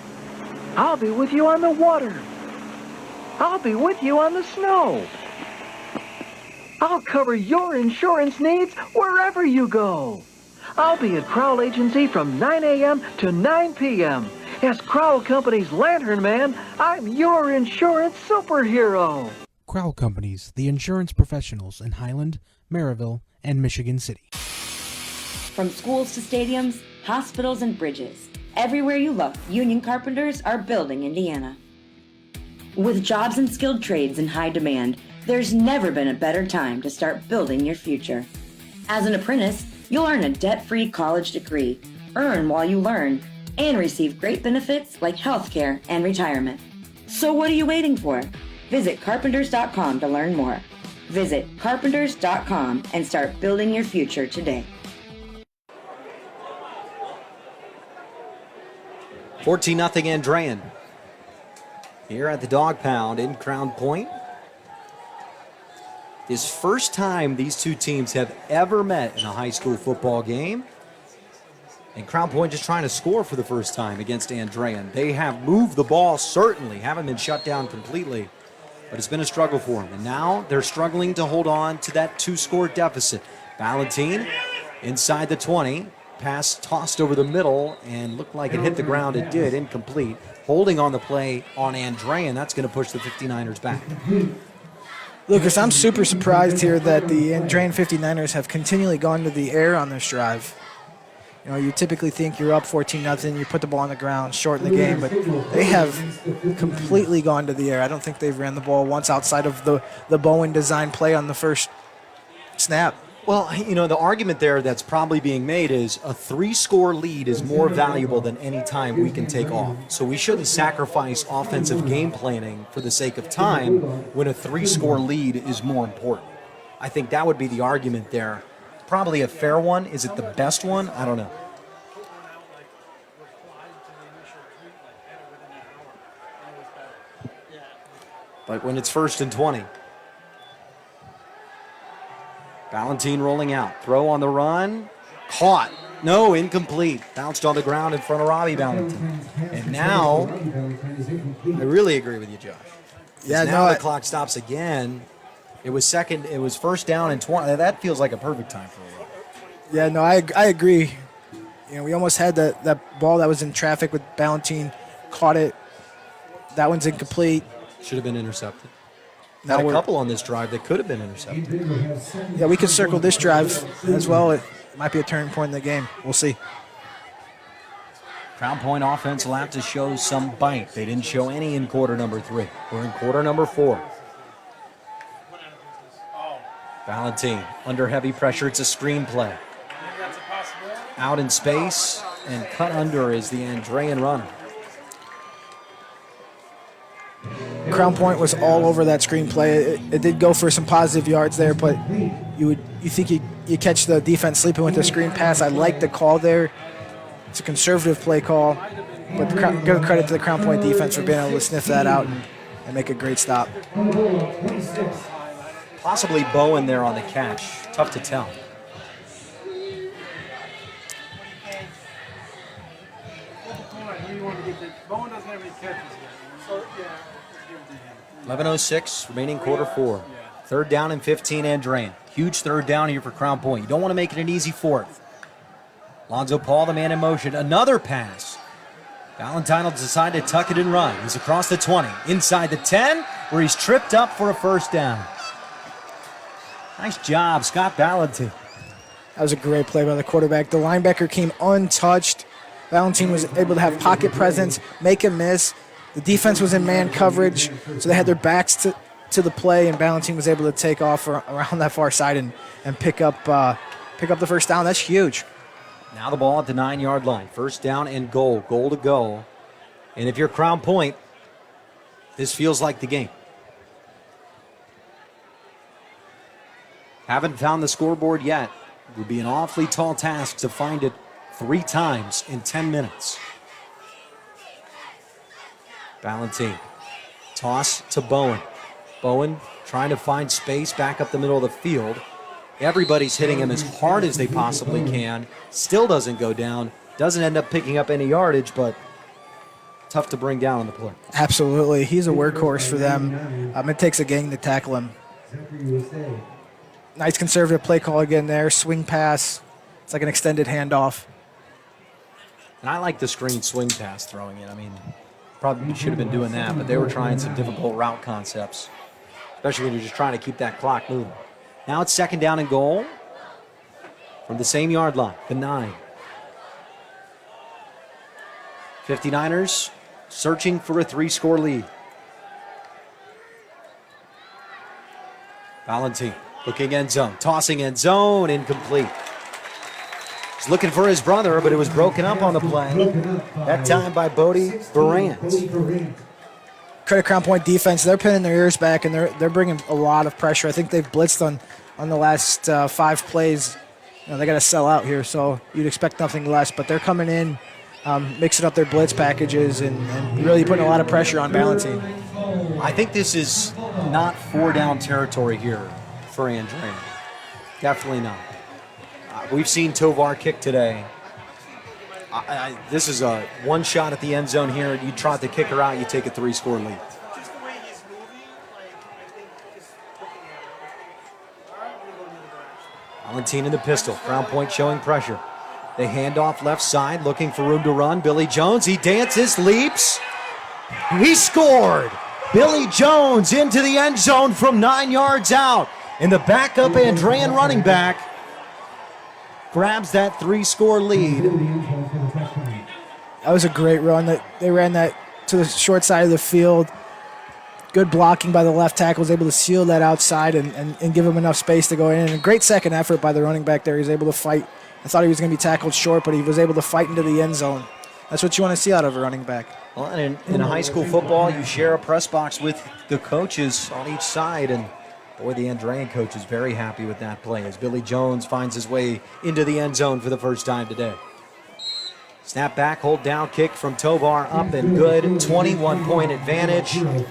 I'll be with you on the water. I'll be with you on the snow. I'll cover your insurance needs wherever you go. I'll be at Crowell Agency from 9 a.m. to 9 p.m. As Crowell Company's Lantern Man, I'm your insurance superhero. Crowell Companies, the insurance professionals in Highland, Maryville, and Michigan City. From schools to stadiums, hospitals, and bridges. Everywhere you look, union carpenters are building Indiana. With jobs and skilled trades in high demand, there's never been a better time to start building your future. As an apprentice, you'll earn a debt-free college degree, earn while you learn, and receive great benefits like healthcare and retirement. So what are you waiting for? Visit carpenters.com to learn more. Visit carpenters.com and start building your future today. 14-0 Andrean here at the Dog Pound in Crown Point. This first time these two teams have ever met in a high school football game. And Crown Point just trying to score for the first time against Andrean. They have moved the ball, certainly, haven't been shut down completely, but it's been a struggle for them. And now they're struggling to hold on to that 2-score deficit. Valentine inside the 20. Pass tossed over the middle and looked like it hit the ground. It did, incomplete. Holding on the play on Andrean, that's going to push the 59ers back. Lucas, I'm super surprised here that the Andrean 59ers have continually gone to the air on this drive. You know, you typically think you're up 14-0, you put the ball on the ground, shorten the game, but they have completely gone to the air. I don't think they've ran the ball once outside of the Bowen design play on the first snap. Well, you know, the argument there that's probably being made is a 3-score lead is more valuable than any time we can take off. So we shouldn't sacrifice offensive game planning for the sake of time when a 3-score lead is more important. I think that would be the argument there. Probably a fair one. Is it the best one? I don't know. But when it's 1st and 20. Valentine rolling out. Throw on the run. Caught. No, incomplete. Bounced on the ground in front of Robbie Valentine. And now, I really agree with you, Josh. Yeah, now the clock stops again. It was 1st down and 20. That feels like a perfect time for a run. Yeah, no, I agree. You know, we almost had that ball that was in traffic with Valentine. Caught it. That one's incomplete. Should have been intercepted. Now a couple on this drive that could have been intercepted. Yeah, we could circle this drive as well. It might be a turning point in the game. We'll see. Crown Point offense will have to show some bite. They didn't show any in quarter number 3. We're in quarter number 4. Valentine under heavy pressure. It's a screen play. Out in space and cut under is the Andrean runner. Crown Point was all over that screen play. It did go for some positive yards there, but you think you catch the defense sleeping with the screen pass. I like the call there. It's a conservative play call, but give credit to the Crown Point defense for being able to sniff that out and make a great stop. Possibly Bowen there on the catch. Tough to tell. Bowen doesn't have any catches yet. So, yeah. 11:06 remaining quarter 4. Third down and 15, Andrean. Huge third down here for Crown Point. You don't want to make it an easy fourth. Lonzo Paul, the man in motion. Another pass. Valentine will decide to tuck it and run. He's across the 20, inside the 10, where he's tripped up for a first down. Nice job, Scott Valentine. That was a great play by the quarterback. The linebacker came untouched. Valentine was able to have pocket presence, make a miss. The defense was in man coverage, so they had their backs to the play, and Valentine was able to take off around that far side and pick up the first down. That's huge. Now the ball at the 9-yard line. First down and goal to go. And if you're Crown Point, this feels like the game. Haven't found the scoreboard yet. It would be an awfully tall task to find it 3 times in 10 minutes. Valentine. Toss to Bowen. Bowen trying to find space back up the middle of the field. Everybody's hitting him as hard as they possibly can. Still doesn't go down. Doesn't end up picking up any yardage, but tough to bring down on the play. Absolutely. He's a workhorse for them. It takes a gang to tackle him. Nice conservative play call again there. Swing pass. It's like an extended handoff. And I like the screen swing pass throwing it. I mean, probably should have been doing that, but they were trying some difficult route concepts, especially when you're just trying to keep that clock moving. Now it's second down and goal from the same yard line, the 9. 59ers searching for a 3-score lead. Valentine looking end zone, tossing end zone, incomplete. He's looking for his brother, but it was broken up on the play. That time by Bodie Durant. Credit Crown Point defense. They're pinning their ears back, and they're bringing a lot of pressure. I think they've blitzed on the last 5 plays. They got to sell out here, so you'd expect nothing less. But they're coming in, mixing up their blitz packages and really putting a lot of pressure on Valentine. I think this is not 4-down territory here for Andrean. Definitely not. We've seen Tovar kick today. This is a one shot at the end zone here. You trot the kicker out, you take a 3-score lead. Valentine in the pistol. Crown Point showing pressure. They hand off left side, looking for room to run. Billy Jones, he dances, leaps. He scored! Billy Jones into the end zone from 9 yards out. And the backup Andrean running back grabs that 3-score lead. That was a great run. They ran that to the short side of the field. Good blocking by the left tackle. Was able to seal that outside and give him enough space to go in. And a great second effort by the running back there. He was able to fight. I thought he was going to be tackled short, but he was able to fight into the end zone. That's what you want to see out of a running back. Well, and in high school football, you share a press box with the coaches on each side, and boy, the Andrean coach is very happy with that play as Billy Jones finds his way into the end zone for the first time today. Snap back, hold down kick from Tovar, up and good. 21-point advantage. And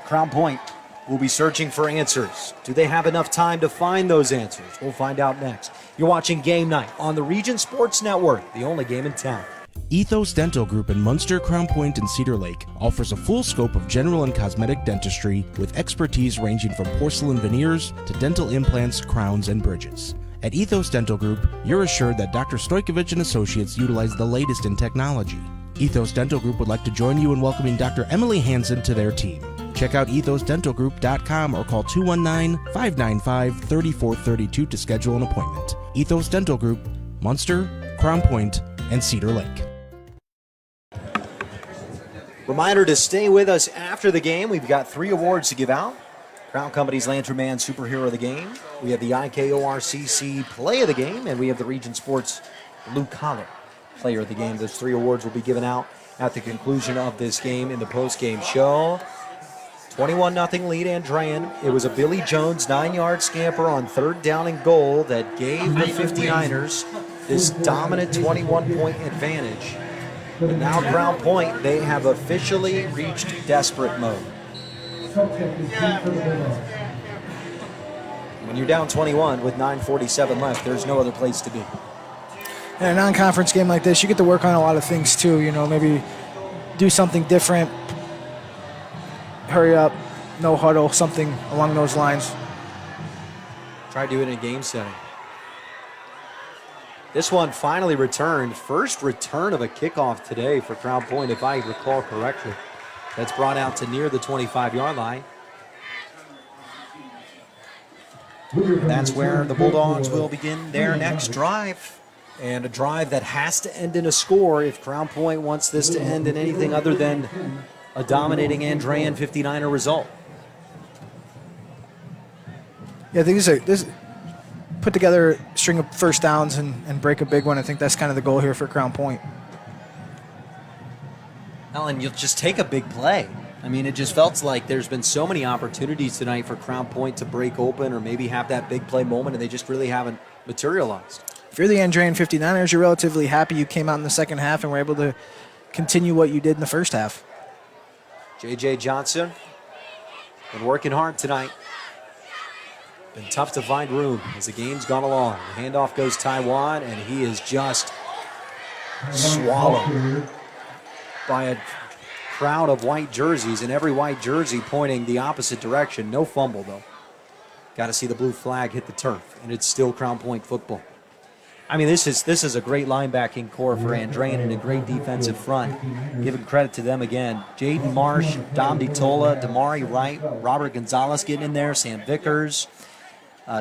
Crown Point will be searching for answers. Do they have enough time to find those answers? We'll find out next. You're watching Game Night on the Region Sports Network, the only game in town. Ethos Dental Group in Munster, Crown Point, and Cedar Lake offers a full scope of general and cosmetic dentistry with expertise ranging from porcelain veneers to dental implants, crowns, and bridges. At Ethos Dental Group, you're assured that Dr. Stojkovic and Associates utilize the latest in technology. Ethos Dental Group would like to join you in welcoming Dr. Emily Hansen to their team. Check out ethosdentalgroup.com or call 219-595-3432 to schedule an appointment. Ethos Dental Group, Munster, Crown Point, and Cedar Lake. Reminder to stay with us after the game. We've got 3 awards to give out. Crown Company's Lantern Man Superhero of the Game. We have the IKORCC Play of the Game, and we have the Region Sports Blue Collar Player of the Game. Those 3 awards will be given out at the conclusion of this game in the post-game show. 21-0 lead, Andrean. It was a Billy Jones 9-yard scamper on 3rd down and goal that gave the 59ers this dominant 21-point advantage. But now Crown Point, they have officially reached desperate mode. When you're down 21 with 9:47 left, there's no other place to be. In a non-conference game like this, you get to work on a lot of things too. You know, maybe do something different, hurry up, no huddle, something along those lines. Try to do it in a game setting. This one finally returned. First return of a kickoff today for Crown Point, if I recall correctly. That's brought out to near the 25-yard line. That's where the Bulldogs will begin their next drive. And a drive that has to end in a score if Crown Point wants this to end in anything other than a dominating Andrean 59er result. Yeah, I think this put together a string of first downs and break a big one. I think that's kind of the goal here for Crown Point. Alan, you'll just take a big play. I mean, it just felt like there's been so many opportunities tonight for Crown Point to break open or maybe have that big play moment, and they just really haven't materialized. If you're the Andrean 59ers, you're relatively happy you came out in the second half and were able to continue what you did in the first half. J.J. Johnson been working hard tonight. Been tough to find room as the game's gone along. The handoff goes Taiwan, and he is just swallowed by a crowd of white jerseys, and every white jersey pointing the opposite direction. No fumble, though. Got to see the blue flag hit the turf, and it's still Crown Point football. I mean, this is a great linebacking core for Andrean and a great defensive front. Giving credit to them again. Jaden Marsh, Dom DiTola, Damari Wright, Robert Gonzalez getting in there, Sam Vickers,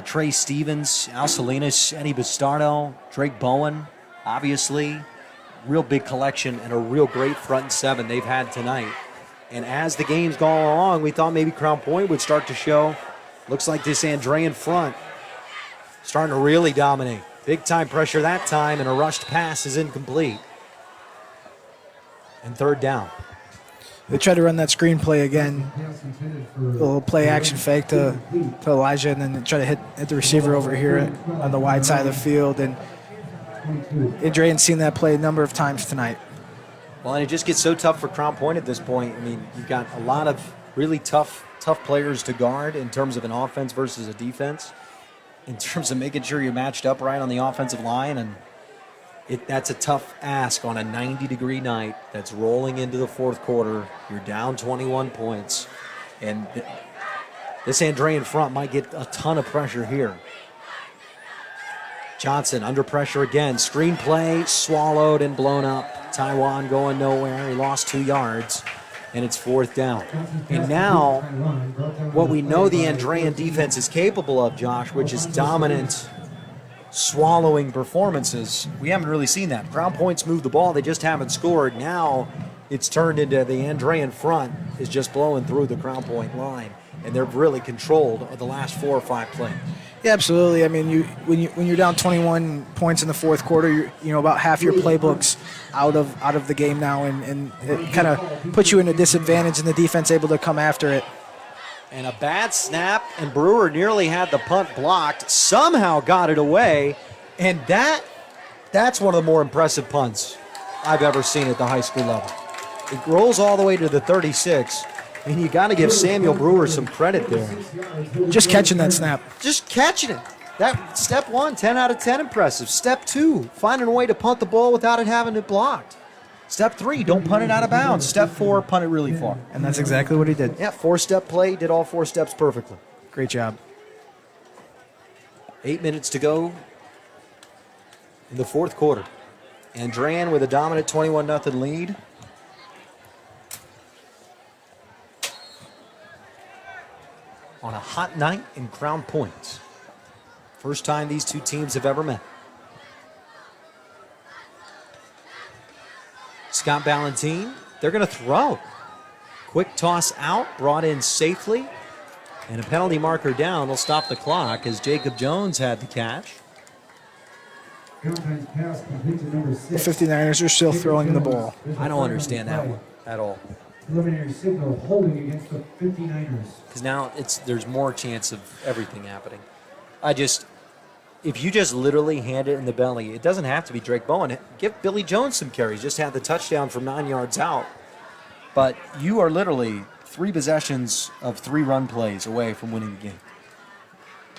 Trey Stevens, Al Salinas, Eddie Bastardo, Drake Bowen, obviously. Real big collection and a real great front seven they've had tonight. And as the game's gone along, we thought maybe Crown Point would start to show. Looks like this Andrean front starting to really dominate. Big time pressure that time, and a rushed pass is incomplete. And 3rd down. They tried to run that screen play again. A little play action fake to Elijah, and then try to hit the receiver over here on the wide side of the field. And Andrean's seen that play a number of times tonight. Well, and it just gets so tough for Crown Point at this point. I mean, you've got a lot of really tough players to guard in terms of an offense versus a defense, in terms of making sure you're matched up right on the offensive line. And that's a tough ask on a 90-degree night that's rolling into the 4th quarter. You're down 21 points. And this Andrean front might get a ton of pressure here. Johnson under pressure again. Screen play, swallowed and blown up. Taiwan going nowhere. He lost 2 yards, and it's 4th down. And now, what we know the Andrean defense is capable of, Josh, which is dominant, swallowing performances. We haven't really seen that. Crown Point's moved the ball. They just haven't scored. Now, it's turned into the Andrean front is just blowing through the Crown Point line, and they're really controlled the last 4 or 5 plays. Yeah, absolutely. I mean, when you're down 21 points in the 4th quarter, you know about half your playbooks out of the game now, and it kind of puts you in a disadvantage, and the defense able to come after it. And a bad snap, and Brewer nearly had the punt blocked. Somehow got it away, and that's one of the more impressive punts I've ever seen at the high school level. It rolls all the way to the 36. I mean, you got to give Samuel Brewer some credit there. Just catching that snap. Just catching it. That step 1, 10 out of 10 impressive. Step 2, finding a way to punt the ball without it having it blocked. Step 3, don't punt it out of bounds. Step 4, punt it really far. And that's exactly what he did. Yeah, 4-step play, did all 4 steps perfectly. Great job. 8 minutes to go in the 4th quarter. Andrean with a dominant 21-0 lead. On a hot night in Crown Point. First time these two teams have ever met. Scott Ballantine, they're going to throw. Quick toss out, brought in safely. And a penalty marker down will stop the clock as Jacob Jones had the catch. The 59ers are still throwing the ball. I don't understand that one at all. Preliminary signal holding against the 59ers. Because now there's more chance of everything happening. If you just literally hand it in the belly, it doesn't have to be Drake Bowen. Give Billy Jones some carries. Just had the touchdown from 9 yards out. But you are literally 3 possessions of 3 run plays away from winning the game.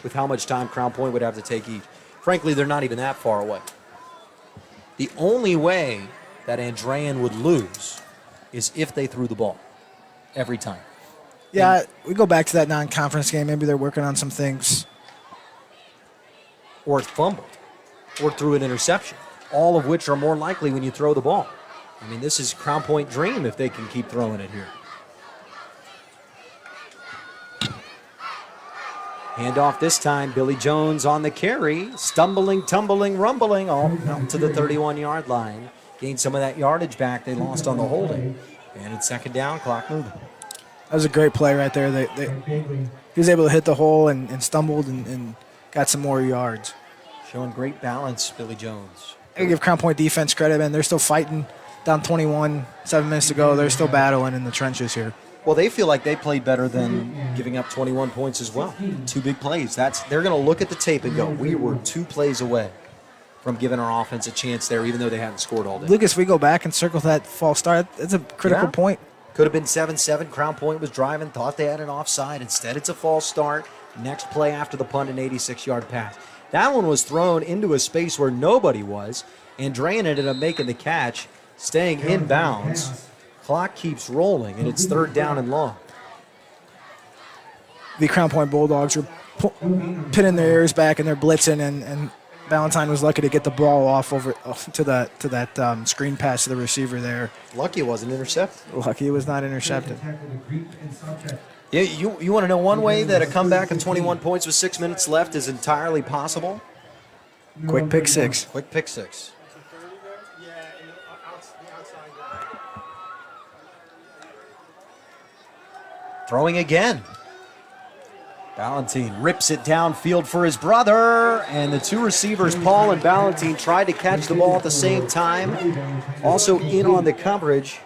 With how much time Crown Point would have to take each. Frankly, they're not even that far away. The only way that Andrean would lose is if they threw the ball every time. Yeah, we go back to that non-conference game. Maybe they're working on some things. Or fumbled, or threw an interception, all of which are more likely when you throw the ball. I mean, this is Crown Point dream if they can keep throwing it here. Handoff this time, Billy Jones on the carry, stumbling, tumbling, rumbling, all out to the 31-yard line. Gained some of that yardage back they lost on the holding. And it's second down, clock moving. That was a great play right there. He was able to hit the hole and stumbled and got some more yards. Showing great balance, Billy Jones. I give Crown Point defense credit, man. They're still fighting. Down 21, 7 minutes to go. They're still battling in the trenches here. Well, they feel like they played better than giving up 21 points as well. 2 big plays. They're going to look at the tape and go, we were 2 plays away from giving our offense a chance there, even though they hadn't scored all day. Lucas, we go back and circle that false start. That's a critical point. Could have been 7-7. Crown Point was driving, thought they had an offside. Instead, it's a false start. Next play after the punt, an 86-yard pass. That one was thrown into a space where nobody was. Andrean ended up making the catch, staying in bounds. Clock keeps rolling, and it's third down and long. The Crown Point Bulldogs are pinning their ears back and they're blitzing, and Valentine was lucky to get the ball off over to that screen pass to the receiver there. Lucky it wasn't intercepted. Lucky it was not intercepted. Yeah, you want to know one way that a comeback of 21 points with 6 minutes left is entirely possible? Quick pick six. Quick pick six. Throwing again. Ballantine rips it downfield for his brother, and the 2 receivers, Paul and Ballantine, tried to catch the ball at the same time. Also in on the coverage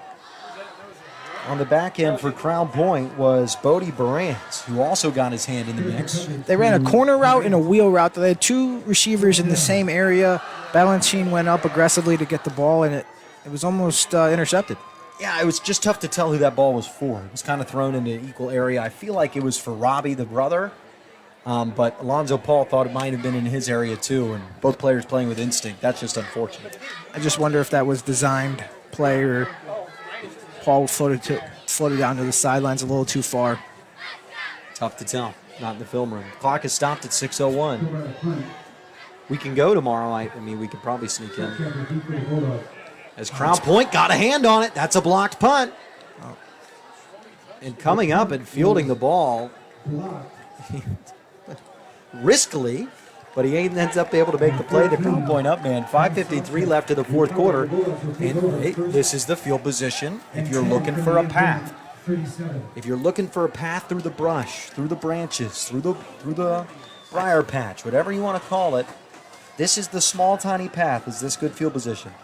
on the back end for Crown Point was Bodie Barans, who also got his hand in the mix. They ran a corner route and a wheel route. They had 2 receivers in the same area. Ballantine went up aggressively to get the ball, and it was almost intercepted. Yeah, it was just tough to tell who that ball was for. It was kind of thrown into an equal area. I feel like it was for Robbie, the brother, but Alonzo Paul thought it might have been in his area too, and both players playing with instinct. That's just unfortunate. I just wonder if that was designed play or Paul floated down to the sidelines a little too far. Tough to tell. Not in the film room. Clock is stopped at 6:01. We can go tomorrow. I mean, we could probably sneak in. As Crown Point got a hand on it. That's a blocked punt. And coming up and fielding the ball riskily, but he ends up able to make the play. The Crown Point up, man. 5:53 left in the fourth quarter. And this is the field position if you're looking for a path. If you're looking for a path through the brush, through the branches, through the briar patch, whatever you want to call it, this is the small, tiny path. Is this good field position?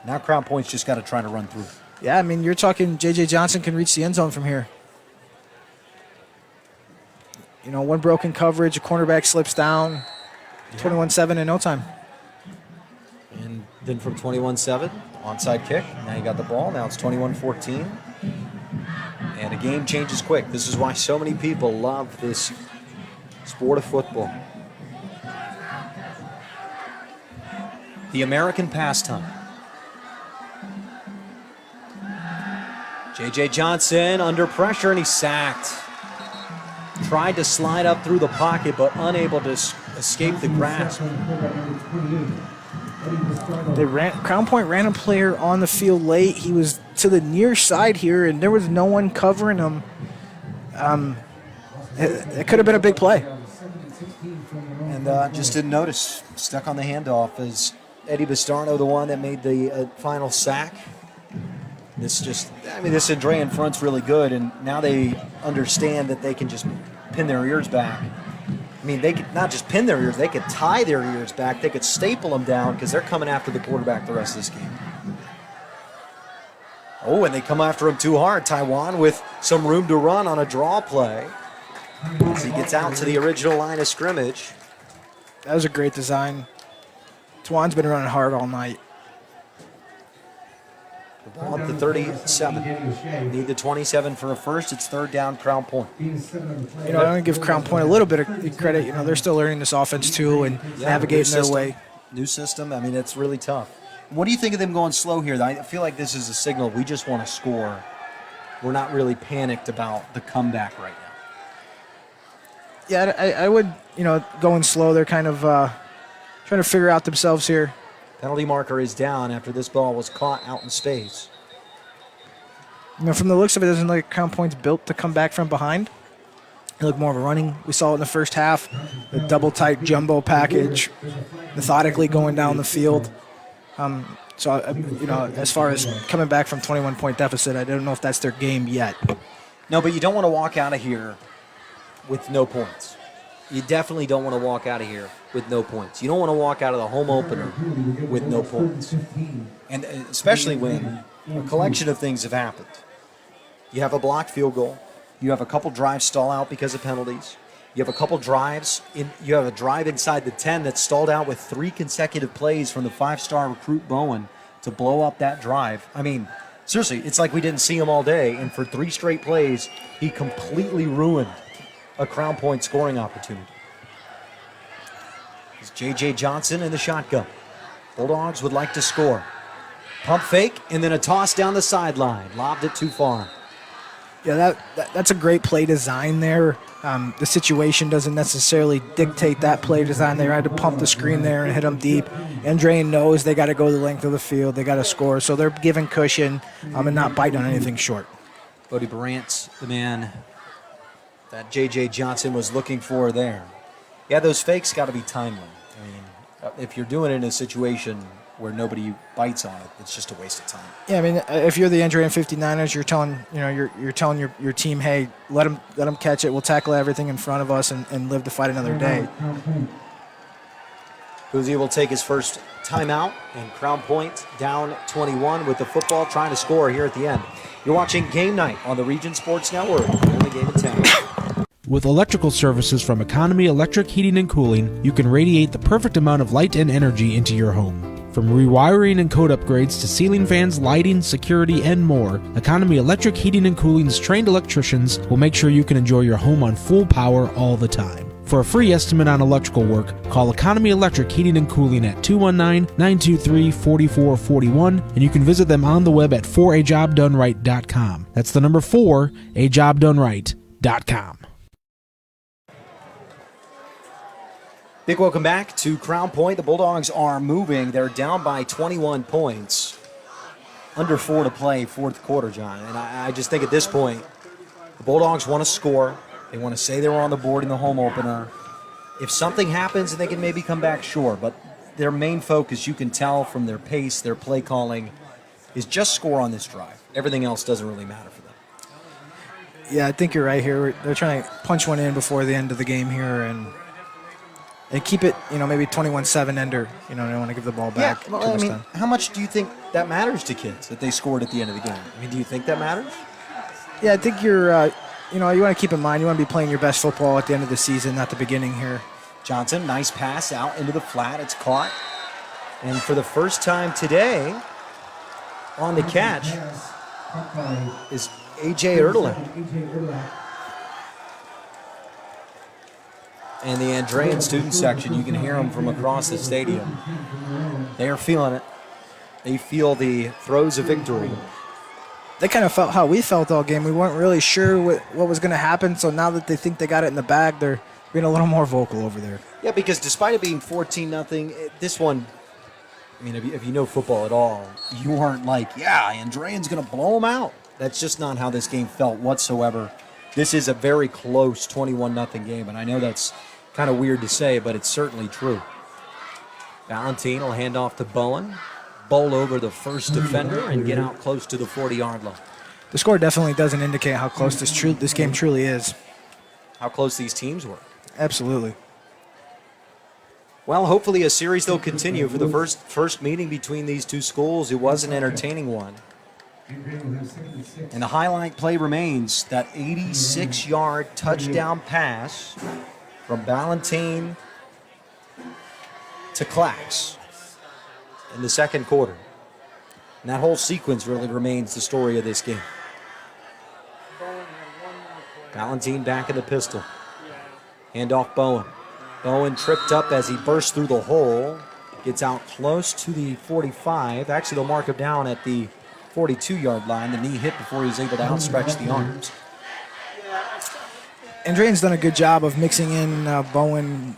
Now Crown Point's just got to try to run through. Yeah, I mean, you're talking J.J. Johnson can reach the end zone from here. You know, one broken coverage, a cornerback slips down, 21-7 in no time. And then from 21-7, onside kick. Now you got the ball. Now it's 21-14. And a game changes quick. This is why so many people love this sport of football. The American pastime. J.J. Johnson under pressure, and he's sacked. Tried to slide up through the pocket, but unable to escape the grasp. Crown Point ran a player on the field late. He was to the near side here, and there was no one covering him. It could have been a big play. And just didn't notice. Stuck on the handoff. Is Eddie Bastarno the one that made the final sack? This Andrean front's really good, and now they understand that they can just pin their ears back. I mean, they could not just pin their ears, they could tie their ears back. They could staple them down because they're coming after the quarterback the rest of this game. Oh, and they come after him too hard. Taiwan with some room to run on a draw play as he gets out to the original line of scrimmage. That was a great design. Taiwan's been running hard all night. The ball up to 37. Need the 27 for a first. It's third down, Crown Point. You know, I'm going to give Crown Point a little bit of credit. You know, they're still learning this offense too and navigating their way. New system. I mean, it's really tough. What do you think of them going slow here? I feel like this is a signal we just want to score. We're not really panicked about the comeback right now. Yeah, I would, you know, going slow. They're kind of trying to figure out themselves here. Penalty marker is down after this ball was caught out in space. You know, from the looks of it, it doesn't look like Crown Point's built to come back from behind. It looked more of a running. We saw it in the first half, the double tight jumbo package, methodically going down the field. So, you know, as far as coming back from 21-point deficit, I don't know if that's their game yet. No, but you don't want to walk out of here with no points. You definitely don't want to walk out of here with no points. You don't want to walk out of the home opener with no points. And especially when a collection of things have happened. You have a blocked field goal. You have a couple drives stall out because of penalties. You have a couple drives. You have a drive inside the 10 that stalled out with 3 consecutive plays from the 5-star recruit Bowen to blow up that drive. I mean, seriously, it's like we didn't see him all day. And for 3 straight plays, he completely ruined a Crown Point scoring opportunity. It's J.J. Johnson in the shotgun. Bulldogs would like to score. Pump fake, and then a toss down the sideline. Lobbed it too far. Yeah, that's a great play design there. The situation doesn't necessarily dictate that play design. They had to pump the screen there and hit them deep. Andrean knows they got to go the length of the field. They got to score, so they're giving cushion and not biting on anything short. Bodie Brant's the man that J.J. Johnson was looking for there. Yeah, those fakes got to be timely. I mean, if you're doing it in a situation where nobody bites on it, it's just a waste of time. Yeah, I mean, if you're the Andrean 59ers, you're telling your team, hey, let them catch it. We'll tackle everything in front of us and live to fight another day. Uzi will take his first timeout, and Crown Point down 21 with the football, trying to score here at the end. You're watching Game Night on the Region Sports Network, the only game in town. With electrical services from Economy Electric Heating and Cooling, you can radiate the perfect amount of light and energy into your home. From rewiring and code upgrades to ceiling fans, lighting, security, and more, Economy Electric Heating and Cooling's trained electricians will make sure you can enjoy your home on full power all the time. For a free estimate on electrical work, call Economy Electric Heating and Cooling at 219-923-4441, and you can visit them on the web at 4ajobdoneright.com. That's the number 4ajobdoneright.com. Big welcome back to Crown Point. The Bulldogs are moving. They're down by 21 points. Under 4 to play, fourth quarter, John. And I just think at this point, the Bulldogs want to score. They want to say they were on the board in the home opener. If something happens, they can maybe come back, sure. But their main focus, you can tell from their pace, their play calling, is just score on this drive. Everything else doesn't really matter for them. Yeah, I think you're right here. They're trying to punch one in before the end of the game here and keep it, maybe 21-7 ender. They want to give the ball back. Yeah, well, I mean, how much do you think that matters to kids that they scored at the end of the game? I mean, do you think that matters? Yeah, I think you're, you want to keep in mind you want to be playing your best football at the end of the season, not the beginning here. Johnson, nice pass out into the flat. It's caught. And for the first time today, on the catch is A.J. Erdeling. And the Andrean student section, you can hear them from across the stadium. They are feeling it. They feel the throes of victory. They kind of felt how we felt all game. We weren't really sure what was going to happen, so now that they think they got it in the bag, they're being a little more vocal over there. Yeah, because despite it being 14-0, this one, I mean, if you know football at all, you aren't like, yeah, Andrean's going to blow them out. That's just not how this game felt whatsoever. This is a very close 21-0 game, and I know that's kind of weird to say, but it's certainly true. Valentine will hand off to Bowen, bowl over the first defender, and get out close to the 40-yard line. The score definitely doesn't indicate how close this game truly is. how close these teams were. Absolutely. Well, hopefully a series they'll continue for the first meeting between these two schools. It was an entertaining one. And the highlight play remains that 86-yard touchdown pass from Ballantine to Clax in the second quarter. And that whole sequence really remains the story of this game. Ballantine back in the pistol. Hand off Bowen. Bowen tripped up as he burst through the hole. Gets out close to the 45. Actually, they'll mark him down at the 42-yard line. The knee hit before he was able to outstretch the arms. Andrean's done a good job of mixing in Bowen,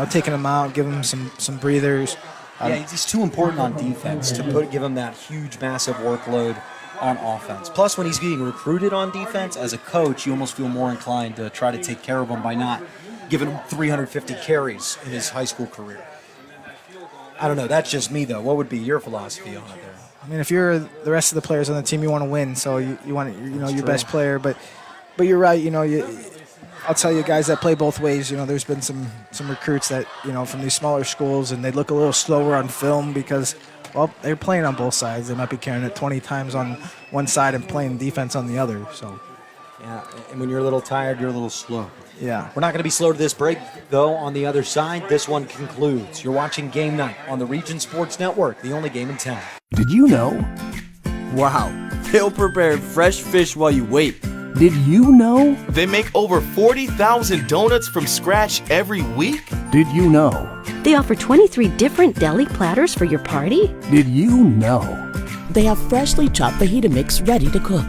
taking him out, giving him some breathers. Yeah, he's too important on defense to give him that huge, massive workload on offense. Plus, when he's being recruited on defense, as a coach, you almost feel more inclined to try to take care of him by not giving him 350 carries in his high school career. I don't know. That's just me, though. What would be your philosophy on it there? I mean, if you're the rest of the players on the team, you want to win, so you want your best player. But you're right. I'll tell you, guys that play both ways. There's been some recruits that from these smaller schools, and they look a little slower on film because, well, they're playing on both sides. They might be carrying it 20 times on one side and playing defense on the other. So, yeah, and when you're a little tired, you're a little slow. Yeah. We're not going to be slow to this break, though. On the other side, this one concludes. You're watching Game Night on the Region Sports Network, the only game in town. Did you know? Wow, they'll prepare fresh fish while you wait. Did you know? They make over 40,000 donuts from scratch every week. Did you know? They offer 23 different deli platters for your party. Did you know? They have freshly chopped fajita mix ready to cook.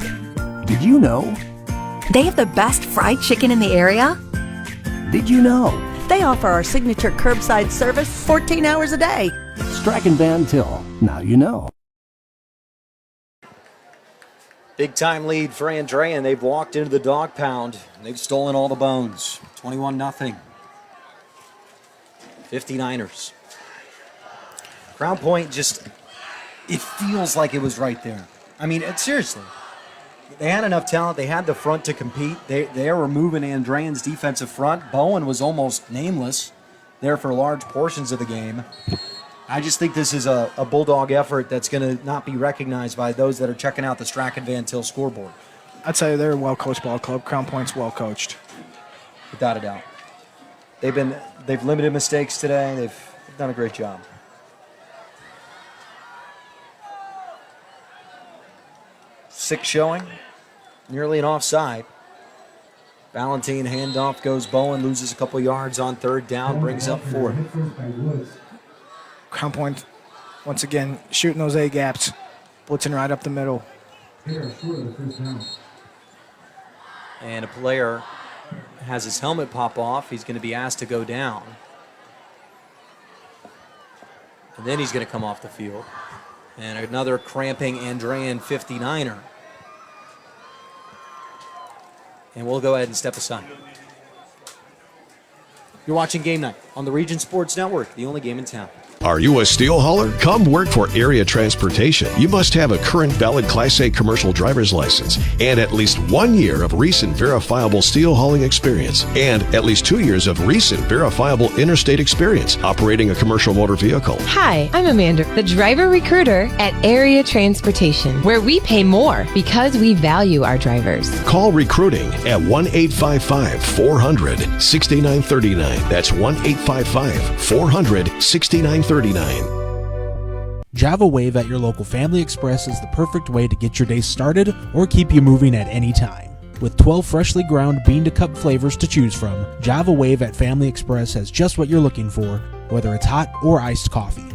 Did you know? They have the best fried chicken in the area. Did you know? They offer our signature curbside service 14 hours a day. Strachan Van Til. Now you know. Big time lead for Andrean. They've walked into the dog pound. And they've stolen all the bones. 21-0. 59ers. Crown Point it feels like it was right there. I mean, seriously. They had enough talent. They had the front to compete. They were moving Andrean's defensive front. Bowen was almost nameless there for large portions of the game. I just think this is a Bulldog effort that's going to not be recognized by those that are checking out the Strachan Van Til scoreboard. I'd say they're a well-coached ball club. Crown Point's well-coached. Without a doubt. They've limited mistakes today. They've done a great job. Sixth showing. Nearly an offside. Ballantine handoff goes Bowen, loses a couple yards on third down, brings up fourth. Crown Point, once again, shooting those A-gaps, blitzing right up the middle. And a player has his helmet pop off. He's going to be asked to go down. And then he's going to come off the field. And another cramping Andrean 59er. And we'll go ahead and step aside. You're watching Game Night on the Region Sports Network, the only game in town. Are you a steel hauler? Come work for Area Transportation. You must have a current valid Class A commercial driver's license and at least 1 year of recent verifiable steel hauling experience and at least 2 years of recent verifiable interstate experience operating a commercial motor vehicle. Hi, I'm Amanda, the driver recruiter at Area Transportation, where we pay more because we value our drivers. Call recruiting at 1-855-400-6939. That's 1-855-400-6939. Java Wave at your local Family Express is the perfect way to get your day started or keep you moving at any time. With 12 freshly ground bean-to-cup flavors to choose from, Java Wave at Family Express has just what you're looking for, whether it's hot or iced coffee.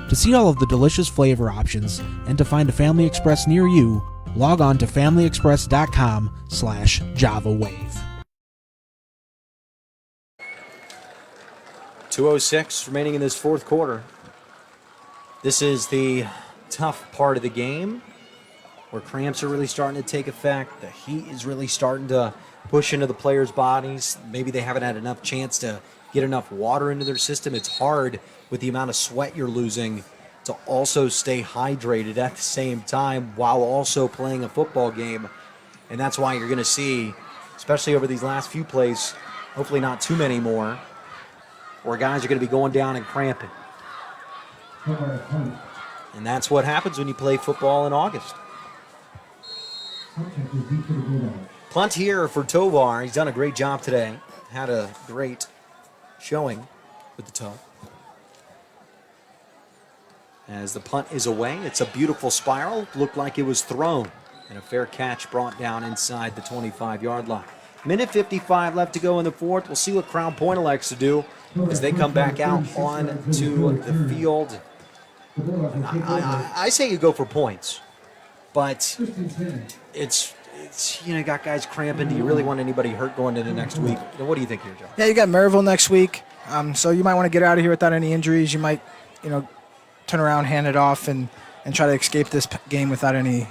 To see all of the delicious flavor options and to find a Family Express near you, log on to familyexpress.com/JavaWave. 2:06 remaining in this fourth quarter. This is the tough part of the game where cramps are really starting to take effect. The heat is really starting to push into the players' bodies. Maybe they haven't had enough chance to get enough water into their system. It's hard with the amount of sweat you're losing to also stay hydrated at the same time while also playing a football game. And that's why you're going to see especially over these last few plays. Hopefully not too many more, where guys are going to be going down and cramping. And that's what happens when you play football in August. Punt here for Tovar. He's done a great job today. Had a great showing with the toe. As the punt is away, it's a beautiful spiral. Looked like it was thrown. And a fair catch brought down inside the 25-yard line. Minute 55 left to go in the fourth. We'll see what Crown Point elects to do as they come back out onto the field. I say you go for points, but it's you got guys cramping. Do you really want anybody hurt going into next week? What do you think here, Joe? Yeah, you got Maryville next week, so you might want to get out of here without any injuries. You might, turn around, hand it off, and try to escape this game without any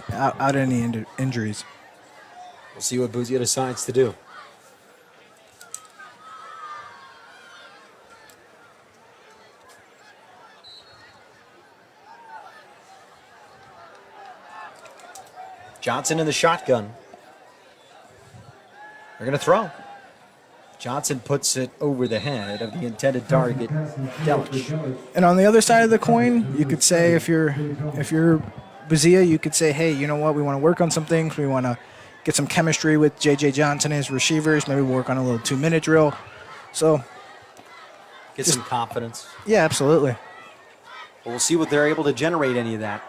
injuries. We'll see what Buzia decides to do. Johnson in the shotgun. They're going to throw. Johnson puts it over the head of the intended target, Delich. And on the other side of the coin, you could say if you're Buzia, you could say, hey, you know what? We want to work on some things. We want to get some chemistry with J.J. Johnson and his receivers. Maybe work on a little 2-minute drill. So get some confidence. Yeah, absolutely. Well, we'll see what they're able to generate any of that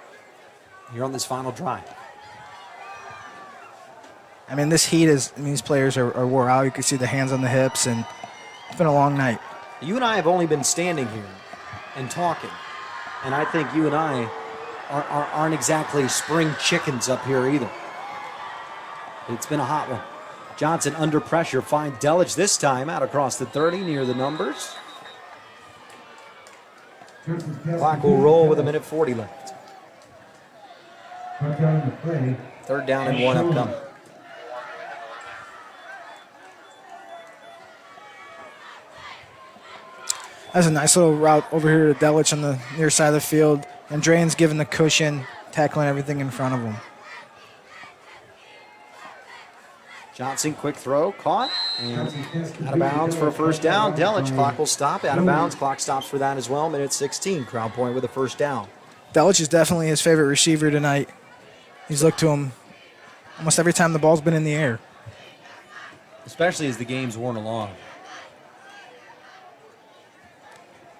here on this final drive. I mean, this heat these players are wore out. You can see the hands on the hips, and it's been a long night. You and I have only been standing here and talking, and I think you and I aren't exactly spring chickens up here either. It's been a hot one. Johnson under pressure, finds Delich this time out across the 30 near the numbers. Clock will roll with 1:40 left. Third down and 1 upcoming. That's a nice little route over here to Delich on the near side of the field. Andrean's giving the cushion, tackling everything in front of him. Johnson, quick throw, caught, and out of bounds for a first down. Delich, clock will stop, out of bounds. Clock stops for that as well. Minute 16, Crown Point with a first down. Delich is definitely his favorite receiver tonight. He's looked to him almost every time the ball's been in the air. Especially as the game's worn along.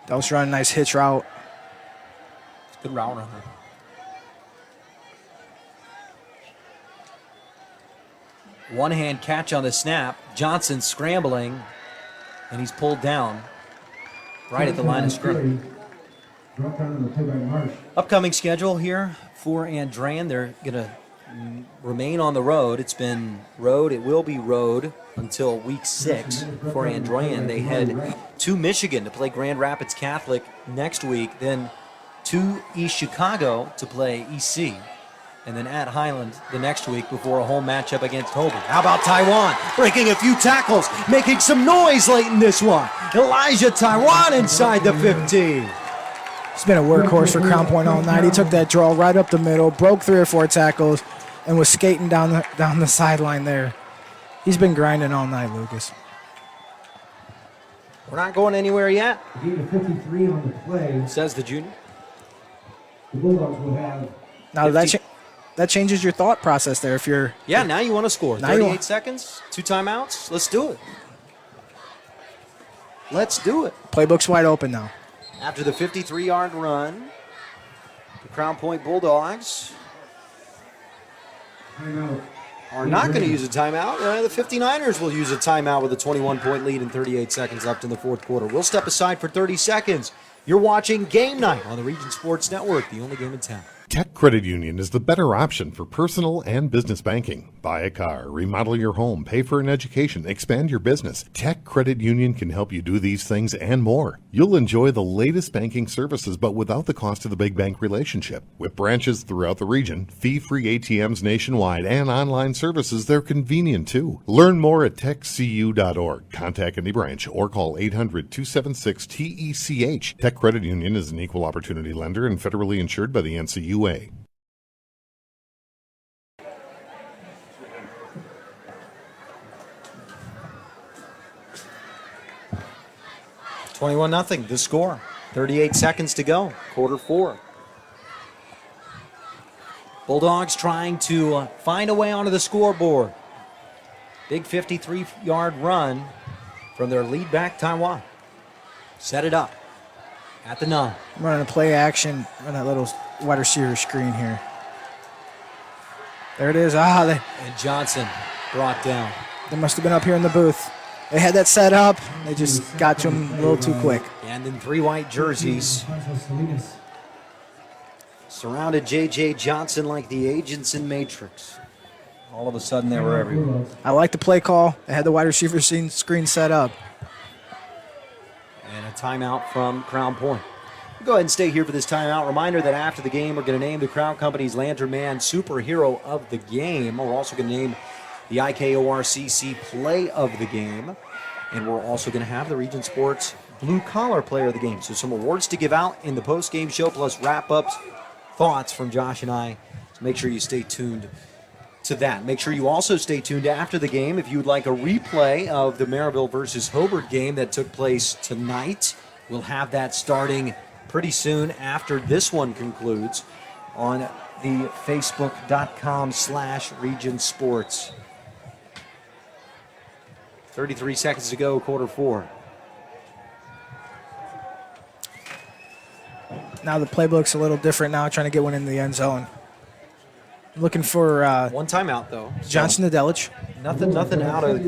Delich running a nice hitch route. It's a good route runner. One-hand catch on the snap. Johnson scrambling, and he's pulled down right at the line of scrimmage. Upcoming schedule here for Andrean. They're going to remain on the road. It's been road. It will be road until week 6 for Andrean. They head to Michigan to play Grand Rapids Catholic next week, then to East Chicago to play EC, and then at Highland the next week before a home matchup against Hobart. How about Taiwan breaking a few tackles, making some noise late in this one? Elijah Taiwan inside the 15. He's been a workhorse for Crown Point all night. He took that draw right up the middle, broke 3 or 4 tackles, and was skating down the sideline there. He's been grinding all night, Lucas. We're not going anywhere yet. Gain of 53 on the play. Says the junior. The Bulldogs will have. Now that changes your thought process there. If you're now you want to score. 38 seconds, 2 timeouts. Let's do it. Let's do it. Playbook's wide open now. After the 53-yard run, the Crown Point Bulldogs are not going to use a timeout. The 59ers will use a timeout with a 21-point lead and 38 seconds left in the fourth quarter. We'll step aside for 30 seconds. You're watching Game Night on the Region Sports Network, the only game in town. Tech Credit Union is the better option for personal and business banking. Buy a car, remodel your home, pay for an education, expand your business. Tech Credit Union can help you do these things and more. You'll enjoy the latest banking services, but without the cost of the big bank relationship. With branches throughout the region, fee-free ATMs nationwide, and online services, they're convenient too. Learn more at techcu.org. Contact any branch or call 800-276-TECH. Tech Credit Union is an equal opportunity lender and federally insured by the NCUA. 21-0, the score. 38 seconds to go, quarter 4. Bulldogs trying to find a way onto the scoreboard. Big 53-yard run from their lead back, Taiwan. Set it up at the 9. I'm running a play action on that little wide receiver screen here. There it is. And Johnson brought down. They must have been up here in the booth. They had that set up. They just got to him a little too quick. And in 3 white jerseys. Surrounded J.J. Johnson like the agents in Matrix. All of a sudden, they were everywhere. I like the play call. They had the wide receiver screen set up. And a timeout from Crown Point. We'll go ahead and stay here for this timeout. Reminder that after the game, we're going to name the Crown Company's Lantern Man Superhero of the Game. We're also going to name the IKORCC Play of the Game. And we're also going to have the Region Sports Blue Collar Player of the Game. So some awards to give out in the post-game show, plus wrap-ups, thoughts from Josh and I. So make sure you stay tuned to that. Make sure you also stay tuned after the game if you would like a replay of the Maryville versus Hobart game that took place tonight. We'll have that starting pretty soon after this one concludes on the facebook.com/Region Sports. 33 seconds to go, quarter 4. Now the playbook's a little different now, trying to get one in the end zone. Looking for one timeout though. Johnson to Delich. Nothing out of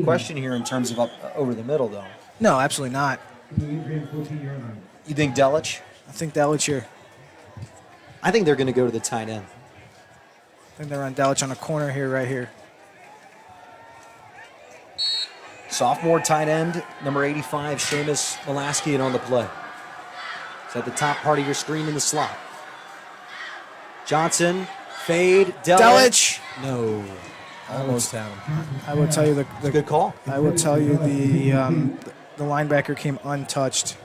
question here in terms of up over the middle though. No, absolutely not. You think Delich? I think Delich here. I think they're going to go to the tight end. I think they're on Delich on a corner here, right here. Sophomore tight end, number 85, Seamus Molaskian on the play. It's at the top part of your screen in the slot. Johnson, fade, Delich. No. Almost had him. I will tell you the good call. I will tell you the linebacker came untouched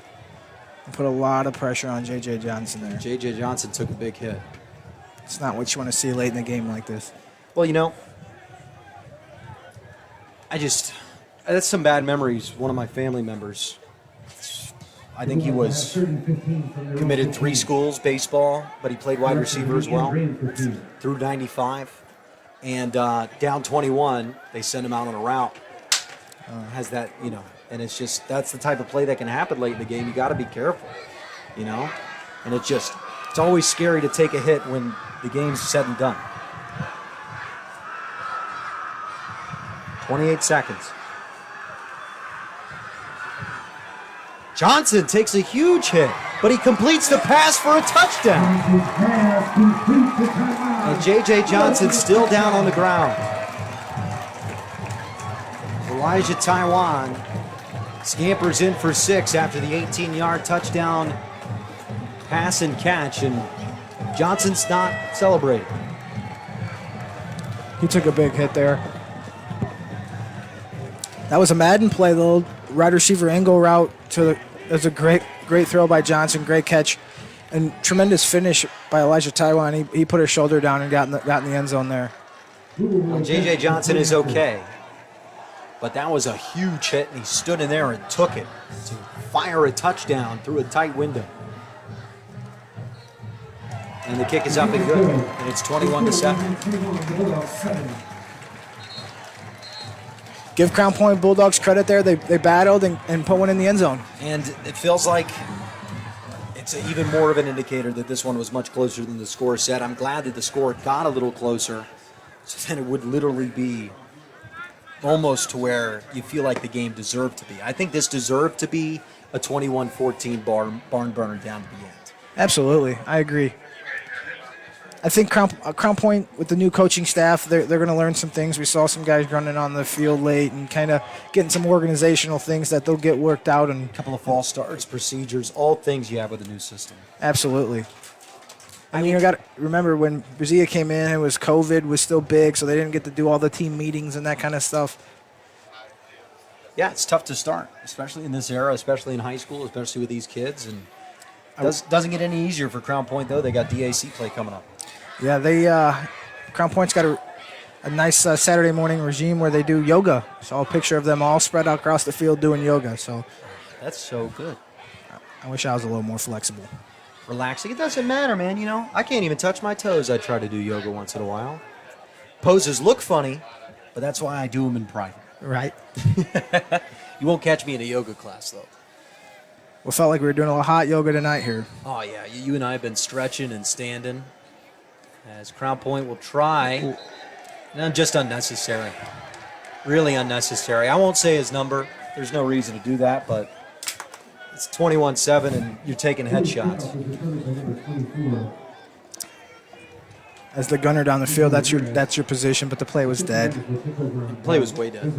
and put a lot of pressure on J.J. Johnson there. J.J. Johnson took a big hit. It's not what you want to see late in the game like this. Well, you know, that's some bad memories. One of my family members, I think he was committed 3 schools, baseball, but he played wide receiver as well through 95. And down 21, they send him out on a route. Has that, you know, and it's just, that's the type of play that can happen late in the game. You got to be careful, you know, and it's always scary to take a hit when the game's said and done. 28 seconds. Johnson takes a huge hit, but he completes the pass for a touchdown. And J.J. Johnson still down on the ground. Elijah Taiwan scampers in for 6 after the 18-yard touchdown pass and catch, and Johnson's not celebrating. He took a big hit there. That was a Madden play, the little wide receiver angle route to that's a great throw by Johnson, great catch, and tremendous finish by Elijah Taiwan. He put his shoulder down and got in the end zone there. Well, J.J. Johnson is okay, but that was a huge hit, and he stood in there and took it to fire a touchdown through a tight window. And the kick is up and good, and it's 21-7. Give Crown Point Bulldogs credit there. They battled and put one in the end zone. And it feels like it's even more of an indicator that this one was much closer than the score said. I'm glad that the score got a little closer, so then it would literally be almost to where you feel like the game deserved to be. I think this deserved to be a 21-14 barn burner down to the end. Absolutely, I agree. I think Crown Point, with the new coaching staff, they're going to learn some things. We saw some guys running on the field late and kind of getting some organizational things that they'll get worked out. And a couple of false starts, procedures, all things you have with a new system. Absolutely. I mean, you got to remember when Brazia came in, it was COVID was still big, so they didn't get to do all the team meetings and that kind of stuff. Yeah, it's tough to start, especially in this era, especially in high school, especially with these kids. And doesn't get any easier for Crown Point, though. They got DAC play coming up. Yeah, Crown Point's got a nice Saturday morning regime where they do yoga. Saw a picture of them all spread out across the field doing yoga. So That's so good. I wish I was a little more flexible. Relaxing. It doesn't matter, man. You know, I can't even touch my toes. I try to do yoga once in a while. Poses look funny, but that's why I do them in private. Right. You won't catch me in a yoga class, though. Well, felt like we were doing a little hot yoga tonight here. Oh, yeah. You and I have been stretching and standing. As Crown Point will try. No, just unnecessary. Really unnecessary. I won't say his number. There's no reason to do that, but it's 21-7, and you're taking headshots. As the gunner down the field, that's your position, but the play was dead. The play was way dead.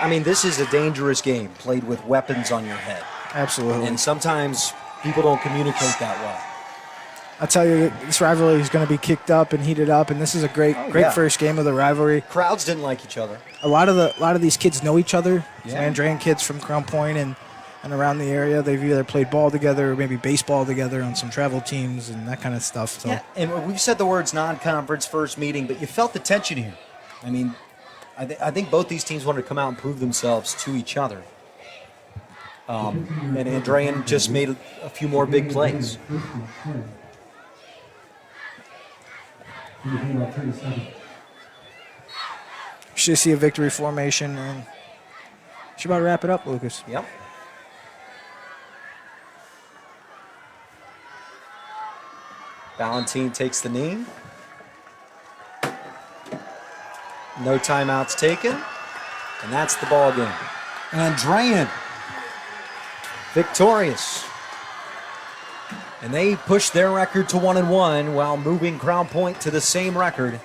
I mean, this is a dangerous game played with weapons on your head. Absolutely. And sometimes people don't communicate that well. I tell you, this rivalry is going to be kicked up and heated up, and this is a great first game of the rivalry. Crowds didn't like each other. A lot of these kids know each other. Yeah. Some Andrean kids from Crown Point and around the area. They've either played ball together or maybe baseball together on some travel teams and that kind of stuff. So. Yeah, and we've said the words non-conference first meeting, but you felt the tension here. I mean, I think both these teams wanted to come out and prove themselves to each other. And Andrean just made a few more big plays. Should see a victory formation, and should about wrap it up, Lucas. Yep. Valentine takes the knee. No timeouts taken, and that's the ball game. Andrean victorious. And they push their record to 1-1 while moving Crown Point to the same record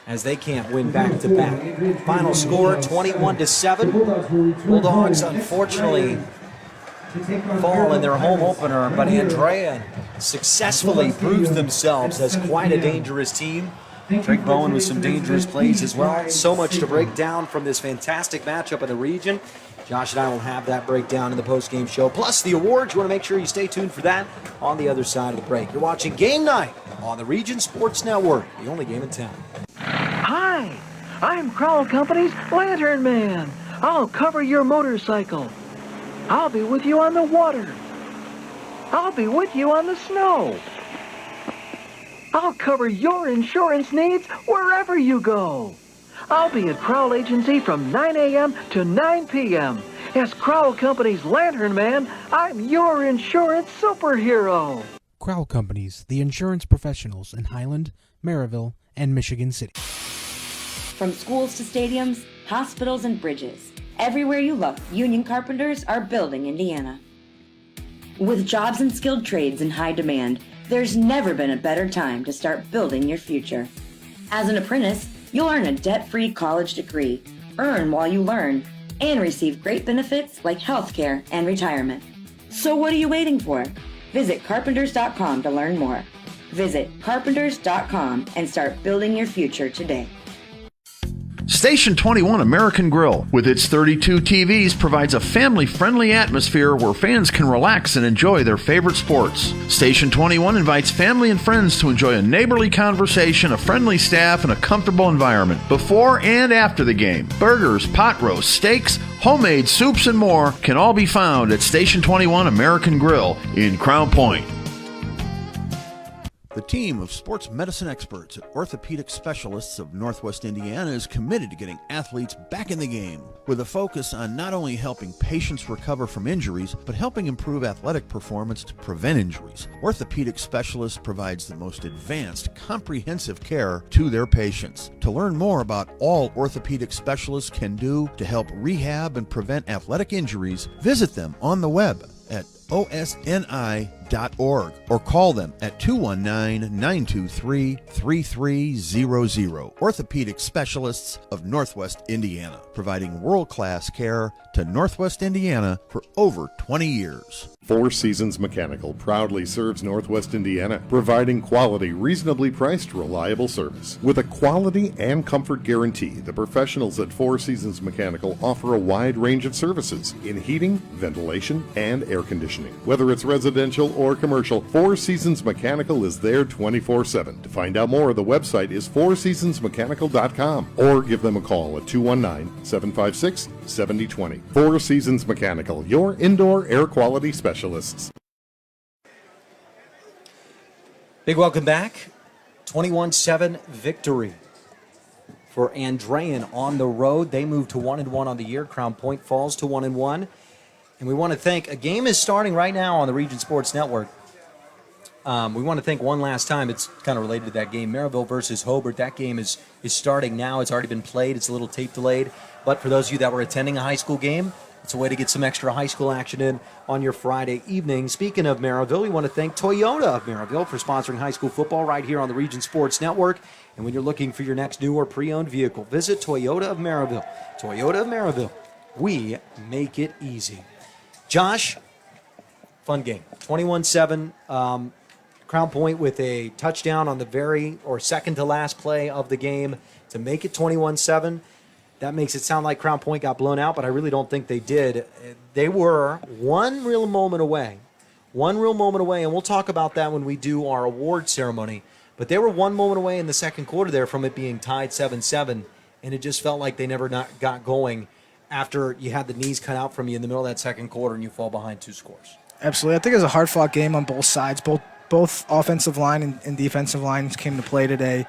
as they can't win back-to-back. Final score, 21-7. Bulldogs, unfortunately, fall in their home opener, but Andrean successfully proves themselves as quite a dangerous team. Drake Bowen with some dangerous plays as well. So much to break down from this fantastic matchup in the region. Josh and I will have that breakdown in the post-game show, plus the awards. You want to make sure you stay tuned for that on the other side of the break. You're watching Game Night on the Region Sports Network, the only game in town. Hi, I'm Crowell Company's Lantern Man. I'll cover your motorcycle. I'll be with you on the water. I'll be with you on the snow. I'll cover your insurance needs wherever you go. I'll be at Crowell Agency from 9 a.m. to 9 p.m. As Crowell Company's Lantern Man, I'm your insurance superhero. Crowell Companies, the insurance professionals in Highland, Maryville, and Michigan City. From schools to stadiums, hospitals, and bridges, everywhere you look, union carpenters are building Indiana. With jobs and skilled trades in high demand, there's never been a better time to start building your future. As an apprentice, you'll earn a debt-free college degree, earn while you learn, and receive great benefits like healthcare and retirement. So what are you waiting for? Visit carpenters.com to learn more. Visit carpenters.com and start building your future today. Station 21 American Grill, with its 32 TVs, provides a family-friendly atmosphere where fans can relax and enjoy their favorite sports. Station 21 invites family and friends to enjoy a neighborly conversation, a friendly staff, and a comfortable environment before and after the game. Burgers, pot roasts, steaks, homemade soups, and more can all be found at Station 21 American Grill in Crown Point. The team of sports medicine experts at Orthopedic Specialists of Northwest Indiana is committed to getting athletes back in the game, with a focus on not only helping patients recover from injuries, but helping improve athletic performance to prevent injuries. Orthopedic Specialists provides the most advanced, comprehensive care to their patients. To learn more about all orthopedic specialists can do to help rehab and prevent athletic injuries, visit them on the web at osni.org or call them at 219-923-3300. Orthopedic Specialists of Northwest Indiana, providing world-class care to Northwest Indiana for over 20 years. Four Seasons Mechanical proudly serves Northwest Indiana, providing quality, reasonably priced, reliable service. With a quality and comfort guarantee, the professionals at Four Seasons Mechanical offer a wide range of services in heating, ventilation, and air conditioning. conditioning. Whether it's residential or commercial, Four Seasons Mechanical is there 24/7. To find out more, the website is fourseasonsmechanical.com or give them a call at 219-756-7020. Four Seasons Mechanical, your indoor air quality specialists. Big welcome back. 21-7 victory for Andrean on the road. They move to 1-1 on the year. Crown Point falls to 1-1. And we want to thank, a game is starting right now on the Region Sports Network. We want to thank one last time. It's kind of related to that game, Maryville versus Hobart. That game is starting now. It's already been played. It's a little tape delayed. But for those of you that were attending a high school game, it's a way to get some extra high school action in on your Friday evening. Speaking of Maryville, we want to thank Toyota of Maryville for sponsoring high school football right here on the Region Sports Network. And when you're looking for your next new or pre-owned vehicle, visit Toyota of Maryville. Toyota of Maryville. We make it easy. Josh, fun game. 21-7. Crown Point with a touchdown on the second to last play of the game to make it 21-7. That makes it sound like Crown Point got blown out, but I really don't think they did. They were one real moment away, and we'll talk about that when we do our award ceremony. But they were one moment away in the second quarter there from it being tied 7-7, and it just felt like they never got going after you had the knees cut out from you in the middle of that second quarter and you fall behind 2 scores. Absolutely. I think it was a hard-fought game on both sides. Both offensive line and defensive lines came to play today.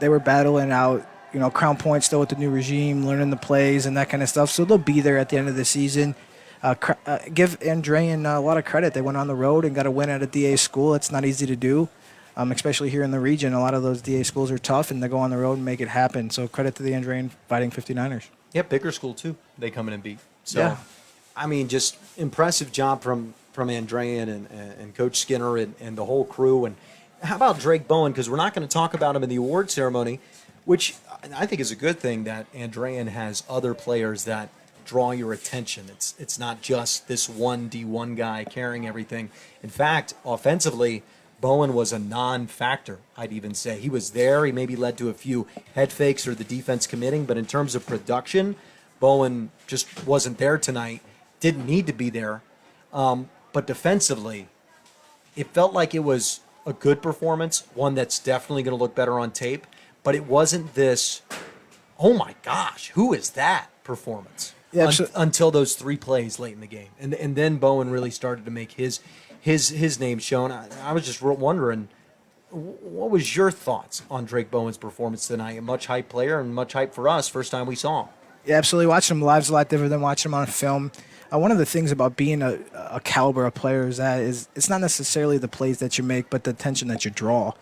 They were battling out. Crown Point still with the new regime, learning the plays and that kind of stuff. So they'll be there at the end of the season. Give Andrean a lot of credit. They went on the road and got a win at a DA school. It's not easy to do, especially here in the region. A lot of those DA schools are tough, and they go on the road and make it happen. So credit to the Andrean Fighting 59ers. Yeah, bigger school, too. They come in and beat. So, yeah. I mean, just impressive job from Andrean and Coach Skinner and the whole crew. And how about Drake Bowen? Because we're not going to talk about him in the award ceremony, which I think is a good thing that Andrean has other players that draw your attention. It's not just this one D1 guy carrying everything. In fact, offensively, Bowen was a non-factor, I'd even say. He was there. He maybe led to a few head fakes or the defense committing, but in terms of production, Bowen just wasn't there tonight. Didn't need to be there. But defensively, it felt like it was a good performance, one that's definitely going to look better on tape. But it wasn't this, oh my gosh, who is that performance? Yeah, until those 3 plays late in the game. And then Bowen really started to make his name shown. I was just wondering, what was your thoughts on Drake Bowen's performance tonight? A much hype player and much hype for us, first time we saw him. Yeah, absolutely. Watching him live is a lot different than watching him on film. One of the things about being a caliber of player is that it's not necessarily the plays that you make, but the attention that you draw.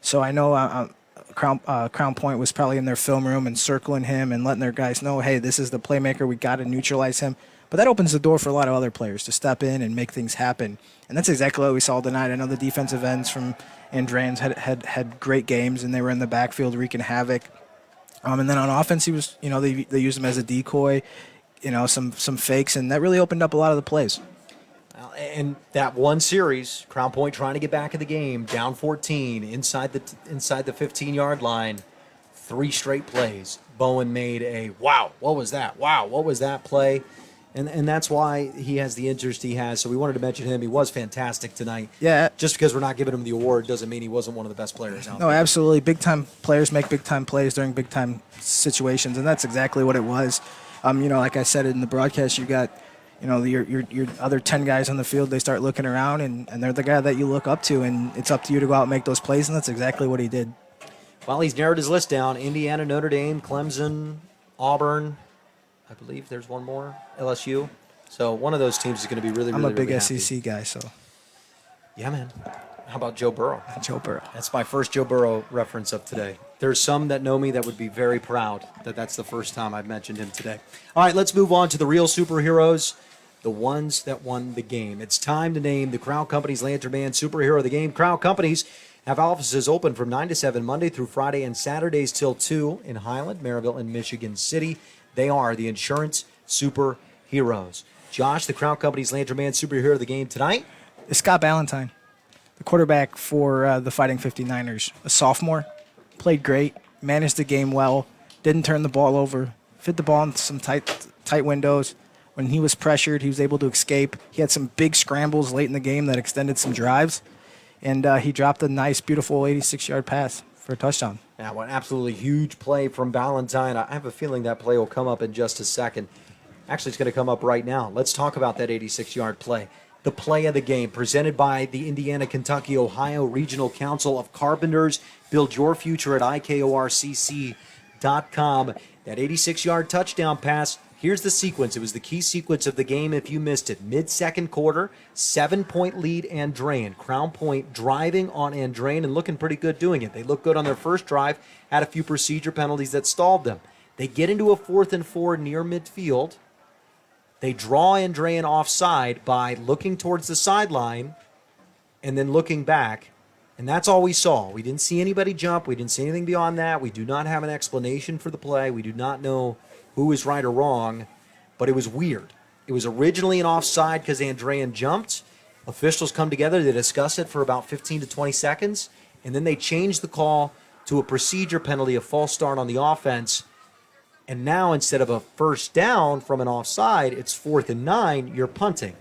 So I know Crown Point was probably in their film room and circling him and letting their guys know, hey, this is the playmaker. We got to neutralize him. But that opens the door for a lot of other players to step in and make things happen. And that's exactly what we saw tonight. I know the defensive ends from Andreans had great games, and they were in the backfield wreaking havoc. And then on offense, he was, they used him as a decoy, some fakes, and that really opened up a lot of the plays. And that one series, Crown Point trying to get back in the game, down 14, inside the 15-yard line, 3 straight plays. Bowen made a, wow, what was that? Wow, what was that play? And that's why he has the interest he has. So we wanted to mention him. He was fantastic tonight. Yeah. Just because we're not giving him the award doesn't mean he wasn't one of the best players out there. No, absolutely. Big-time players make big-time plays during big-time situations, and that's exactly what it was. Like I said in the broadcast, you got your other 10 guys on the field, they start looking around, and they're the guy that you look up to, and it's up to you to go out and make those plays, and that's exactly what he did. Well, he's narrowed his list down. Indiana, Notre Dame, Clemson, Auburn. I believe there's one more, LSU. So one of those teams is going to be really, I'm really, a big really SEC happy. guy, so. Yeah, man. How about Joe Burrow? Joe Burrow. That's my first Joe Burrow reference of today. There's some that know me that would be very proud that that's the first time I've mentioned him today. All right, let's move on to the real superheroes, the ones that won the game. It's time to name the Crown Companies Lantern Man Superhero of the Game. Crown Companies have offices open from 9 to 7 Monday through Friday and Saturdays till 2 in Highland, Maryville, and Michigan City. They are the insurance superheroes. Josh, the Crown Companies Lantern Man Superhero of the Game tonight? It's Scott Ballantyne, the quarterback for the Fighting 59ers. A sophomore, played great, managed the game well, didn't turn the ball over, fit the ball in some tight windows. when he was pressured, he was able to escape. He had some big scrambles late in the game that extended some drives, and he dropped a nice, beautiful 86-yard pass for a touchdown. Yeah, one absolutely huge play from Ballantyne. I have a feeling that play will come up in just a second. Actually, it's going to come up right now. Let's talk about that 86-yard play. The play of the game, presented by the Indiana, Kentucky, Ohio Regional Council of Carpenters. Build your future at ikorcc.com. That 86-yard touchdown pass, here's the sequence. It was the key sequence of the game if you missed it. Mid-second quarter, 7-point lead Andrean. Crown Point driving on Andrean and looking pretty good doing it. They looked good on their first drive, had a few procedure penalties that stalled them. They get into a 4th and 4 near midfield. They draw Andrean offside by looking towards the sideline and then looking back. And that's all we saw. We didn't see anybody jump. We didn't see anything beyond that. We do not have an explanation for the play. We do not know who was right or wrong, but it was weird. It was originally an offside because Andrean jumped. Officials come together. They discuss it for about 15 to 20 seconds, and then they change the call to a procedure penalty, a false start on the offense. And now instead of a first down from an offside, it's 4th and 9, you're punting.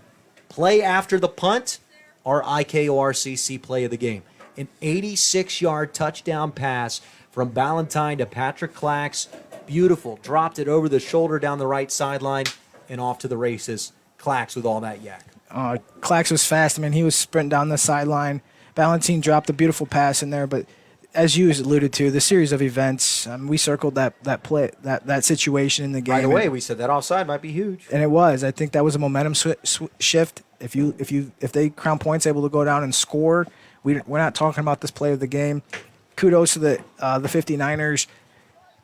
Play after the punt, our IKORCC play of the game. An 86-yard touchdown pass from Ballantyne to Patrick Clax. Beautiful. Dropped it over the shoulder down the right sideline and off to the races. Clax with all that yak. Clax was fast. I mean, he was sprinting down the sideline. Ballantyne dropped a beautiful pass in there, but as you alluded to, the series of events, we circled that play, that situation in the game. Right away, we said that offside might be huge, and it was. I think that was a momentum shift. If Crown Point's able to go down and score, we're not talking about this play of the game. Kudos to the 59ers.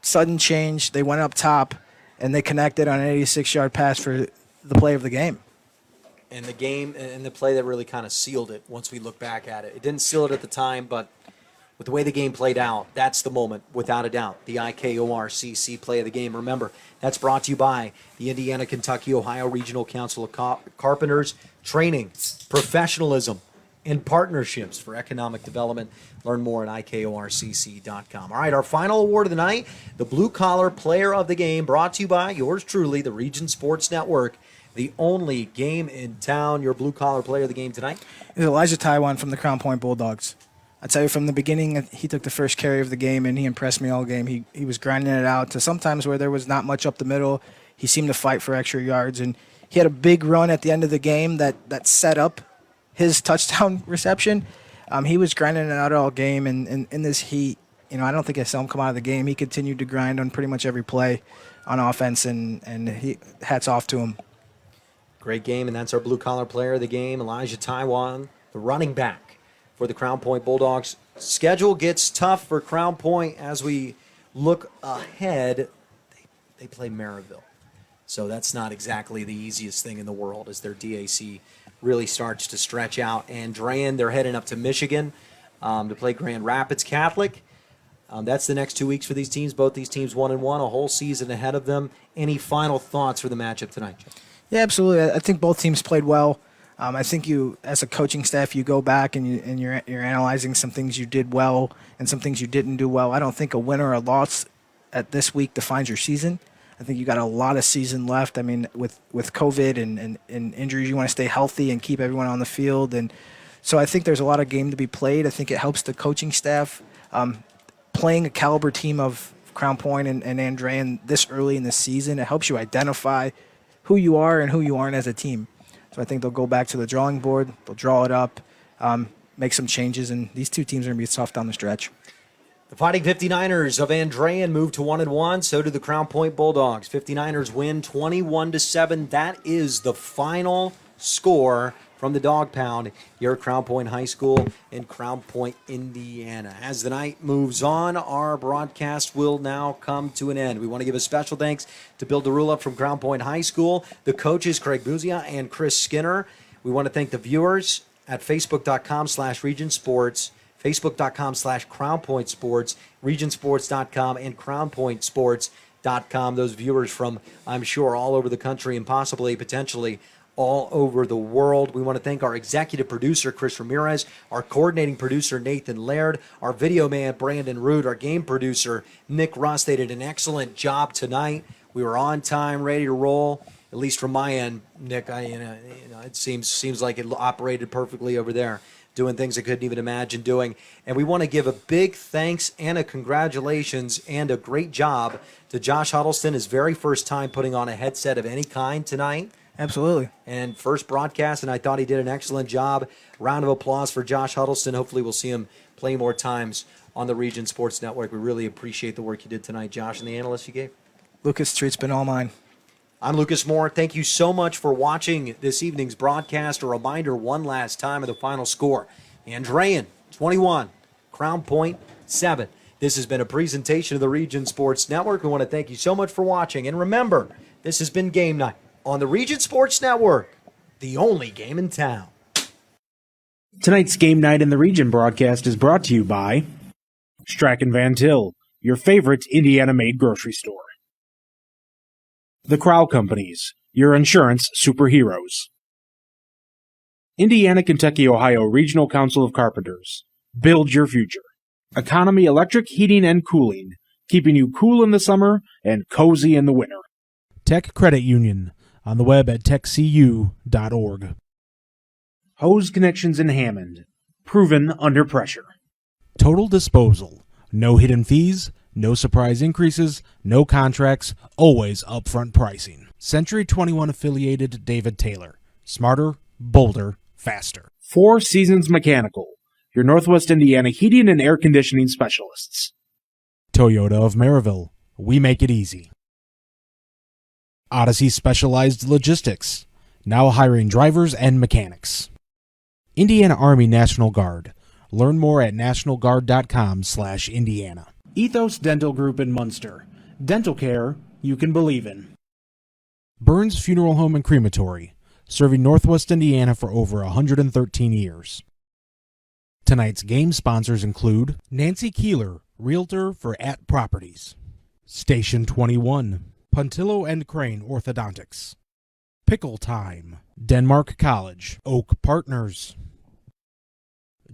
Sudden change. They went up top, and they connected on an 86-yard pass for the play of the game. And the game and the play that really kind of sealed it once we look back at it. It didn't seal it at the time, but with the way the game played out, that's the moment, without a doubt. The IKORCC play of the game. Remember, that's brought to you by the Indiana, Kentucky, Ohio Regional Council of Carpenters. Training, professionalism, and partnerships for economic development. Learn more at ikorcc.com. All right, our final award of the night, the Blue Collar Player of the Game, brought to you by yours truly, the Region Sports Network. The only game in town. Your Blue Collar Player of the Game tonight is Elijah Taiwan from the Crown Point Bulldogs. I tell you, from the beginning, he took the first carry of the game, and he impressed me all game. He was grinding it out to sometimes where there was not much up the middle. He seemed to fight for extra yards, and he had a big run at the end of the game that set up his touchdown reception. He was grinding it out all game, and in this heat, I don't think I saw him come out of the game. He continued to grind on pretty much every play on offense, and he hats off to him. Great game, and that's our Blue Collar Player of the Game, Elijah Taiwan, the running back for the Crown Point Bulldogs. Schedule gets tough for Crown Point as we look ahead. They play Maryville. So that's not exactly the easiest thing in the world as their DAC really starts to stretch out. Andrean, they're heading up to Michigan to play Grand Rapids Catholic. That's the next 2 weeks for these teams. Both these teams 1-1, a whole season ahead of them. Any final thoughts for the matchup tonight, Jeff? Yeah, absolutely. I think both teams played well. I think you, as a coaching staff, you go back and you're analyzing some things you did well and some things you didn't do well. I don't think a win or a loss at this week defines your season. I think you got a lot of season left. I mean, with COVID and injuries, you want to stay healthy and keep everyone on the field. And so I think there's a lot of game to be played. I think it helps the coaching staff. Playing a caliber team of Crown Point and Andrean this early in the season, it helps you identify who you are and who you aren't as a team. So I think they'll go back to the drawing board. They'll draw it up, make some changes, and these two teams are going to be tough down the stretch. The Fighting 59ers of Andrean move to 1-1. So do the Crown Point Bulldogs. 59ers win 21-7. That is the final score from the Dog Pound here at Crown Point High School in Crown Point, Indiana. As the night moves on, our broadcast will now come to an end. We want to give a special thanks to Bill DeRula from Crown Point High School, the coaches Craig Buzia and Chris Skinner. We want to thank the viewers at facebook.com/Region Sports, facebook.com/Crown Point Sports, regionsports.com, and crownpointsports.com. Those viewers from, I'm sure, all over the country and possibly, potentially, all over the world. We want to thank our executive producer, Chris Ramirez, our coordinating producer, Nathan Laird, our video man, Brandon Root, our game producer, Nick Ross. They did an excellent job tonight. We were on time, ready to roll. at least from my end, Nick, it seems like it operated perfectly over there, doing things I couldn't even imagine doing. And we want to give a big thanks and a congratulations and a great job to Josh Huddleston, his very first time putting on a headset of any kind tonight. Absolutely. And first broadcast, and I thought he did an excellent job. Round of applause for Josh Huddleston. Hopefully we'll see him play more times on the Region Sports Network. We really appreciate the work you did tonight, Josh, and the analysts you gave. Lucas, treat's been all mine. I'm Lucas Moore. Thank you so much for watching this evening's broadcast. A reminder one last time of the final score. Andrean, 21. Crown Point, 7. This has been a presentation of the Region Sports Network. We want to thank you so much for watching. And remember, this has been Game Night on the Region Sports Network, the only game in town. Tonight's Game Night in the Region broadcast is brought to you by Strachan Van Til, your favorite Indiana-made grocery store. The Crowell Companies, your insurance superheroes. Indiana, Kentucky, Ohio Regional Council of Carpenters. Build your future. Economy Electric Heating and Cooling, keeping you cool in the summer and cozy in the winter. Tech Credit Union, on the web at techcu.org. Hose Connections in Hammond, proven under pressure. Total Disposal, no hidden fees, no surprise increases, no contracts, always upfront pricing. Century 21 affiliated David Taylor. Smarter, bolder, faster. Four Seasons Mechanical, your Northwest Indiana heating and air conditioning specialists. Toyota of Maryville, we make it easy. Odyssey Specialized Logistics, now hiring drivers and mechanics. Indiana Army National Guard. Learn more at nationalguard.com/Indiana. Ethos Dental Group in Munster. Dental care you can believe in. Burns Funeral Home and Crematory, serving Northwest Indiana for over 113 years. Tonight's game sponsors include Nancy Keeler, Realtor for At Properties. Station 21, Puntillo and Crane Orthodontics. Pickle Time, Denmark College, Oak Partners.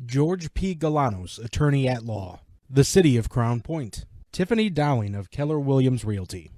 George P. Galanos, Attorney at Law. The City of Crown Point. Tiffany Dowling of Keller Williams Realty.